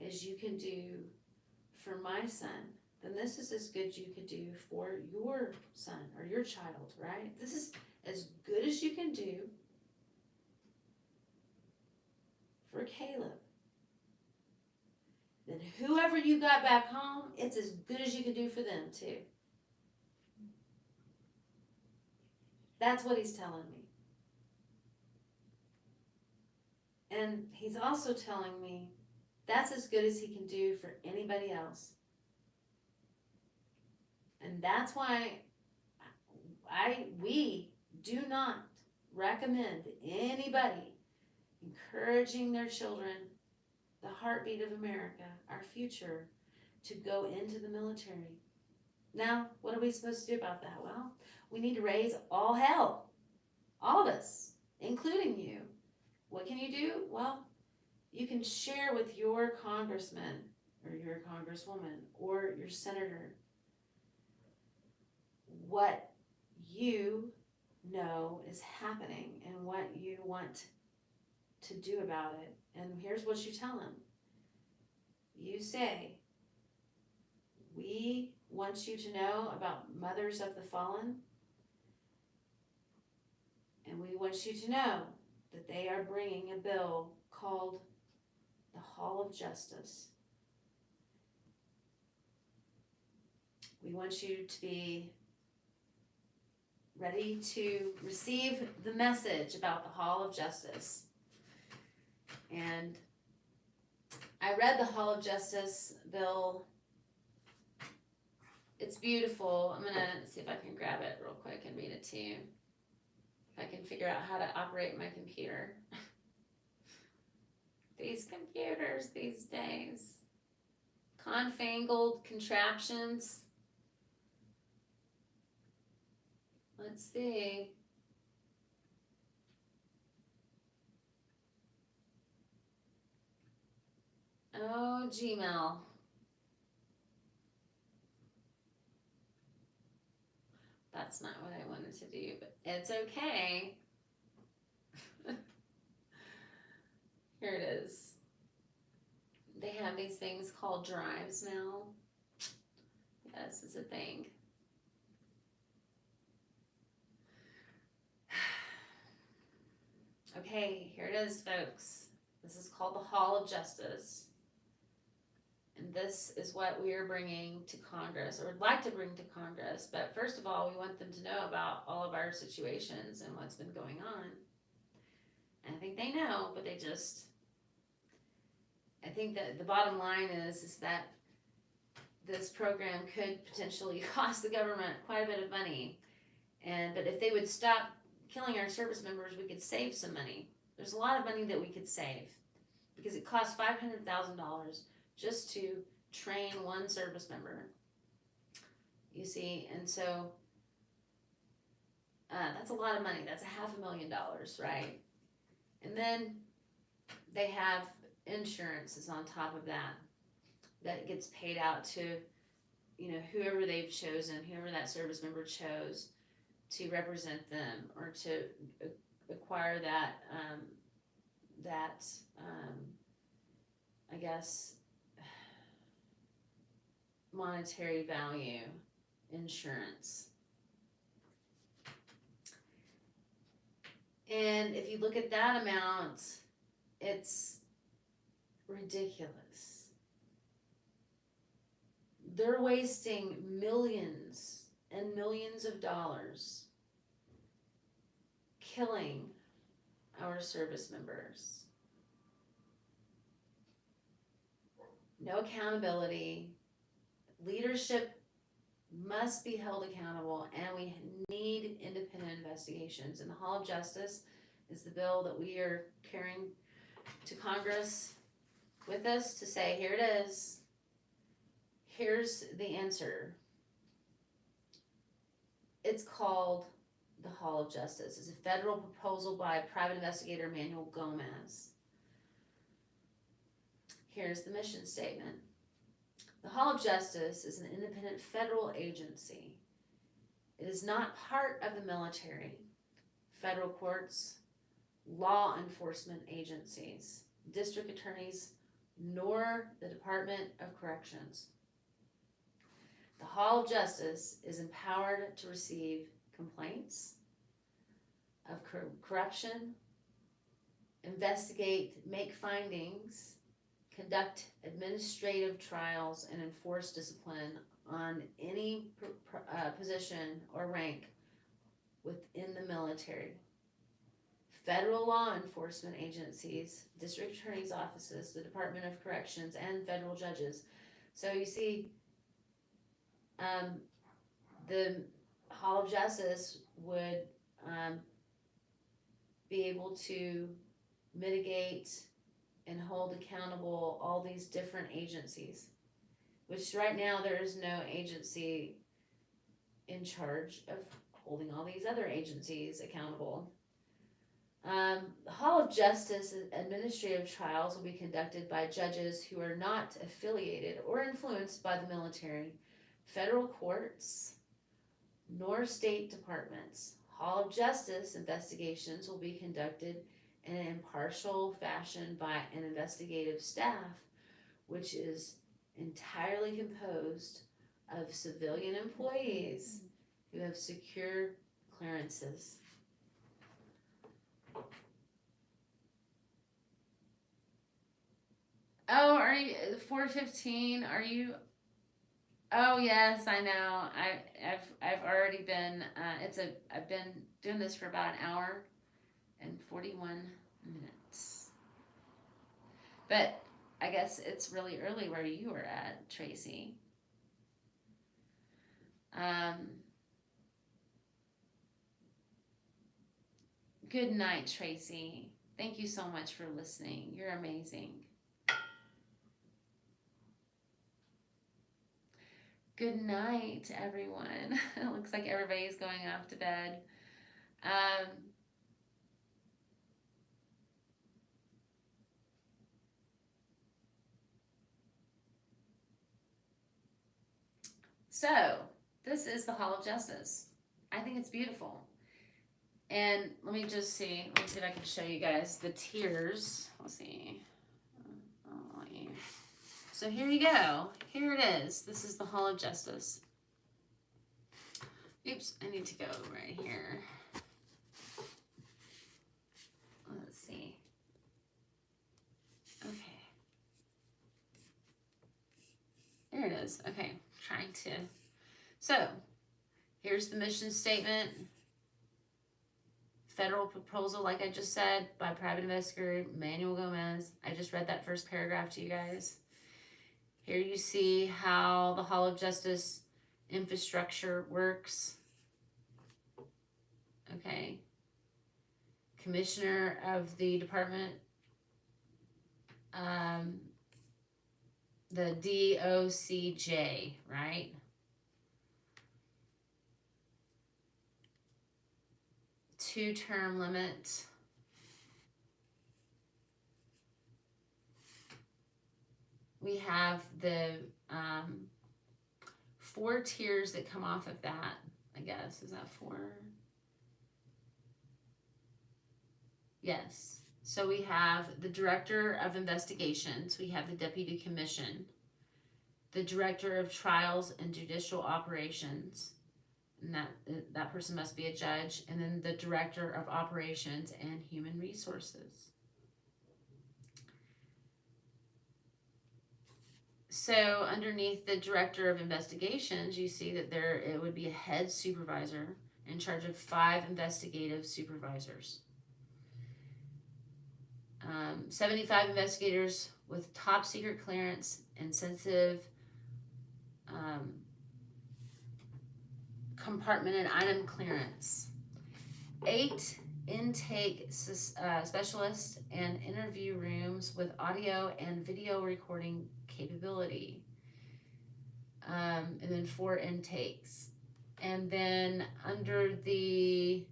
as you can do for my son, then this is as good you could do for your son or your child, right? This is as good as you can do for Caleb. Then whoever you got back home, it's as good as you can do for them too. That's what he's telling me. And he's also telling me that's as good as he can do for anybody else. And that's why we do not recommend anybody encouraging their children, the heartbeat of America, our future, to go into the military. Now, what are we supposed to do about that? Well, we need to raise all hell. All of us, including you. What can you do? Well, you can share with your congressman or your congresswoman or your senator what you know is happening and what you want to do about it. And here's what you tell them. You say, we want you to know about mothers of the fallen, and we want you to know that they are bringing a bill called the Hall of Justice. We want you to be ready to receive the message about the Hall of Justice. And I read the Hall of Justice bill. It's beautiful. I'm gonna see if I can grab it real quick and read it to you. If I can figure out how to operate my computer. These computers these days. Confangled contraptions. Let's see. Oh, Gmail. That's not what I wanted to do, but it's okay. Here it is. They have these things called drives now. Yes, it's a thing. Okay, here it is, folks. This is called the Hall of Justice. And this is what we are bringing to Congress, or would like to bring to Congress. But first of all, we want them to know about all of our situations and what's been going on. And I think they know, but I think that the bottom line is that this program could potentially cost the government quite a bit of money. But if they would stop killing our service members, we could save some money. There's a lot of money that we could save because it costs $500,000 just to train one service member. You see, and so that's a lot of money. That's $500,000, right? And then they have insurances on top of that gets paid out to, whoever they've chosen, whoever that service member chose to represent them or to acquire that I guess monetary value insurance. And if you look at that amount, it's ridiculous. They're wasting millions and millions of dollars killing our service members. No accountability. Leadership must be held accountable, and we need independent investigations. And the Hall of Justice is the bill that we are carrying to Congress with us to say, here it is. Here's the answer. it's called the Hall of Justice. It's a federal proposal by private investigator Manuel Gomez. Here's the mission statement. The Hall of Justice is an independent federal agency. It is not part of the military, federal courts, law enforcement agencies, district attorneys, nor the Department of Corrections. The Hall of Justice is empowered to receive complaints of corruption, investigate, make findings, conduct administrative trials, and enforce discipline on any position or rank within the military. Federal law enforcement agencies, district attorney's offices, the Department of Corrections, and federal judges. So you see, the Hall of Justice would be able to mitigate and hold accountable all these different agencies, which right now there is no agency in charge of holding all these other agencies accountable. The Hall of Justice administrative trials will be conducted by judges who are not affiliated or influenced by the military, federal courts, nor state departments. Hall of Justice investigations will be conducted in an impartial fashion by an investigative staff, which is entirely composed of civilian employees who have secure clearances. Oh, are you 4:15? Are you? Oh yes, I know. I've already been. I've been doing this for about an hour and 41 minutes. But I guess it's really early where you were at, Tracy. Good night, Tracy. Thank you so much for listening. You're amazing. Good night, everyone. It looks like everybody's going off to bed. So, this is the Hall of Justice. I think it's beautiful. And let me see if I can show you guys the tiers. Let's see. So here you go. Here it is. This is the Hall of Justice. Oops, I need to go right here. Let's see. Okay. There it is. Okay, trying to. So, here's the mission statement. Federal proposal, like I just said, by private investigator Manuel Gomez. I just read that first paragraph to you guys. Here you see how the Hall of Justice infrastructure works. Okay. Commissioner of the department, the DOCJ, right? Two-term limit. We have the 4 tiers that come off of that, I guess. Is that 4? Yes. So we have the Director of Investigations. We have the Deputy Commission, the Director of Trials and Judicial Operations, and that person must be a judge, and then the Director of Operations and Human Resources. So underneath the Director of Investigations, you see that it would be a head supervisor in charge of 5 investigative supervisors. 75 investigators with top secret clearance and sensitive compartment and item clearance. 8 intake specialists and interview rooms with audio and video recording capability. And then 4 intakes. And then under the,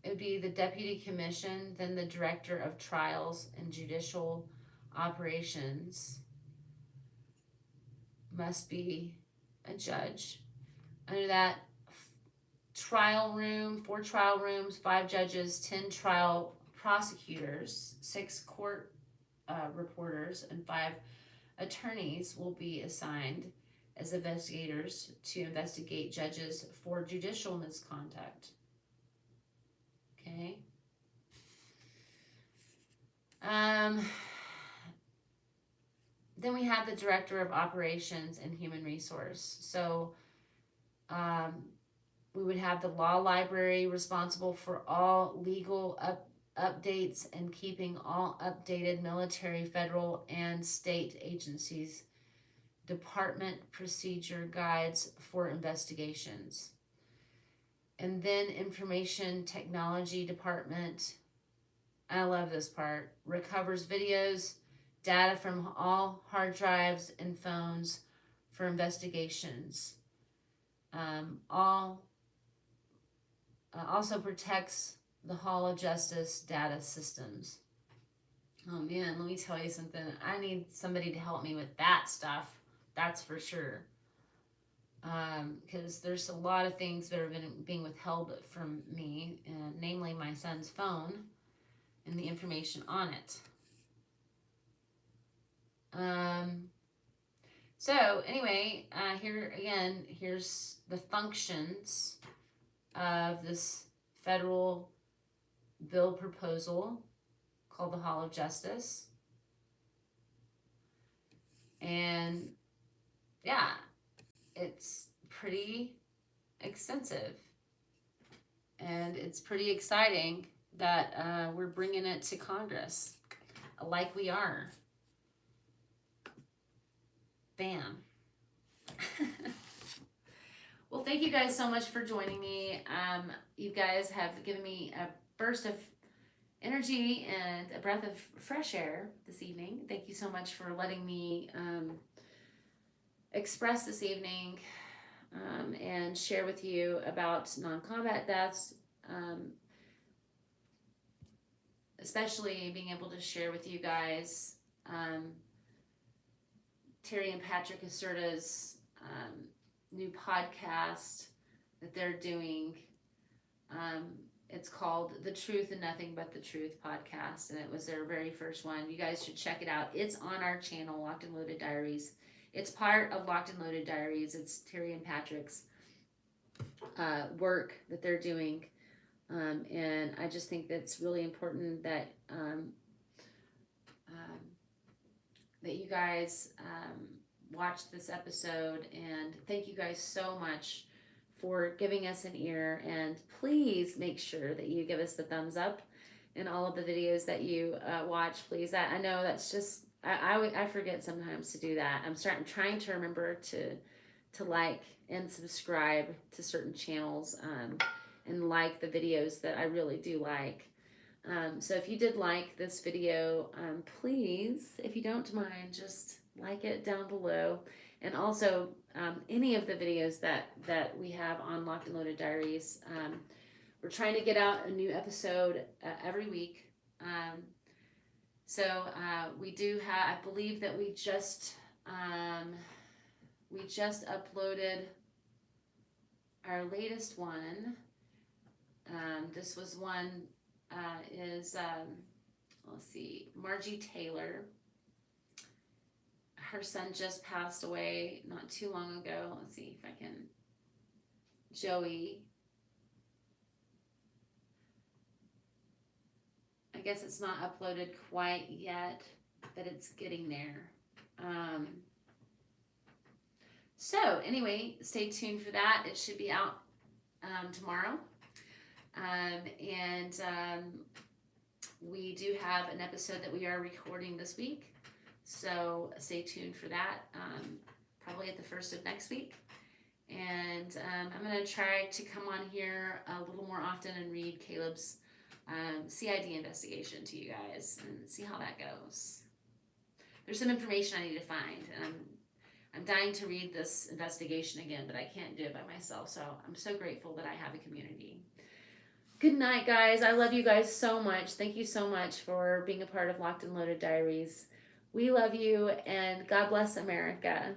it would be the Deputy Commission, then the Director of Trials and Judicial Operations must be a judge. Under that, trial room, 4 trial rooms, 5 judges, 10 trial prosecutors, 6 court reporters, and 5 attorneys will be assigned as investigators to investigate judges for judicial misconduct. Okay. Then we have the Director of Operations and Human Resource. So we would have the law library responsible for all legal updates and keeping all updated military, federal, and state agencies' department procedure guides for investigations. And then Information Technology Department, I love this part, recovers videos, data from all hard drives and phones for investigations. Also protects the Hall of Justice data systems. Oh man, let me tell you something. I need somebody to help me with that stuff. That's for sure. Because there's a lot of things that are being withheld from me, namely my son's phone and the information on it. So anyway, here's the functions of this federal bill proposal called the Hall of Justice. And yeah, it's pretty extensive. And it's pretty exciting that we're bringing it to Congress, like we are. Bam. Well, thank you guys so much for joining me. You guys have given me a burst of energy and a breath of fresh air this evening. Thank you so much for letting me express this evening and share with you about non-combat deaths, especially being able to share with you guys Terry and Patrick Caserta's new podcast that they're doing. It's called The Truth and Nothing But the Truth podcast, and it was their very first one. You guys should check it out. It's on our channel, Locked and Loaded Diaries. It's part of Locked and Loaded Diaries. It's Terry and Patrick's work that they're doing, and I just think that's really important that that you guys watch this episode, and thank you guys so much for giving us an ear, and please make sure that you give us the thumbs up in all of the videos that you watch, please. I know that's just, I forget sometimes to do that. I'm trying to remember to like and subscribe to certain channels and like the videos that I really do like. So if you did like this video, please, if you don't mind, just like it down below. And also any of the videos that we have on Locked and Loaded Diaries. We're trying to get out a new episode every week. So we do have, I believe that we just uploaded our latest one. This was one let's see, Margie Taylor. Her son just passed away not too long ago. Let's see if I can. Joey. I guess it's not uploaded quite yet, but it's getting there. So anyway, stay tuned for that. It should be out tomorrow. We do have an episode that we are recording this week. So stay tuned for that, probably at the first of next week. And I'm going to try to come on here a little more often and read Caleb's CID investigation to you guys and see how that goes. There's some information I need to find, and I'm dying to read this investigation again, but I can't do it by myself. So I'm so grateful that I have a community. Good night, guys. I love you guys so much. Thank you so much for being a part of Locked and Loaded Diaries. We love you, and God bless America.